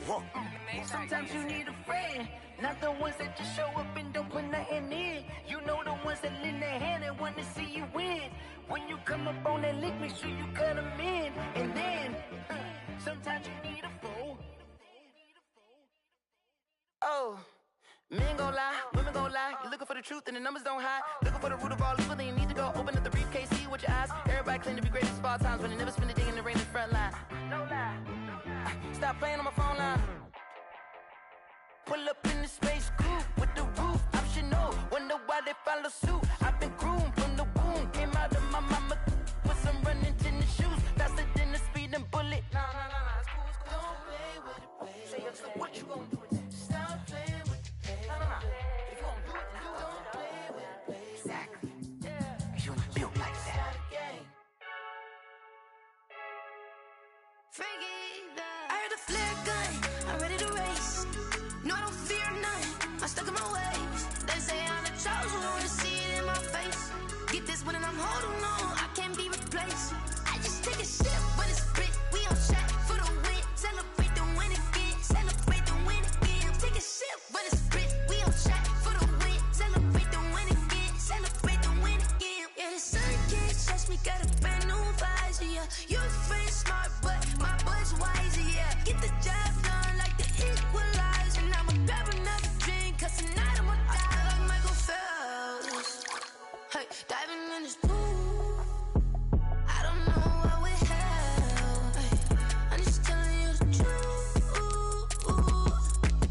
Sometimes you need a friend, not the ones that just show up and don't put nothing in. You know the ones that lend their hand and want to see you win. When you come up on that lick, make sure you cut them in. And then, sometimes you need a foe. Oh. Men gon' lie, women gon' lie. You're looking for the truth and the numbers don't hide. Looking for the root of all evil, then you need to go open up the briefcase, see with your eyes. Everybody claim to be greatest of all times, but they never spend a day in the rain in the front line. No lie. Stop playing on my phone line. Pull up in the space coupe with the roof optional. Wonder why they follow suit. I've been groomed from the womb. Came out of my mama with some running tennis shoes. Faster than the speeding bullet. No, it's cool, it's cool. Don't play with it, play. Say so what you gon' do with it? Stop playing with it. If you gon' do it, then don't play with it, play. Exactly. Yeah. You built like that. I heard a flare gun, I'm ready to race. yeah. You free smart, but my boy's wiser, yeah. Get the job done like the equalizer. And I'ma grab another drink, cause tonight I'ma die like Michael Phelps. Hey, diving in this pool, I don't know what we have. Hey, I'm just telling you the truth.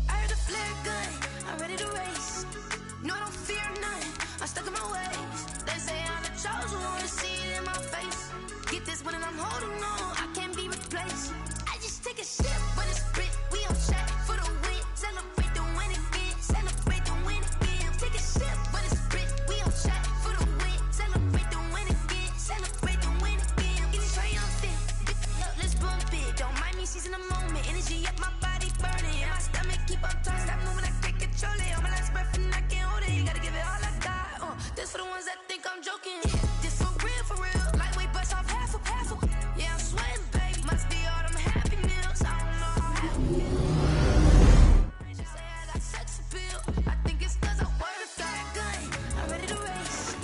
I heard a flare gun, I'm ready to race. No, I don't fear nothing, I'm stuck in my ways. They say I'm the chosen one, see it in my face. Get this one and I'm holding on, I can't be replaced. I just take a sip, but it's spit. We on track for the win, celebrate the win again, celebrate the win again. Take a sip, but it's spit. We on track for the win, celebrate the win again, celebrate the win again. Get it triumphant, up, let's bump it. Don't mind me seizing the moment, energy up my body burning. And my stomach keep up tight, stop moving, I can't control it. On my last breath and I can't hold it. You gotta give it all I got. This for the ones that think I'm joking. This for real, lightweight bust off half a. Yeah, I'm sweating, babe. Must be all them happy meals. I don't know how happy. She say I got sex appeal. I think it's cause I work. Got a gun, I'm ready to race.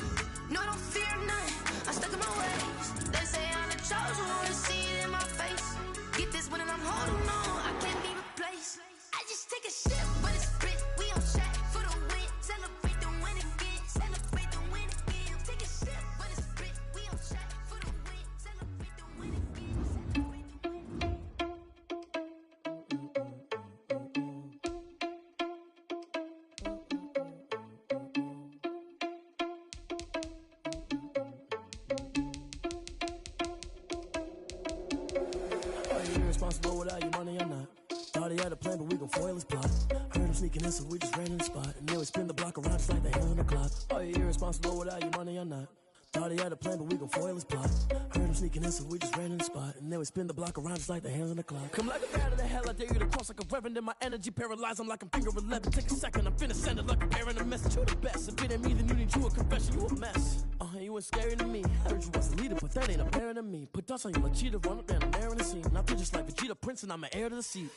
No, I don't fear nothing, I'm stuck in my ways. They say I'm the chosen one, see it in my face. Get this one and I'm holding on, I can't be replaced. I just take a sip, but it's spit. We on track for the win, celebrate the win again, celebrate the win again. Take a sip, but it's spit. We on track for the win, celebrate the win again, celebrate the win. Are you irresponsible without your money or not? Thought he had a plan, but we gon' foil his plot. Heard him sneaking in, so we just ran in the spot. And then we spin the block around just like the hell on the clock. Are you irresponsible without your money or not? Thought he had a plan, but we gon' foil his plot. Heard him sneaking in, so we just ran in the spot. And then we spin the block around just like the hands on the clock. Come like a bat of the hell, I dare you to cross like a reverend. And my energy paralyzed, I'm like I'm finger 11. Take a second, I'm finna send it like a parent a message. You the best, if it ain't me, then you need you a confession. You a mess, you ain't scary to me. Heard you was the leader, but that ain't apparent to me. Put dust on you like cheetah, run up and I'm there in the scene. And I feel just like Vegeta Prince and I'm an heir to the seat.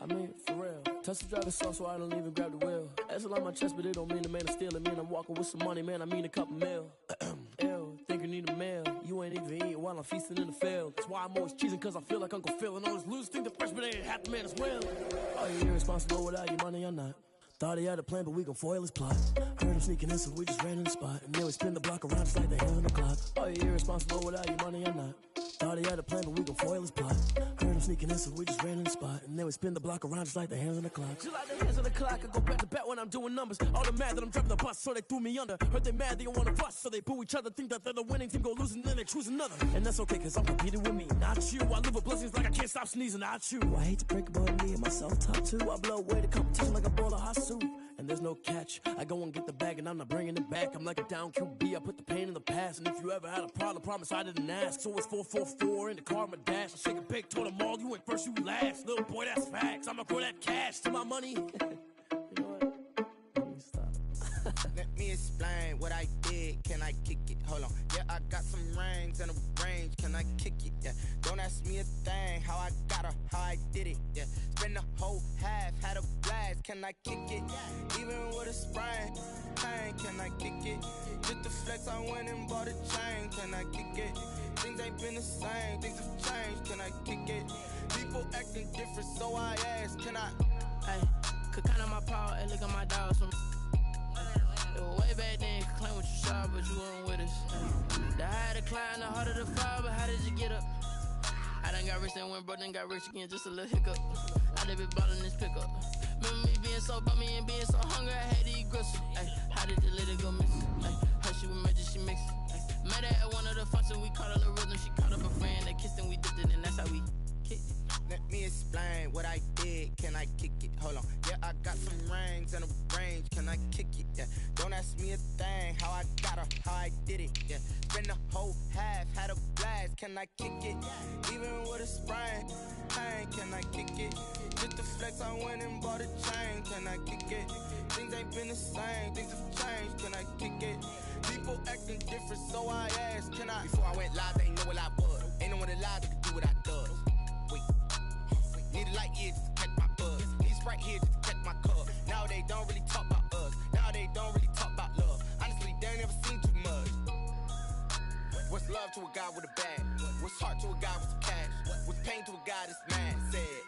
I mean, for real. Touch the driver's sauce so I don't even grab the wheel. That's on my chest, but it don't mean the man is stealing. Man, I'm walking with some money, man, I mean a couple mil. Ew, think you need a meal. You ain't even eating while I'm feasting in the field. That's why I'm always cheesing, cause I feel like Uncle Phil. And all those losers think the freshman ain't half the man as well. Are you irresponsible without your money or not? Thought he had a plan, but we gon' foil his plot. Heard him sneaking in, so we just ran in the spot. And then we spin the block around just like the hell on the clock. Are you irresponsible without your money or not? Thought he had a plan, but we gon' foil his plot. Heard him sneaking in, so we just ran in the spot. And then we spin the block around just like the hands on the clock. Just like the hands on the clock, I go back to back when I'm doing numbers. All the mad that I'm driving the bus, so they threw me under. Heard they mad, they don't wanna bust, so they boo each other. Think that they're the winning team, go losing, then they choose another. And that's okay, cause I'm competing with me, not you. I live with blessings like I can't stop sneezing, not you. I hate to break about me and myself top two. I blow away the competition like a bowl of hot soup. And there's no catch, I go and get the bag and I'm not bringing it back. I'm like a down QB, I put the pain in the past. And if you ever had a problem, promise I didn't ask. So it's 444 in the car, my dash. I shake a big, told them all, you ain't first, you last. Little boy, that's facts, I'ma grow that cash to my money. You know what? Let me stop. Let me explain what I did. Can I kick it? Hold on. Yeah, I got some rings and a range. Can I kick it? Yeah. Don't ask me a thing. How I got her, how I did it. Yeah. Spend the whole half, had a blast. Can I kick it? Even with a sprain. Pain, can I kick it? Just the flex, I went and bought a chain. Can I kick it? Things ain't been the same. Things have changed. Can I kick it? People acting different, so I ask. Can I? Hey, could count on my power and look at my dogs from. It was way back then, could claim what you saw, but you weren't with us. The higher the climb, the harder the fall, but how did you get up? I done got rich and went broke, then got rich again, just a little hiccup. I done been ballin' this pickup. Remember me being so bummy and being so hungry, I had to eat gristle. Ay, how did the little go miss? Ay, her she was magic, she mixed. Met her at one of the functions, we caught a little rhythm. She caught up a friend, they kissed and we dipped it, and that's how we kicked it. Let me explain what I did. Can I kick it? Hold on. Yeah, I got some rings and a range. Can I kick it? Yeah. Don't ask me a thing. How I got her, how I did it. Yeah. Spend the whole half, had a blast. Can I kick it? Even with a sprain. Pain, can I kick it? Just the flex, I went and bought a chain. Can I kick it? Things ain't been the same. Things have changed. Can I kick it? People acting different, so I asked. Can I? Before I went live, they ain't know what I was. Ain't no one alive that could do what I does. Need a light here just to catch my buzz. Need Sprite here just to catch my cup. Now they don't really talk about us. Now they don't really talk about love. Honestly, they ain't never seen too much. What's love to a guy with a bag? What's heart to a guy with some cash? What's pain to a guy that's mad? Said.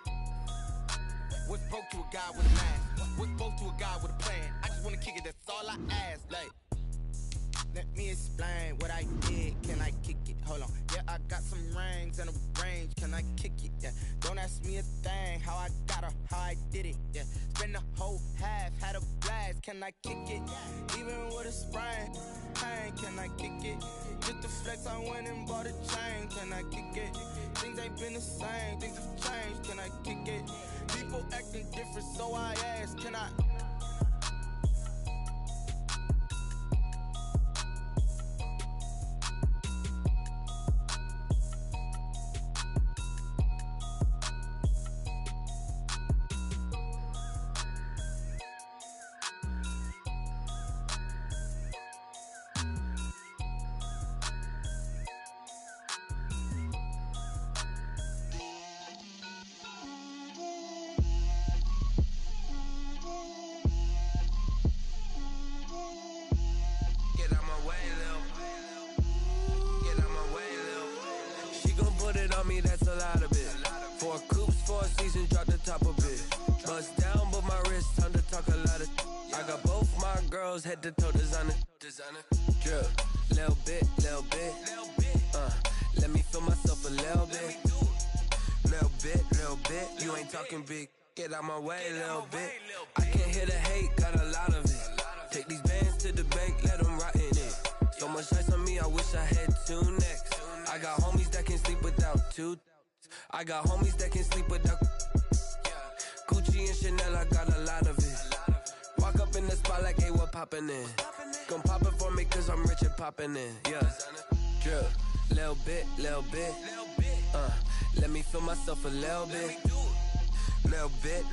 What's broke to a guy with a mask? What's both to a guy with a plan? I just wanna kick it, that's all I ask. Like, let me explain what I did. Can I kick it? Hold on. Yeah, I got some rings and a range. Can I kick it? Yeah. Don't ask me a thing. How I got her, how I did it. Yeah. Spend the whole half, had a blast. Can I kick it? Even with a sprain. Pain, can I kick it? Just the flex, I went and bought a chain. Can I kick it? Things ain't been the same. Things have changed. Can I kick it? People acting different, so I ask, can I? Head to toe designer, drip, little bit, let me feel myself a little bit, you ain't talking big, get out my way, little bit, I can't hear the hate, got a lot of it, take these bands to the bank, let them rot in it, so much ice on me, I wish I had two necks, I got homies that can sleep without two, I got homies that can sleep without, Gucci and Chanel, I got a lot of it. Walk up in the spot like, hey, what poppin' in? Gon' pop it for me cause I'm rich and poppin' in, yeah. Drip, little bit, let me feel myself a little bit. Little bit,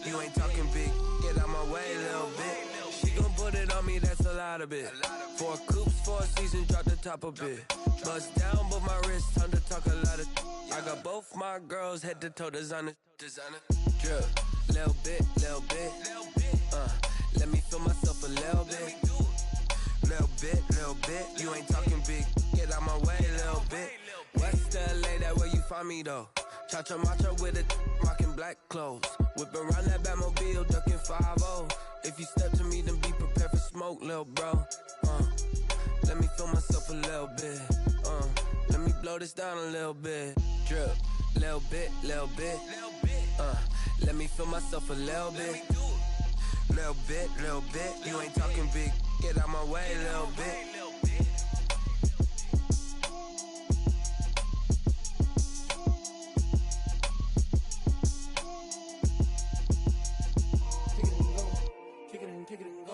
you ain't talking big, get out my way, little bit. She gon' put it on me, that's a lot of it. 4 coops, 4 seasons, drop the top a bit. Bust down, but my wrist, time to talk a lot of. I got both my girls, head to toe designer. Drip, little bit, let me feel myself a little bit. Little bit, you ain't talking big, get out my way, little bit. West LA, that where you find me though. Cha-cha matcha with a rockin' black clothes. Whip around that Batmobile, ducking 5-0. If you step to me, then be prepared for smoke, little bro. Let me feel myself a little bit. Let me blow this down a little bit. Drip, little bit. Let me feel myself a little bit. Little bit, you ain't talking big, get out my way, little bit. Kick it and go.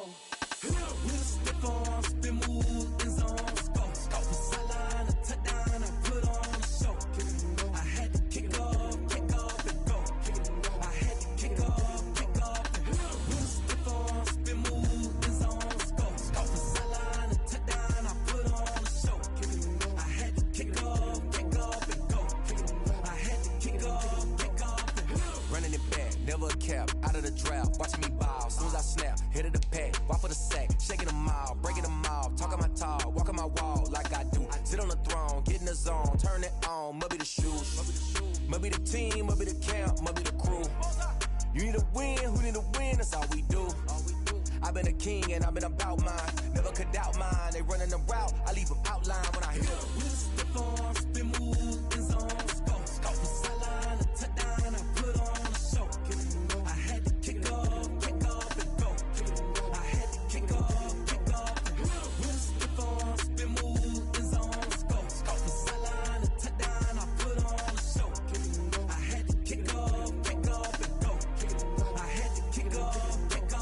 With a stiff arm, spin move, in zone, score. From sideline to touchdown, I put on a show. I had to kick off and go. I had to kick off and go. With a stiff arm, spin move, in zone, score. From sideline to touchdown, I put on a show. I had to kick off and go. I had to kick off and go. Running it back, never a cap, out of the drought, watching me ball, soon as I snap, hit of the pack, walk for the sack, shaking them all, breaking them off, talking my talk, walking my wall like I do, sit on the throne, get in the zone, turn it on, must be the shoes, must be the team, must be the camp, must be the crew, you need a win, who need a win, that's all we do, I've been a king and I've been about mine, never could doubt mine, they running the route, I leave them outline when I hit them. With a stiff arm, spin move, in zone, score. From sideline to touchdown, I put on a show. I had to kick off and go. I had to kick off and go. With a stiff arm, spin move, in zone, score. From sideline to touchdown, I put on a show. I had to kick off and go. I had to kick off and go.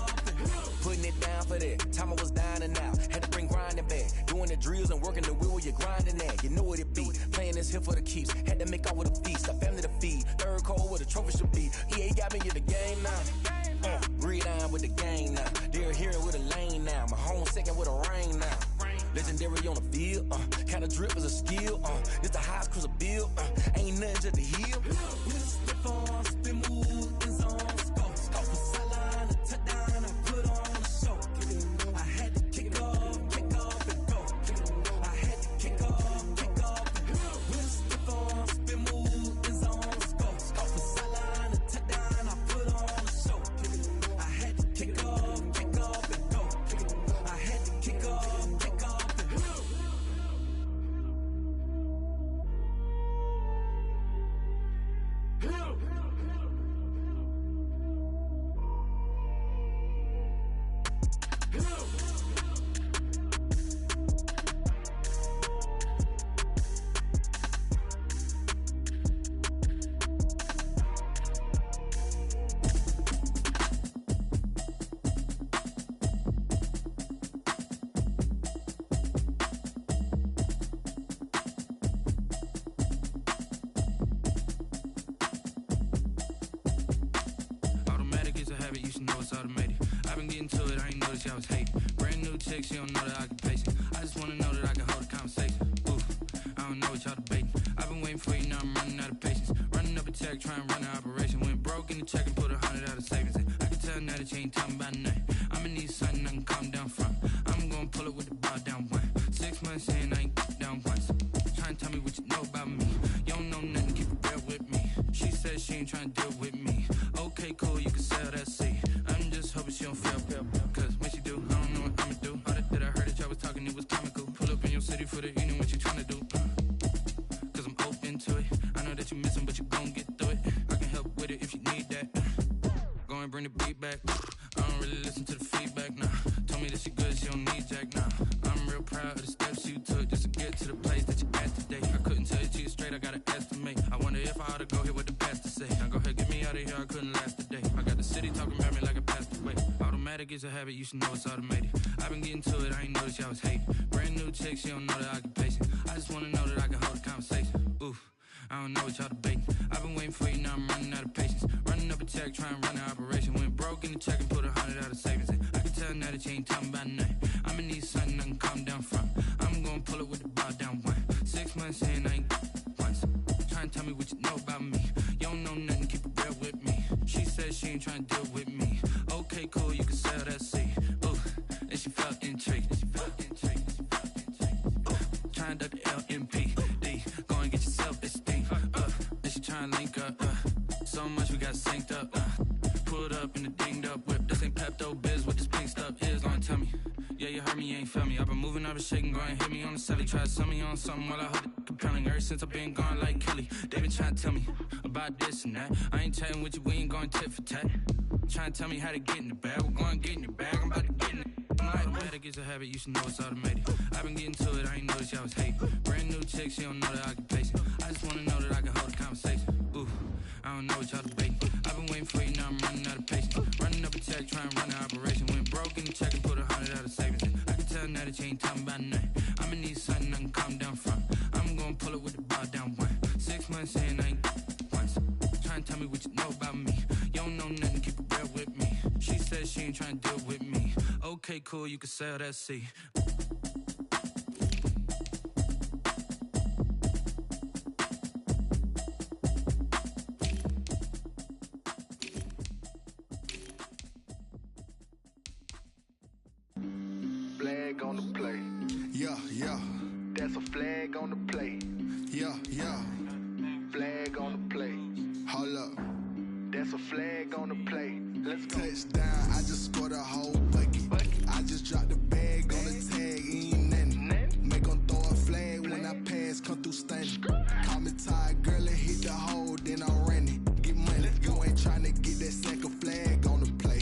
Putting it down for that, time I was down and out, had to bring grinding back, doing the drills and working the wheel where you're grinding at, you know what it be, playing this here for the keeps, had to make off with a feast, a family to feed, third cold where the trophy should be, EA got me in the game now, breathe on with the game now, they're here with a lane now, my home second with a rain now, legendary on the field, kind of drip is a skill, it's the highest cruiser bill, ain't nothing just the heel. With a stiff arm, spin move, in zone, score. From sideline to touchdown, I put on a show. I had to kick off and go. I had to kick off I was hating. Brand new chick, she don't know that I can pace it. I just wanna know that I can hold a conversation. Oof, I don't know what y'all debating. I've been waiting for you, now I'm running out of patience. Running up a check, trying to run an operation. Went broke in the check and put 100 out of savings in. I can tell now that you ain't talking about nothing. I'ma need something I can calm down from. I'm gonna pull it with the bar down one. 6 months in, I ain't down once. Trying to tell me what you know about me. You don't know nothing, keep it real with me. She said she ain't trying to deal with me. Okay, cool, you can sell that seat. I'm just hoping she don't feel. Cause when she do, I don't know what I'ma do. All that I heard that y'all was talking, it was comical. Pull up in your city for the evening, what you trying to do? Cause I'm open to it. I know that you missing, but you gon' get through it. I can help with it if you need that. Go and bring the beat back. I don't really listen to the feedback, nah. Told me that she good, she don't need Jack, nah. I'm real proud of the steps you took just to get to the place that you at today. I couldn't tell you to you straight, I gotta estimate. I wonder if I ought to go here with the pastor say. Now go ahead, get me out of here, I couldn't last a day. I got the city talking about me like I passed away. Automatic is a habit, you should know it's automated. I've been getting to it, I ain't noticed y'all was hating. Brand new chick, she don't know that I can pace it. I just wanna know that I can hold a conversation. Oof, I don't know what y'all debating. I've been waiting for you, now I'm running out of patience. Running up a check, trying to run an operation. Went broke in the check and put 100 out of savings in. I can tell now that you ain't talking about nothing. I'ma need something I can calm down from. I'm gonna pull it with the bar down one. 6 months in, I ain't once. Trying to tell me what you know about me. You don't know nothing, keep it real with me. She said she ain't trying to deal with me. Okay, cool, you can sell that seat. Ooh, and she felt intrigued. Trying to duck the LMPD. Go and get your self-esteem. And she trying to link up. So much we got synced up. Pulled up in the dinged up whip. This ain't Pepto-Biz, what this pink stuff is. Gonna tell me. Yeah, you heard me, you ain't felt me. I've been moving, I've been shaking, go and hit me on the celly. Try to sell me on something while I hold it compelling. Ever since I've been gone like Kelly, they been trying to tell me about this and that. I ain't chatting with you, we ain't going tit for tat. Trying to tell me how to get in the bag. We're going to get in your bag, I'm about to get in it. Automatic is a habit, you should know it's automated. I've been getting to it, I ain't noticed y'all was hating. Brand new chick, she don't know that I can pace it. I just wanna know that I can hold a conversation. Ooh, I don't know what y'all debating. I've been waiting for you, now I'm running out of patience. Running up a check, trying to run an operation. Went broke in the check and put 100 out of savings in. I can tell now that you ain't talking about nothing. I'ma need something I can calm down from. I'm gonna pull it with the bar down one. 6 months in, I ain't once. Trying to tell me what you know about me. You don't know nothing, keep it real with me. She said she ain't trying to deal with me. Okay, cool, you can sell that seat. Flag on the play. Yeah, yeah. That's a flag on the play. Yeah, yeah. Flag on the play. Hold up. That's a flag on the play. Let's go. Touchdown, I just scored a whole bucket. I just dropped the bag on the tag, ain't nothing. Make them throw a flag when I pass, come through stunning. Call me tired, girl, and hit the hole, then I'm running. Get money, you ain't trying to get that second flag on the play.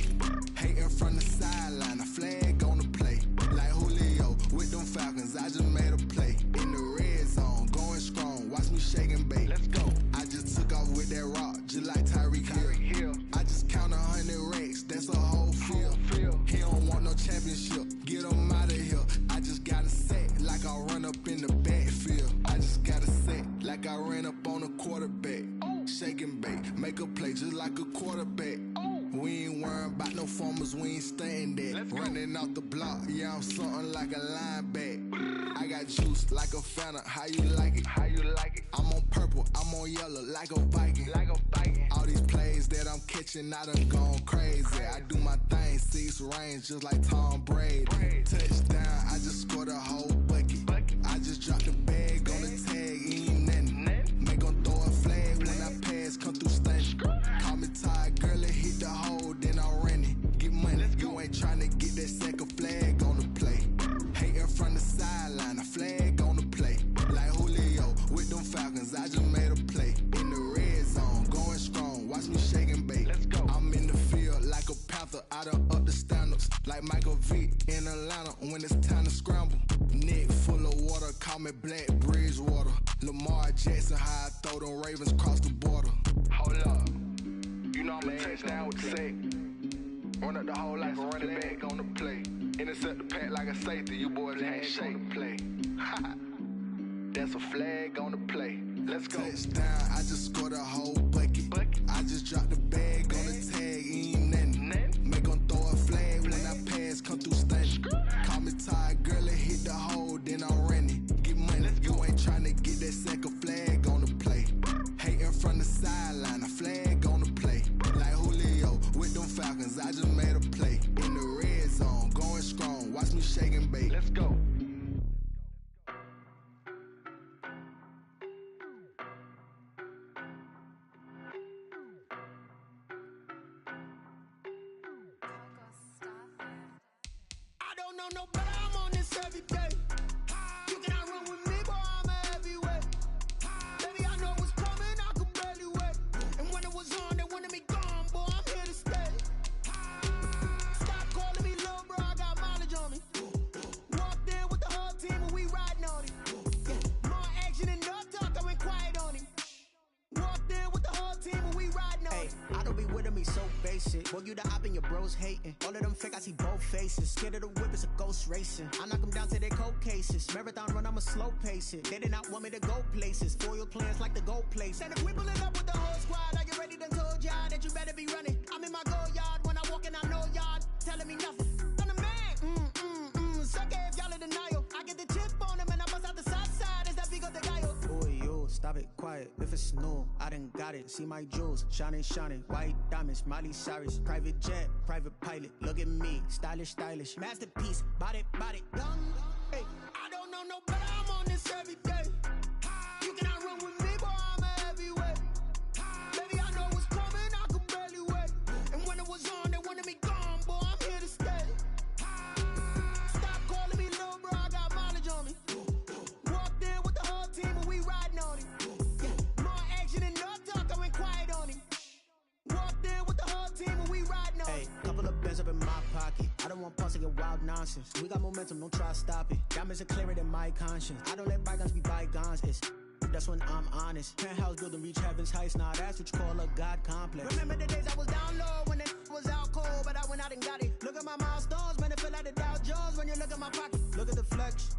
Hating from the sideline, a flag on the play. Like Julio with them Falcons, I just made a play. In the red zone, going strong, watch me shake and bake. Let's go. I just took off with that rock, just like Tyreek Hill. I just count 100 racks, that's a whole field. He don't want no championship, get him out of here. I just got a set, like I run up in the backfield. I just got a set, like I ran up on a quarterback. Shake and bake, make a play just like a quarterback. We ain't worrying about no formers, we ain't staying there. Running off the block, yeah, I'm something like a linebacker. I got juice like a Fanta, how you like it? How you like it? I'm on purple, I'm on yellow, like a Viking. Like a Viking. All these plays that I'm catching, I done gone crazy. I do my thing, 6 range, just like Tom Brady. Touchdown, I just scored a whole bucket. I just dropped the bag on the tag, ain't nothing. Make them throw a flag when I pass, come through stunning. Call me tired, girl, and hit the hole, then I'm running. Get money, you ain't trying to get that second flag on the play. Hating from the sideline, a flag on the play. Like Julio with them Falcons, I just made a play. In the red zone, going strong, watch me shake and bake. Let's go. I'm in the field like a Panther, I done up the standards. Like Michael Vick in Atlanta when it's time to scramble. Neck full of water, call me Black Bridgewater. Lamar Jackson, how I throw them Ravens cross the border. Hold up, you know I'm a touchdown with the sack. Run up the hole like a running back on the play. Intercept the pack like a safety, you boys ain't shake play. That's a flag on the play. Let's go. Touchdown, I just scored a whole bucket. I just dropped the bag on the tag, ain't nothing. Make them throw a flag when I pass, come through know no better, I'm on this every day. You cannot run with me, boy, I'm a heavyweight. Baby, I know what's coming, I could barely wait. And when it was on, they wanted me gone, boy, I'm here to stay. Stop calling me little bro, I got mileage on me. Walked in with the whole team and we riding on it. Yeah. More action and no talk, I went quiet on him. Walked in with the whole team and we riding on it. I don't be with him, he's so basic. Boy, you the op and your bros hating. All of them fake, I see both faces. Scared of the whip, it's a ghost racing. I knock them down to their cold cases. Marathon run, I'ma slow pace it. They did not want me to go places. Foil plans like the gold place. And if we pulling up with the whole squad, I get ready to told y'all that you better be running. I'm in my go yard when I walk in, I know y'all telling me nothing. I'm the man, suck it if y'all in denial. I get the chip on them and I bust out the south side. Is that Vigo de Gallo? Boy, yo, stop it, quiet. If it's new, I done got it. See my jewels, shining, shining. White diamonds, Miley Cyrus. Private jet, private pilot. Look at me, stylish, stylish. Masterpiece, body, young. Hey, I don't know no better, I'm on this every day. You cannot run with me, boy, I'm a heavyweight. Baby, I know what's coming, I could barely wait. And when it was on, they wanted me gone, boy, I'm here to stay. Stop calling me little bro, I got mileage on me. Walked in with the whole team and we riding on it. Yeah. More action and no talk, I went quiet on him. Walked in with the whole team and we riding on it. Hey, couple of bands up in my pocket. I don't want pulse to get wild nonsense. We got momentum, don't try to stop it. Diamonds are clearer than my conscience. I don't let bygones be bygones. That's when I'm honest. Penthouse building, reach heaven's heights. Now that's what you call a God complex. Remember the days I was down low when it was out cold, but I went out and got it. Look at my milestones, man, it feel like the Dow Jones when you look at my pocket. Look at the flex,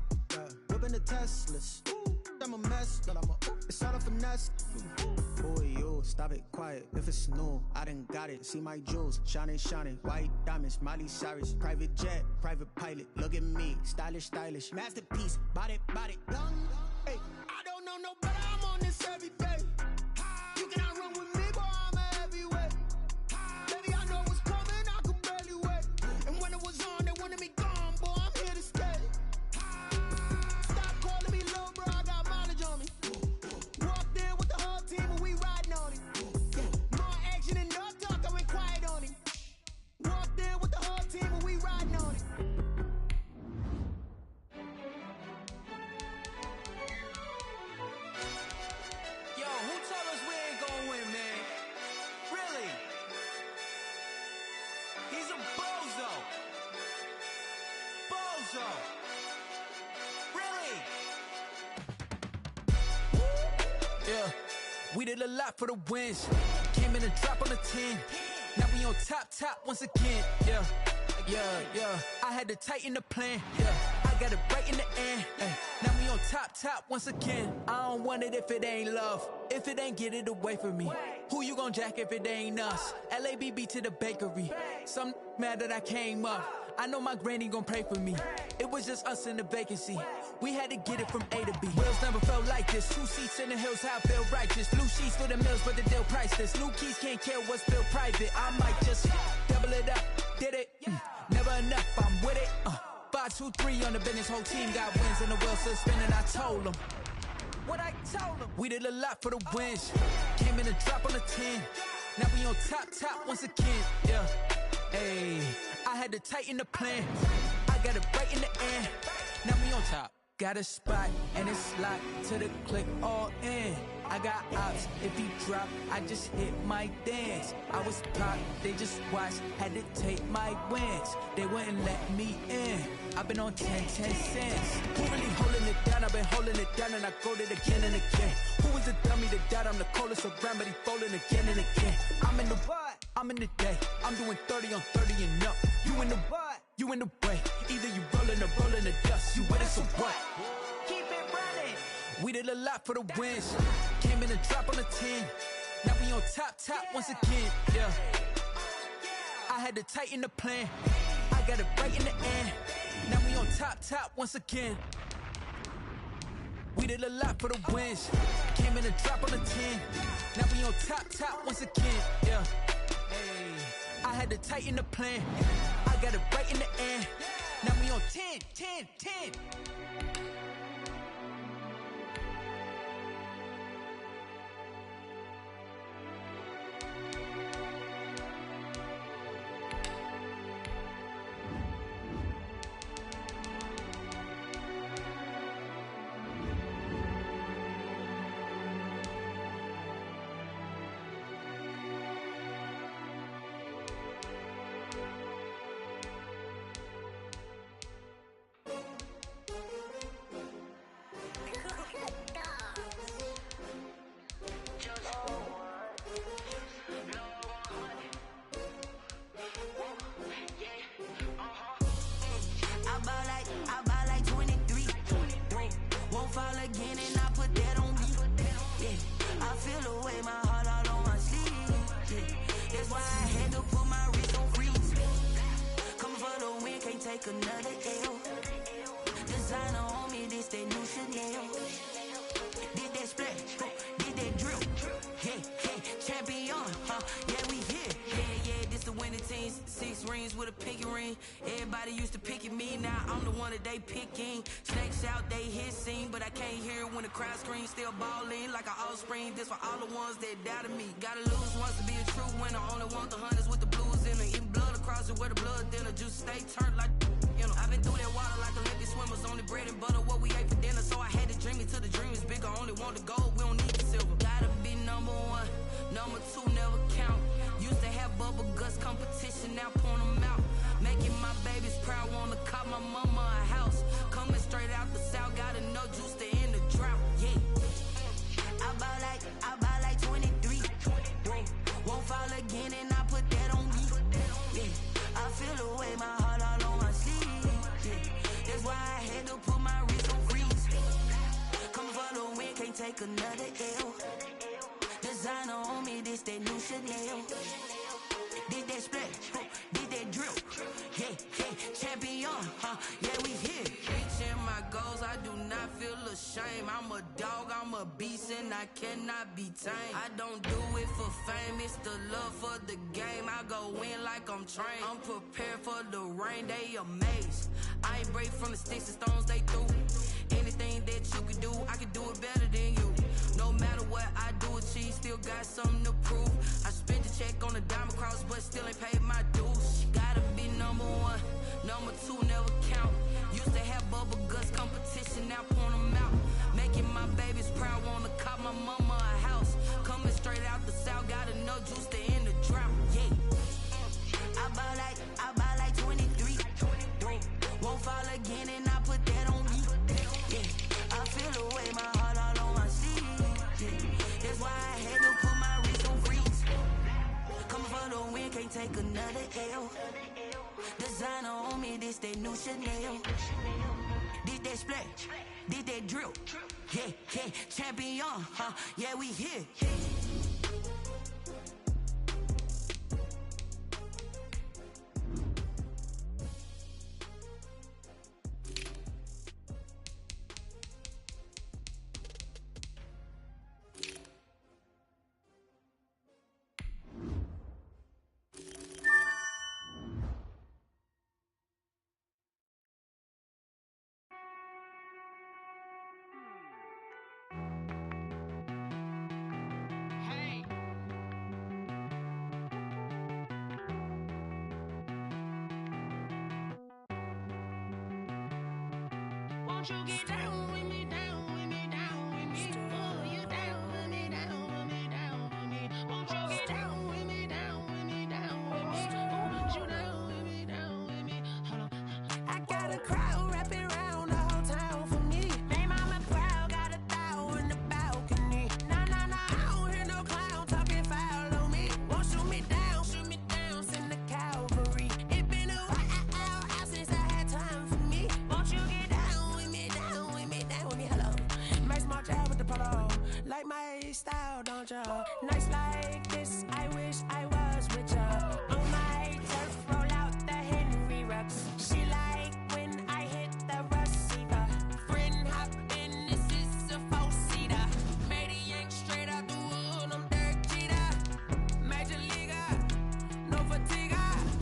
whipping the Teslas. I'm a mess, but it's all a finesse. Boy, yo, stop it, quiet. If it's new, I done got it. See my jewels, shining, shining. White diamonds, Miley Cyrus. Private jet, private pilot. Look at me, stylish, stylish. Masterpiece, body, young. Hey, I don't know no better, I'm on this every day. You cannot run with me, boy, I'm a heavyweight. Baby, I know what's coming, I could barely wait. And when it was on, they wanted me gone, boy, I'm here to stay. Stop calling me little bro, I got mileage on me. Walked in with the whole team and we riding on it. Yeah. More action and no talk, I went quiet on him. Walked in with the whole team and we riding on it. Yo, who told us we ain't gonna win, man? Really? He's a bozo. Bozo. Really? Yeah, we did a lot for the wins. Came in and drop on the 10. Now we on top once again. Yeah. I had to tighten the plan. Yeah, I got it right in the end. Ay. Now we on top once again. I don't want it if it ain't love. If it ain't, get it away from me. Who you gon' jack if it ain't us? LABB to the bakery. Some mad that I came up. I know my granny gon' pray for me. It was just us in the vacancy. We had to get it from A to B. Wheels never felt like this. 2 seats in the hills, how I feel righteous. Blue sheets for the mills, but the deal priceless. New keys can't care what's still private. I might just double it up. Did it? Never enough, I'm with it. 5, 2, 3 on the business. Whole team got wins and the wheels still spinning. I told them what I told them. We did a lot for the wins. Came in and drop on the 10. Now we on top once again. Yeah. Hey, I had to tighten the plan. I got it right in the end. Now we on top. Got a spot and it's locked to the click all in. I got ops, if he drop, I just hit my dance. I was popped, they just watched, had to take my wins. They wouldn't let me in. I've been on 10 cents. Who really holding it down? I've been holding it down and I go it again and again. Who is the dummy that doubt I'm the coldest around, but he folding again and again. I'm in the what? I'm in the day. I'm doing 30 on 30 and up. You in the what? You in the way. Either you rolling or rolling the dust. You with us or what? Keep it running. We did a lot for the wins. Came in and drop on the 10. Now we on top once again. Yeah. I had to tighten the plan. I got it right in the end. Now we on top once again. We did a lot for the wins. Came in and drop on the 10. Now we on top once again. Yeah. Hey, I had to tighten the plan. I got it right in the end. Now we on 10. I'm the one that they picking. Snakes out, they hissing, but I can't hear when the crowd screams. Still balling like an offspring. This for all the ones that doubted me. Gotta lose once to be a true winner. Only want the hunters with the blues in it. Even blood across it where the blood dinner. Juice stay turned like, you know. I've been through that water like Olympic swimmers. Only bread and butter, what we ate for dinner. So I had to dream it till the dream is bigger. Only want the gold, we don't need the silver. Gotta be number one, number two never count. Used to have bubble guts competition, now point them out. Making my babies proud, wanna cop my mama a house. Coming straight out the south, gotta know Juice to end the drought. Yeah. I buy like 23. Won't fall again and I put that on me. Yeah. I feel the way, my heart all on my sleeve. Yeah. That's why I had to put my wrist on freeze. Coming for the win, can't take another L. Designer on me, this that new Chanel. Did that split, did that drill. Yeah, champion, yeah, we here. Reaching my goals, I do not feel ashamed. I'm a dog, I'm a beast, and I cannot be tamed. I don't do it for fame, it's the love for the game. I go in like I'm trained. I'm prepared for the rain, they amazed. I ain't break from the sticks and stones they threw. Anything that you can do, I can do it better than you. No matter what I do, achieve, still got something to prove. I spent the check on the diamond cross, but still ain't paid my dues. Gotta be number one, number two never count. Used to have bubble guts competition, now point them out. Making my babies proud, wanna cop my mama a house. Coming straight out the south, gotta know Juice to end the drought. Yeah. I buy like 23. Won't fall again and I put that on me. Yeah. I feel the way, my heart all on my sleeve. Yeah. That's why I had to put my wrist on freeze. Coming for the win, can't take another L. Designer on me, this that new Chanel. Did that split, did that drill. Yeah, champion, yeah, we here. Won't you get down with me, down with me, down with me? Oh, you down with me, down with me, down with me. Won't you get down with me, down with me, down with me? Oh, you down with me, down with me? Hold on. I got a crowd wrapping around the whole town for me. Baby mama proud, got a thou in the balcony. Nah, I don't hear no clown talking foul on me. Won't shoot me down, send the cavalry. It been a while since I had time for me. Won't you get down with me, down with me, down with me? Hello. Max my job with the polo. Like my style, don't you? Nights like this, I wish I was richer. On my turf, roll out the Henry Rux. She like when I hit the receiver. Friend hop in, this is a four-seater. Made a yank straight out the wood, I'm Derek Jeter. Major leaguer, no fatigue.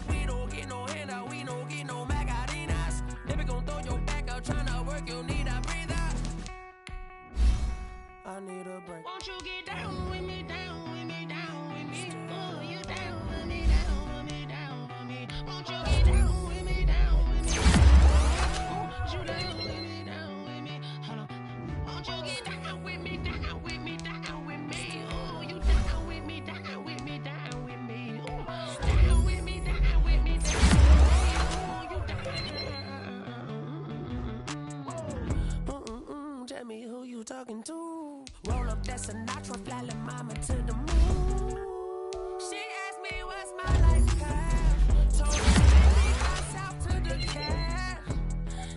We don't get no handout, we don't get no Macarinas. They be gon' throw your back out, tryna work, you need a breather. I need a break. Won't you get down with me, down with me, down with me? Oh, you down with me, down with me, down with me? Won't you get down with me, down with me? Oh, you down with me, down with me? Hold on. Won't you get down with me, down with me, down with me? Oh, you down with me, down with me, down with me? Oh, down with me, down with me, down with me? Oh, you down. Tell me who you talking to. Roll up that Sinatra, fly la mama to the moon. She asked me what's my life path. Told me to leave myself to the cat.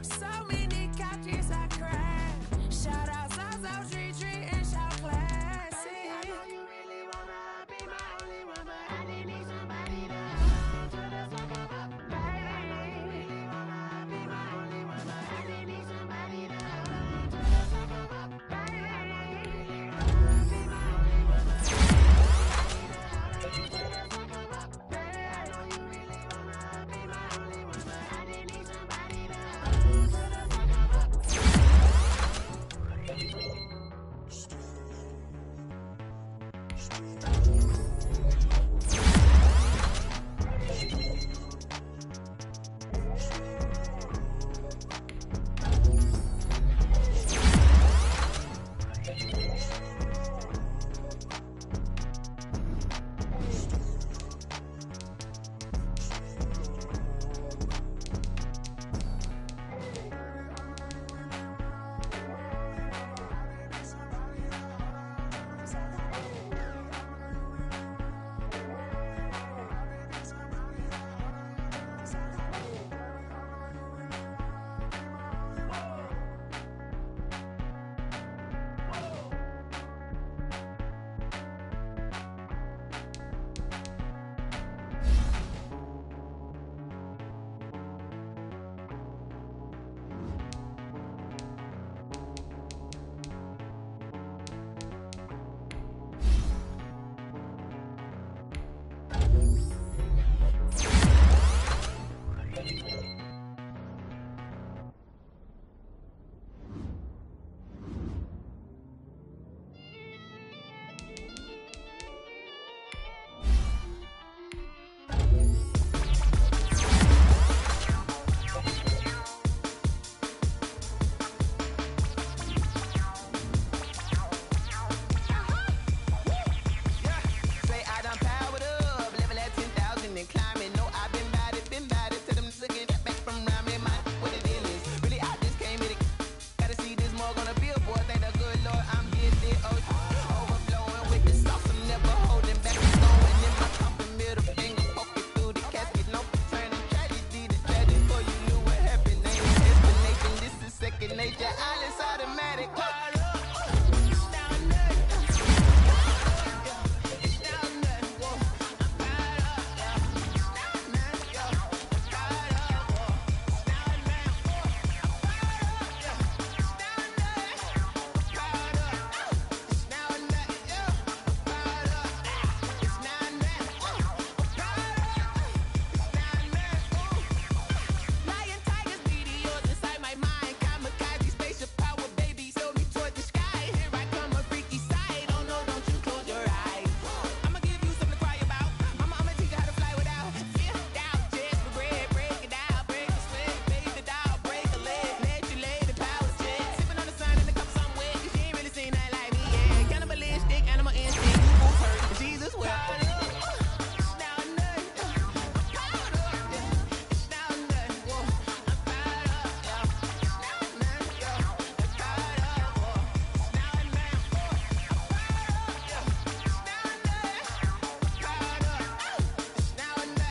So many couches I cried. Shout out Zazo, Tree, and shout classic. I know you really wanna be my only one, but I didn't need somebody to hold to the sucker up. Baby, I know you really wanna be my only one, but I didn't need somebody to hold to the sucker up. Baby, I know you really wanna be my only one, but street.